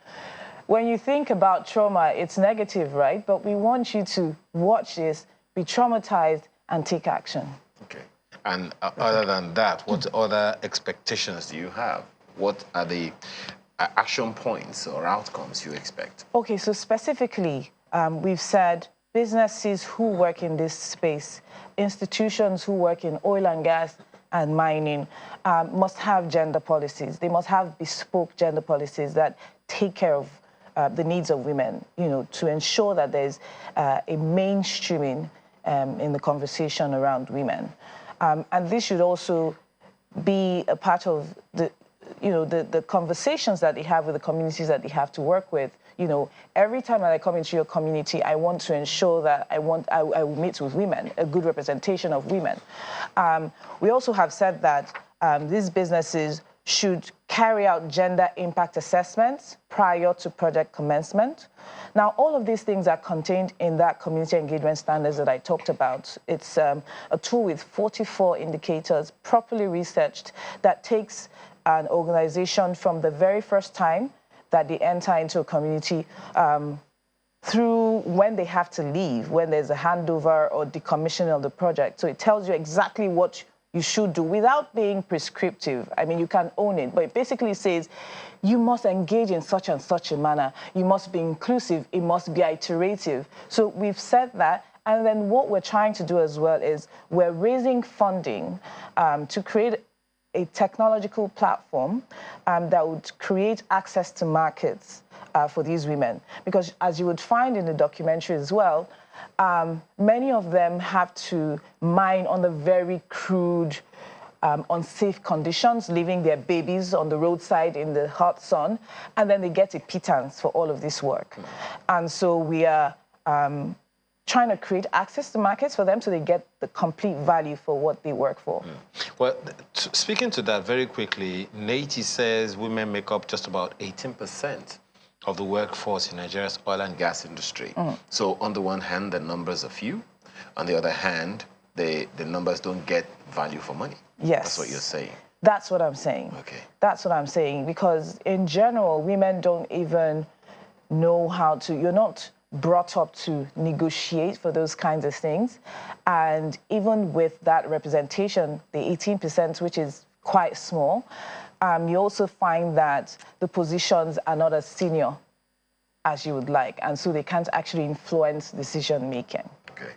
When you think about trauma, it's negative, right? But we want you to watch this, be traumatized, and take action. Okay. And other than that, what other expectations do you have? What are the action points or outcomes you expect? Okay, so specifically, we've said businesses who work in this space, institutions who work in oil and gas and mining must have gender policies. They must have bespoke gender policies that take care of the needs of women, you know, to ensure that there's a mainstreaming in the conversation around women. And this should also be a part of the conversations that they have with the communities that they have to work with, every time that I come into your community, I want to ensure that I will meet with women, a good representation of women. We also have said that these businesses should carry out gender impact assessments prior to project commencement. Now, all of these things are contained in that community engagement standards that I talked about. It's a tool with 44 indicators, properly researched, that takes an organization from the very first time that they enter into a community through when they have to leave, when there's a handover or decommissioning of the project. So it tells you exactly what you should do without being prescriptive. I mean, you can own it, but it basically says you must engage in such and such a manner. You must be inclusive. It must be iterative. So we've said that. And then what we're trying to do as well is we're raising funding to create a technological platform that would create access to markets for these women. Because as you would find in the documentary as well, many of them have to mine under very crude, unsafe conditions, leaving their babies on the roadside in the hot sun, and then they get a pittance for all of this work. And so we are trying to create access to markets for them so they get the complete value for what they work for. Well, speaking to that very quickly, Nate says women make up just about 18% of the workforce in Nigeria's oil and gas industry. So on the one hand, the numbers are few. On the other hand, the numbers don't get value for money. Yes. That's what you're saying. That's what I'm saying. Okay. That's what I'm saying, because in general, women don't even know how to, you're not brought up to negotiate for those kinds of things. And even with that representation, the 18%, which is quite small, you also find that the positions are not as senior as you would like, and so they can't actually influence decision making. Okay.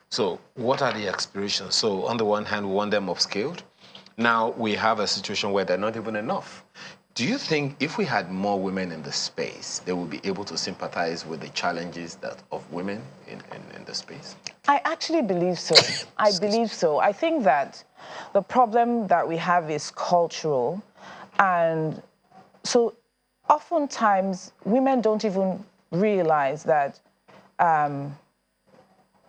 So what are the aspirations? So on the one hand, we want them upskilled. Now we have a situation where they're not even enough. Do you think if we had more women in the space, they would be able to sympathize with the challenges of women in the space? I actually believe so. I believe so. I think that the problem that we have is cultural. And so oftentimes women don't even realize that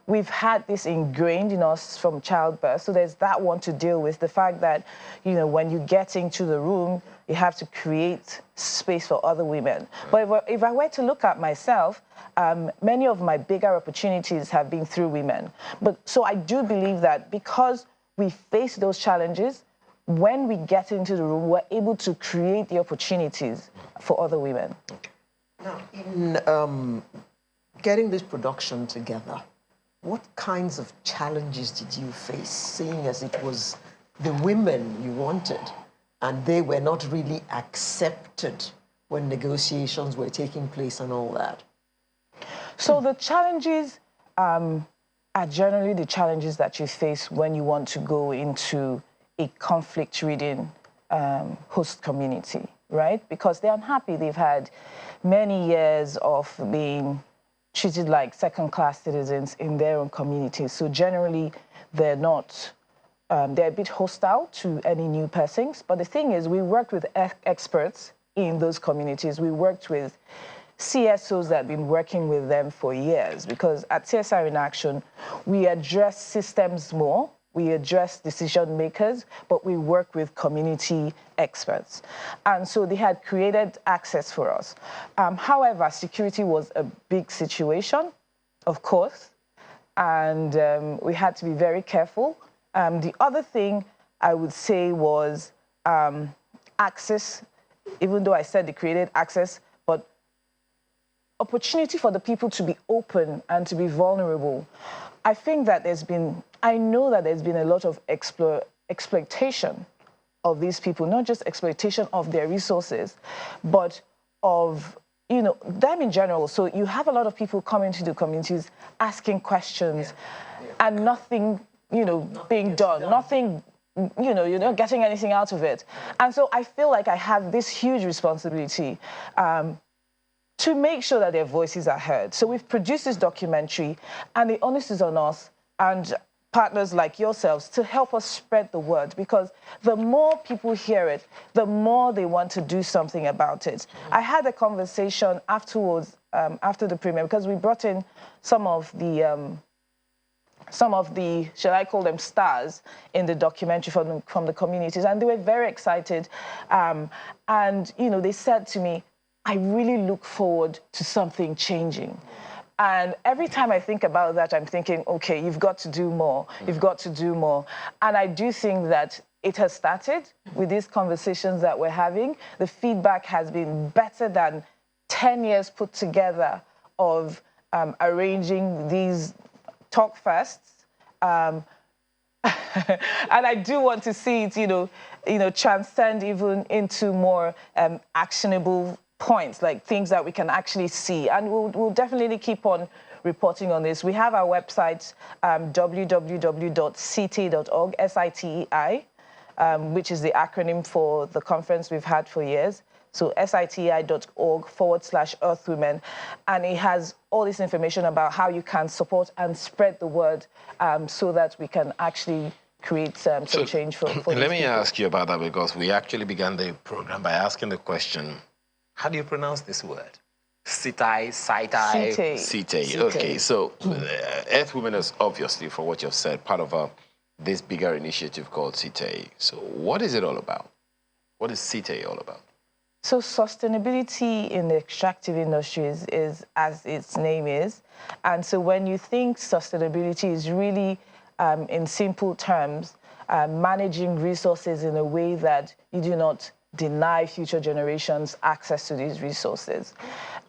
we've had this ingrained in us from childbirth. So there's that one to deal with, the fact that, when you get into the room, you have to create space for other women. But if I were to look at myself, many of my bigger opportunities have been through women. So I do believe that because we face those challenges, when we get into the room, we're able to create the opportunities for other women. Now, in getting this production together, what kinds of challenges did you face, seeing as it was the women you wanted and they were not really accepted when negotiations were taking place and all that? So the challenges are generally the challenges that you face when you want to go into a conflict-ridden host community, right? Because they're unhappy. They've had many years of being treated like second-class citizens in their own communities. So generally, they're not, they're a bit hostile to any new persons. But the thing is, we worked with experts in those communities. We worked with CSOs that have been working with them for years, because at CSR in Action, we address systems more. We address decision makers, but we work with community experts. And so they had created access for us. However, security was a big situation, of course, and we had to be very careful. The other thing I would say was access, even though I said they created access, but opportunity for the people to be open and to be vulnerable. I think that I know that there's been a lot of exploitation of these people, not just exploitation of their resources, but of, them in general. So you have a lot of people coming to the communities asking questions and nothing, being done, nothing, you're not getting anything out of it. And so I feel like I have this huge responsibility to make sure that their voices are heard. So we've produced this documentary, and the onus is on us and partners like yourselves to help us spread the word, because the more people hear it, the more they want to do something about it. I had a conversation afterwards after the premiere, because we brought in some of the, shall I call them stars in the documentary from the communities, and they were very excited. And, you know, they said to me, I really look forward to something changing. And every time I think about that, I'm thinking, okay, you've got to do more. You've got to do more. And I do think that it has started with these conversations that we're having. The feedback has been better than 10 years put together of arranging these talk fests. And I do want to see it, you know, transcend even into more actionable points, like things that we can actually see. And we'll definitely keep on reporting on this. We have our website, www.citei.org, SITEI, which is the acronym for the conference we've had for years. So sitei.org/Earthwomen. And it has all this information about how you can support and spread the word so that we can actually create some change for let me people. ask you about that, because we actually began the program by asking the question, how do you pronounce this word? Citei. Okay, so Earthwomen is obviously, for what you've said, part of this bigger initiative called Citei. So what is it all about? What is Citei all about? So sustainability in the extractive industries is as its name is. And so when you think sustainability is really, in simple terms, managing resources in a way that you do not deny future generations access to these resources.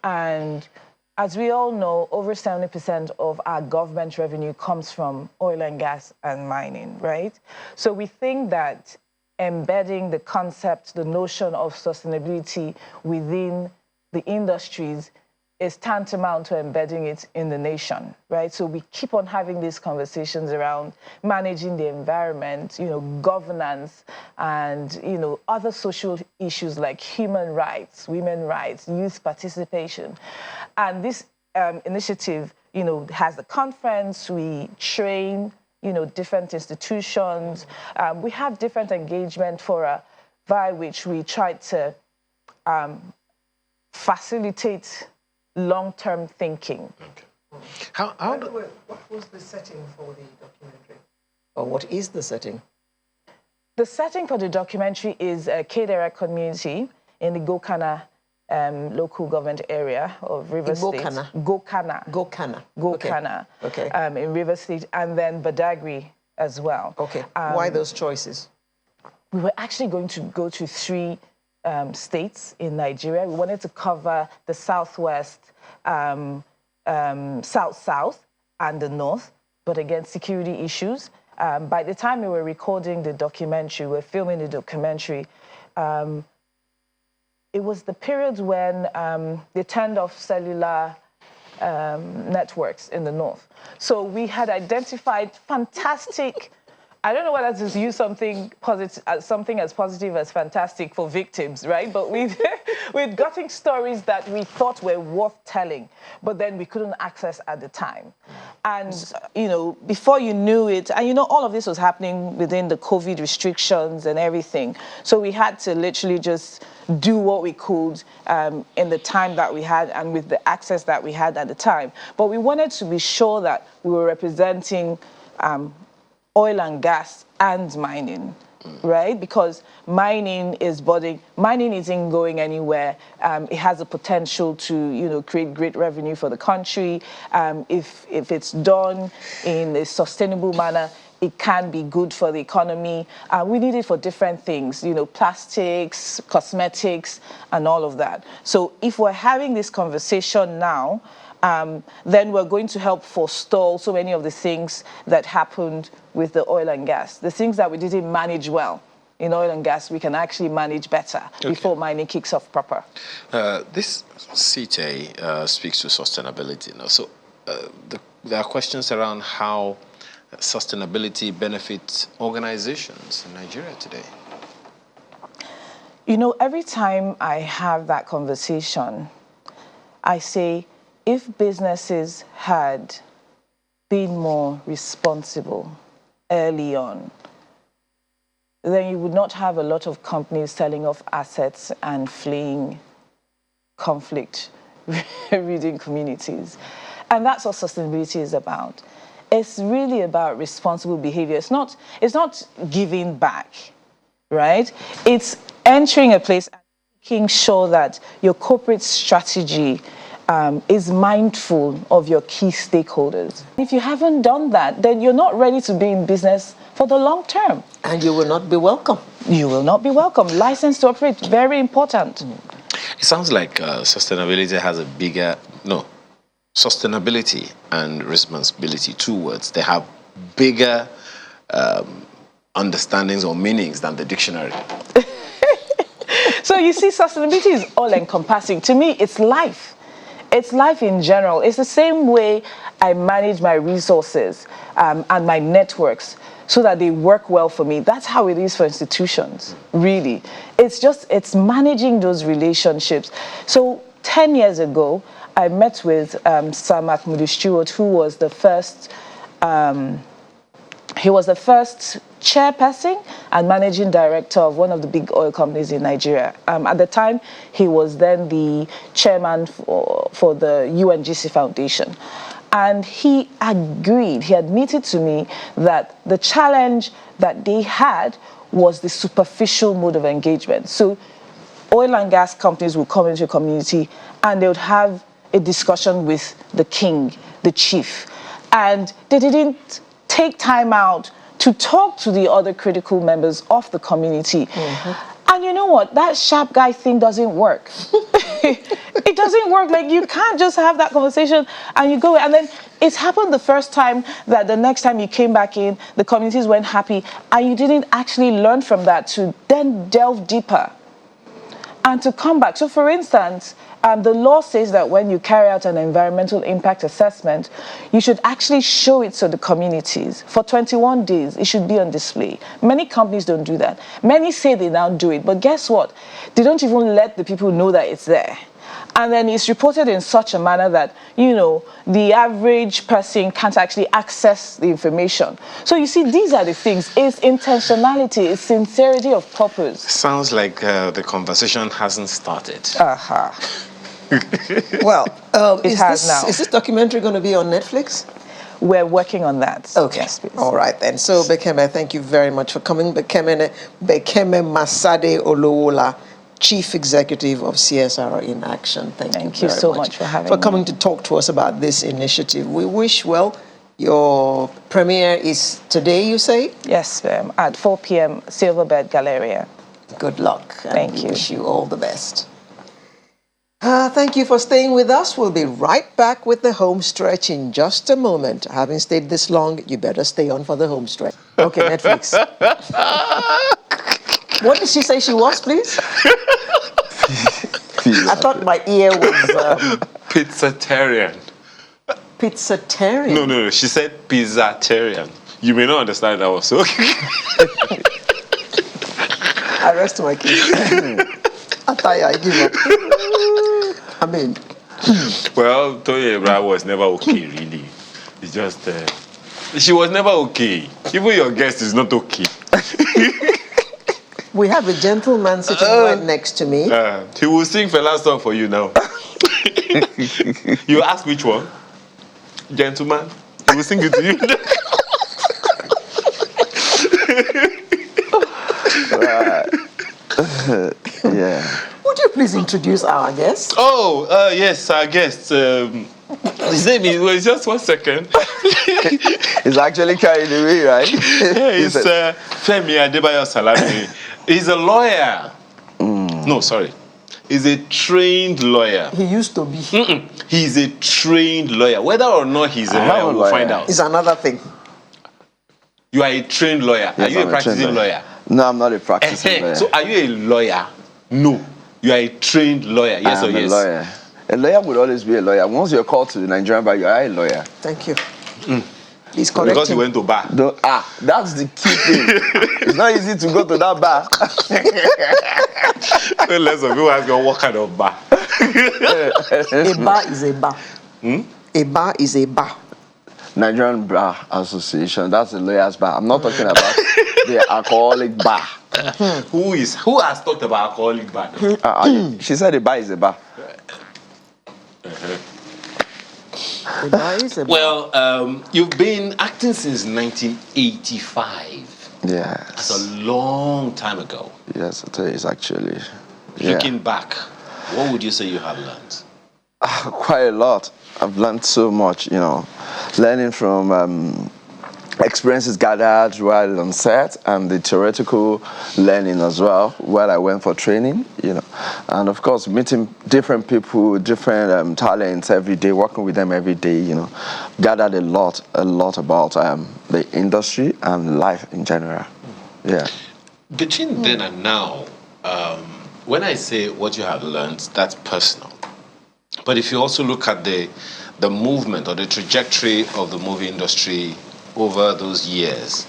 And as we all know, over 70% of our government revenue comes from oil and gas and mining, right? So we think that embedding the concept, the notion of sustainability within the industries is tantamount to embedding it in the nation, right? So we keep on having these conversations around managing the environment, you know, governance, and, you know, other social issues like human rights, women's rights, youth participation. And this initiative, you know, has the conference, we train, you know, different institutions. We have different engagement fora via which we try to facilitate long-term thinking. Okay. By the way, what was the setting for the documentary? Or what is the setting? The setting for the documentary is a Kedera community in the Gokana local government area of River State. Gokana. Okay. In River State, and then Badagry as well. Okay. Why those choices? We were actually going to go to 3 states in Nigeria. We wanted to cover the southwest, south-south, and the north, but again, security issues. By the time we were recording the documentary, we were filming the documentary, it was the period when they turned off cellular networks in the north. So we had identified fantastic, I don't know whether to use something as positive as fantastic for victims, right? But we'd gotten stories that we thought were worth telling, but then we couldn't access at the time. And, you know, before you knew it, and, you know, all of this was happening within the COVID restrictions and everything. So we had to literally just do what we could in the time that we had and with the access that we had at the time. But we wanted to be sure that we were representing oil and gas and mining, right? Because mining isn't going anywhere. It has the potential to, you know, create great revenue for the country. If it's done in a sustainable manner, it can be good for the economy. We need it for different things, you know, plastics, cosmetics, and all of that. So if we're having this conversation now, then we're going to help forestall so many of the things that happened with the oil and gas. The things that we didn't manage well in oil and gas, we can actually manage better before mining kicks off proper. This Citei speaks to sustainability. You know? So there are questions around how sustainability benefits organizations in Nigeria today. You know, every time I have that conversation, I say, if businesses had been more responsible early on, then you would not have a lot of companies selling off assets and fleeing conflict reading communities. And that's what sustainability is about. It's really about responsible behavior. It's not giving back, right? It's entering a place and making sure that your corporate strategy is mindful of your key stakeholders. If you haven't done that, then you're not ready to be in business for the long term. And you will not be welcome. You will not be welcome. License to operate, very important. It sounds like sustainability has a bigger, no, sustainability and responsibility, two words. They have bigger understandings or meanings than the dictionary. So you see, sustainability is all-encompassing. To me, it's life. It's life in general. It's the same way I manage my resources and my networks so that they work well for me. That's how it is for institutions, really. It's managing those relationships. So 10 years ago, I met with Sir Mahmoud Stewart, who was the first chairperson and managing director of one of the big oil companies in Nigeria. At the time, he was then the chairman for the UNGC Foundation. And he agreed, he admitted to me that the challenge that they had was the superficial mode of engagement. So oil and gas companies would come into a community and they would have a discussion with the king, the chief. And they didn't take time out to talk to the other critical members of the community. Mm-hmm. And you know what? That sharp guy thing doesn't work. It doesn't work. Like, you can't just have that conversation and you go. And then it's happened the first time that the next time you came back in, the communities weren't happy, and you didn't actually learn from that to then delve deeper and to come back. So for instance, the law says that when you carry out an environmental impact assessment, you should actually show it to the communities. For 21 days, it should be on display. Many companies don't do that. Many say they now do it, but guess what? They don't even let the people know that it's there. And then it's reported in such a manner that, you know, the average person can't actually access the information. So you see, these are the things. It's intentionality, it's sincerity of purpose. Sounds like the conversation hasn't started. Uh-huh. Well, is this documentary going to be on Netflix? We're working on that. Okay. Yes, please. All right, then. So, Bekeme, thank you very much for coming. Bekeme Masade Olowola, Chief Executive of CSR in Action. Thank you so much for having for me. coming to talk to us about this initiative. We wish, well, your premiere is today, you say? Yes, at 4 p.m., Silverbird Galleria. Good luck. Thank you. Wish you all the best. Thank you for staying with us. We'll be right back with the home stretch in just a moment. Having stayed this long, you better stay on for the home stretch. Okay, Netflix. What did she say she was, please? I thought my ear was... Pizzatarian. Pizzatarian? No. She said pizzatarian. You may not understand that also. I rest my case. I tell you, I give up. I mean... Well, Toye Ebra was never okay, really. It's just... she was never okay. Even your guest is not okay. We have a gentleman sitting right next to me. He will sing Fela's song for you now. You ask which one? Gentleman. He will sing it to you. Yeah. Would you please introduce our guest? Oh, yes, our guest. His name is, well, just 1 second. He's actually carried away, right? Yeah, it's Femi Adebayo Salami. He's a lawyer. No, sorry. He's a trained lawyer. He used to be. He's a trained lawyer. Whether or not he's a lawyer, we'll find out. It's another thing. You are a trained lawyer. Yes, are you a practicing lawyer? No, I'm not a practicing lawyer. So are you a lawyer? No. You are a trained lawyer. Yes or yes? I'm a lawyer. A lawyer would always be a lawyer. Once you're called to the Nigerian bar, you are a lawyer. Thank you. He's correct. Because you went to bar. That's the key thing. It's not easy to go to that bar. Less of you ask what kind of bar. A bar is a bar. A bar is a bar. Nigerian Bar Association. That's the lawyer's bar. I'm not talking about the alcoholic bar. Who has talked about alcoholic bar? She said a bar is a bar. That is a Well, you've been acting since 1985. Yes. That's a long time ago. Yes, it is actually. Looking back, what would you say you have learned? Quite a lot. I've learned so much, learning from experiences gathered while on set and the theoretical learning as well while I went for training, and of course meeting different people, different talents every day, working with them every day, gathered a lot about the industry and life in general. Yeah. Between then and now, when I say what you have learned, that's personal. But if you also look at the movement or the trajectory of the movie industry over those years,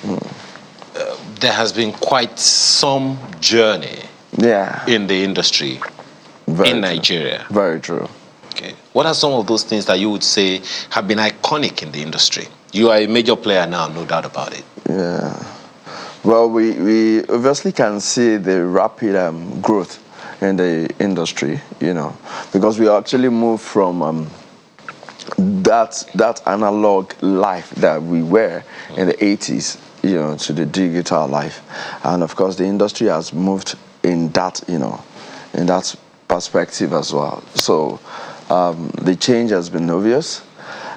there has been quite some journey in the industry in Nigeria. Very true. Okay. What are some of those things that you would say have been iconic in the industry? You are a major player now, no doubt about it. Yeah. Well, we obviously can see the rapid growth in the industry, because we actually moved from that analog life that we were in the 80s, to the digital life. And of course, the industry has moved in that, in that perspective as well. So the change has been obvious.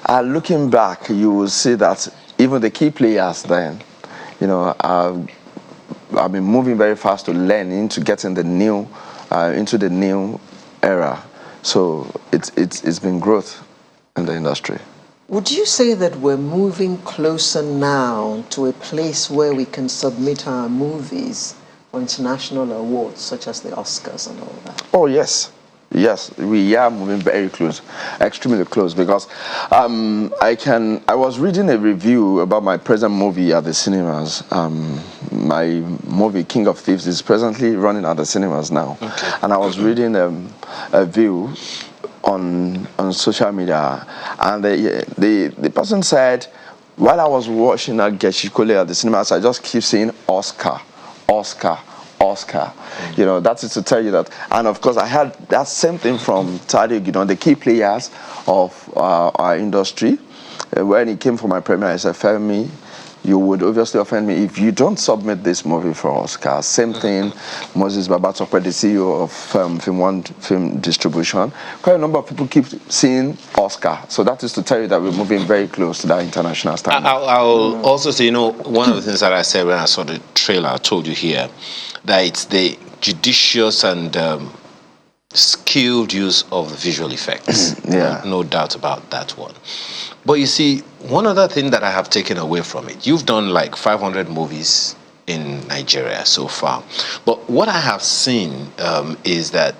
Looking back, you will see that even the key players then, I've been moving very fast to learn into getting into the new era. So it's been growth in the industry. Would you say that we're moving closer now to a place where we can submit our movies for international awards, such as the Oscars and all that? Oh, yes. Yes, we are moving very close, extremely close, because I was reading a review about my present movie at the cinemas. My movie, King of Thieves, is presently running at the cinemas now. Okay. And I was reading a view on social media, and the person said, while I was watching Ageshikole at the cinemas, I just keep saying Oscar, Oscar, Oscar. That is to tell you that. And of course, I had that same thing from Tadic, the key players of our industry. When he came for my premiere, I said, Femi, you would obviously offend me if you don't submit this movie for Oscar. Same thing, Moses Babatokwe, the CEO of Film One Film Distribution. Quite a number of people keep saying Oscar. So that is to tell you that we're moving very close to that international standard. I'll also say, one of the things that I said when I saw the trailer, I told you here, that it's the judicious and skilled use of the visual effects. No doubt about that one. But you see, one other thing that I have taken away from it, you've done like 500 movies in Nigeria so far. But what I have seen is that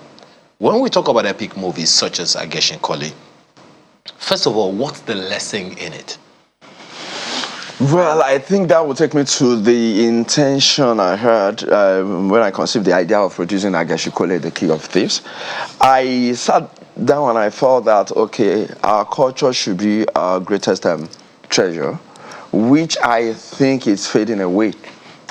when we talk about epic movies such as Ageshikole, first of all, what's the lesson in it? Well, I think that would take me to the intention I had when I conceived the idea of producing Ageshikole, the King of Thieves. I sat down and I thought that, okay, our culture should be our greatest treasure, which I think is fading away.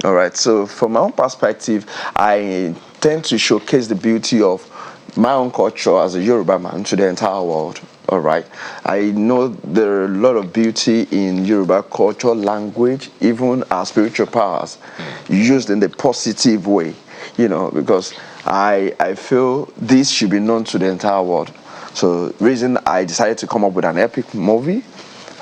All right, so from my own perspective, I tend to showcase the beauty of my own culture as a Yoruba man to the entire world. All right. I know there are a lot of beauty in Yoruba culture, language, even our spiritual powers, used in the positive way, because I feel this should be known to the entire world. So reason I decided to come up with an epic movie.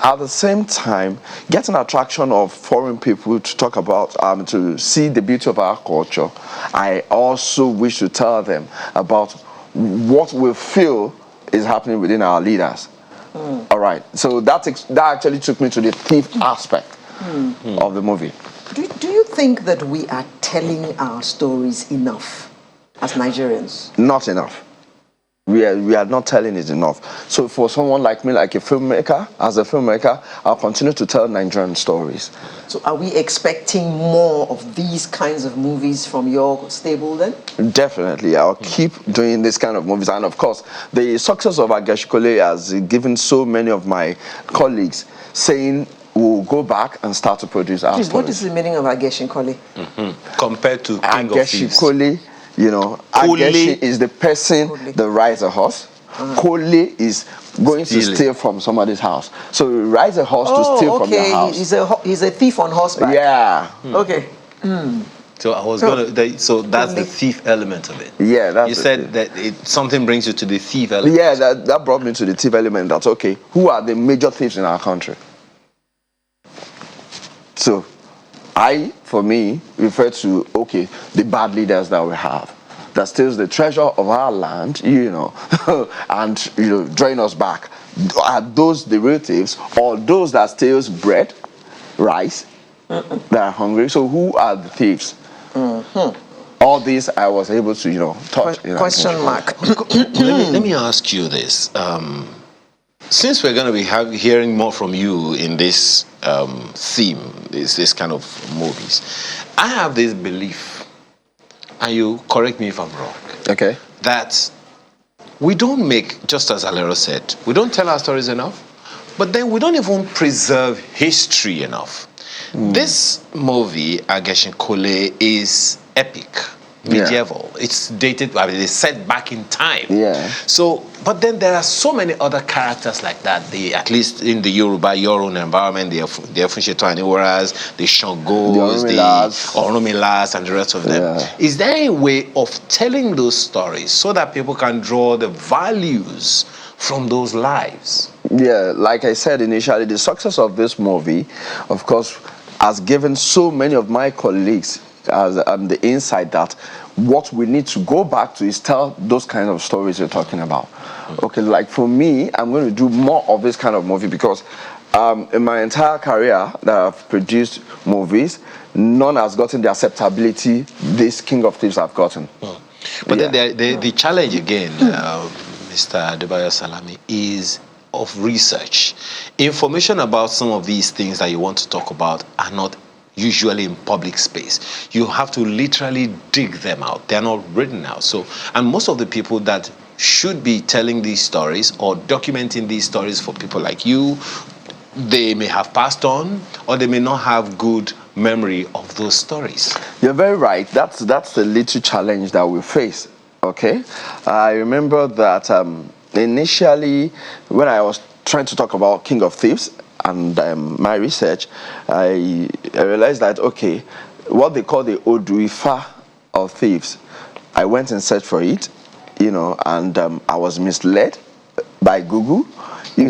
At the same time, getting attraction of foreign people to talk about, to see the beauty of our culture. I also wish to tell them about what we feel is happening within our leaders. All right. So that actually took me to the thief aspect of the movie. Do you think that we are telling our stories enough as Nigerians? Not enough. We are not telling it enough. So for someone like me, like a filmmaker, as a filmmaker, I'll continue to tell Nigerian stories. So are we expecting more of these kinds of movies from your stable then? Definitely. I'll keep doing this kind of movies. And of course, the success of Ageshikole has given so many of my colleagues saying, we'll go back and start to produce our stories. What is the meaning of Ageshikole? Compared to King of Thieves? Ageshi is the person that rides a horse. Kole is going to steal from somebody's house. So he rides a horse to steal from their house. He's a thief on horseback. Yeah. Okay. So I was so that's the thief element of it. Yeah, that's you said that something brings you to the thief element. Yeah, that brought me to the thief element. That's okay. Who are the major thieves in our country? So for me, refer to, okay, the bad leaders that we have that steals the treasure of our land, and, drain us back. Are those the real thieves, or those that steals bread, rice, that are hungry? So who are the thieves? All this I was able to, touch. Question mark. Let me ask you this. Since we're going to be hearing more from you in this theme, this kind of movies, I have this belief, and you correct me if I'm wrong, okay, that we don't make, just as Alero said, we don't tell our stories enough, but then we don't even preserve history enough. This movie, Ageshin Kole, is epic. Medieval. Yeah. It's dated, it's set back in time. Yeah. So, but then there are so many other characters like that. At least in the Yoruba, your own environment, the Efunshetoaniwaras, the Shangos, the Oromilas, and the rest of them. Yeah. Is there a way of telling those stories so that people can draw the values from those lives? Yeah, like I said initially, the success of this movie, of course, has given so many of my colleagues as the insight that what we need to go back to is tell those kind of stories you're talking about. Okay, like for me, I'm going to do more of this kind of movie because in my entire career that I've produced movies, none has gotten the acceptability this King of Thieves have gotten. But then the challenge again, Mr. Adebayo Salami, is of research. Information about some of these things that you want to talk about are not usually in public space. You have to literally dig them out. They're not written out. So, and most of the people that should be telling these stories or documenting these stories for people like you, they may have passed on or they may not have good memory of those stories. You're very right. That's the little challenge that we face. Okay, I remember that initially when I was trying to talk about King of Thieves and my research, I realized that, okay, what they call the Oduifa of thieves, I went and searched for it, and I was misled by Google, Yeah,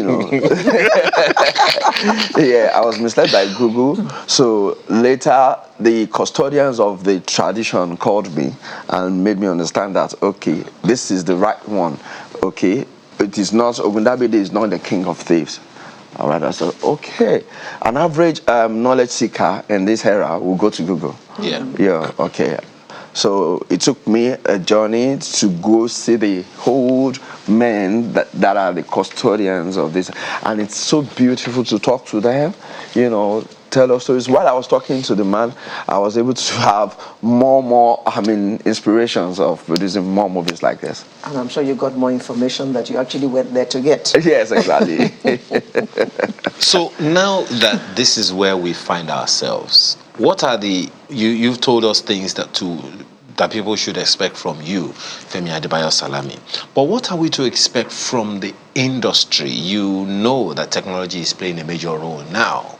I was misled by Google. So later, the custodians of the tradition called me and made me understand that, okay, this is the right one. Okay, it is not, Ogundabede is not the King of Thieves. All right, I said, okay. An average knowledge seeker in this era will go to Google. Yeah. Yeah, okay. So it took me a journey to go see the old men that are the custodians of this. And it's so beautiful to talk to them, tell us stories. While I was talking to the man, I was able to have more, inspirations of producing more movies like this. And I'm sure you got more information that you actually went there to get. Yes, exactly. So now that this is where we find ourselves, what are you've told us things that people should expect from you, Femi Adebayo Salami. But what are we to expect from the industry? You know that technology is playing a major role now.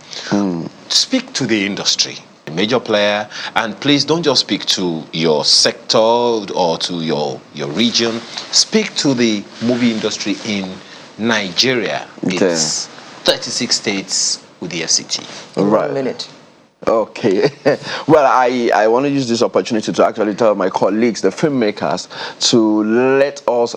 Speak to the industry, a major player, and please don't just speak to your sector or to your region. Speak to the movie industry in Nigeria. Okay. It's 36 states with the FCT. Right. 1 minute. Okay. Well, I want to use this opportunity to actually tell my colleagues, the filmmakers, to let us,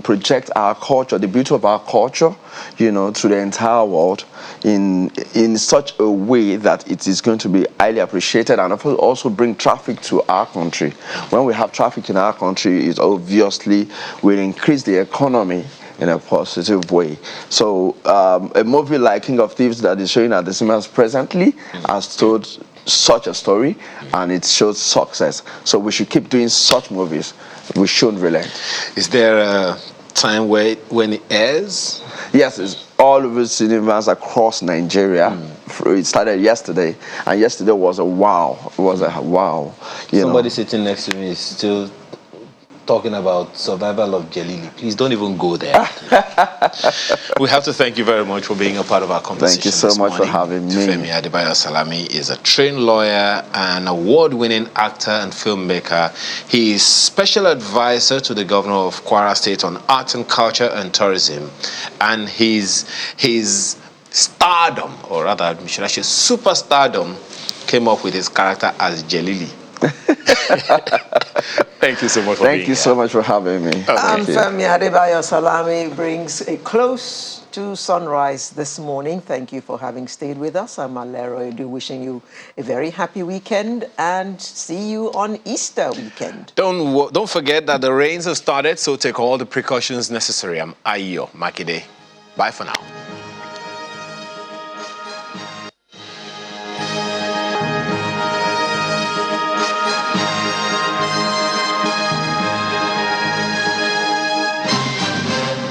project our culture, the beauty of our culture, to the entire world in such a way that it is going to be highly appreciated and also bring traffic to our country. When we have traffic in our country, it obviously will increase the economy in a positive way. So a movie like King of Thieves that is showing at the cinemas presently has told such a story, and it shows success. So we should keep doing such movies. We shouldn't relent. Is there a time when it airs? Yes, it's all over cinemas across Nigeria. It started yesterday, and yesterday was a wow. It was a wow. Somebody sitting next to me is still talking about survival of Jalili. Please don't even go there. We have to thank you very much for being a part of our conversation. Thank you so much for having me. Femi Adebayo Salami is a trained lawyer and award-winning actor and filmmaker. He is special advisor to the governor of Kwara State on arts and culture and tourism. And his stardom, or rather, should I say superstardom, came up with his character as Jalili. Thank you so much for being here. Thank you so much for having me. And Femi Adebayo Salami brings a close to sunrise this morning. Thank you for having stayed with us. I'm Alero Edu, wishing you a very happy weekend and see you on Easter weekend. Don't forget that the rains have started, so take all the precautions necessary. I'm Ayo Makide. Bye for now.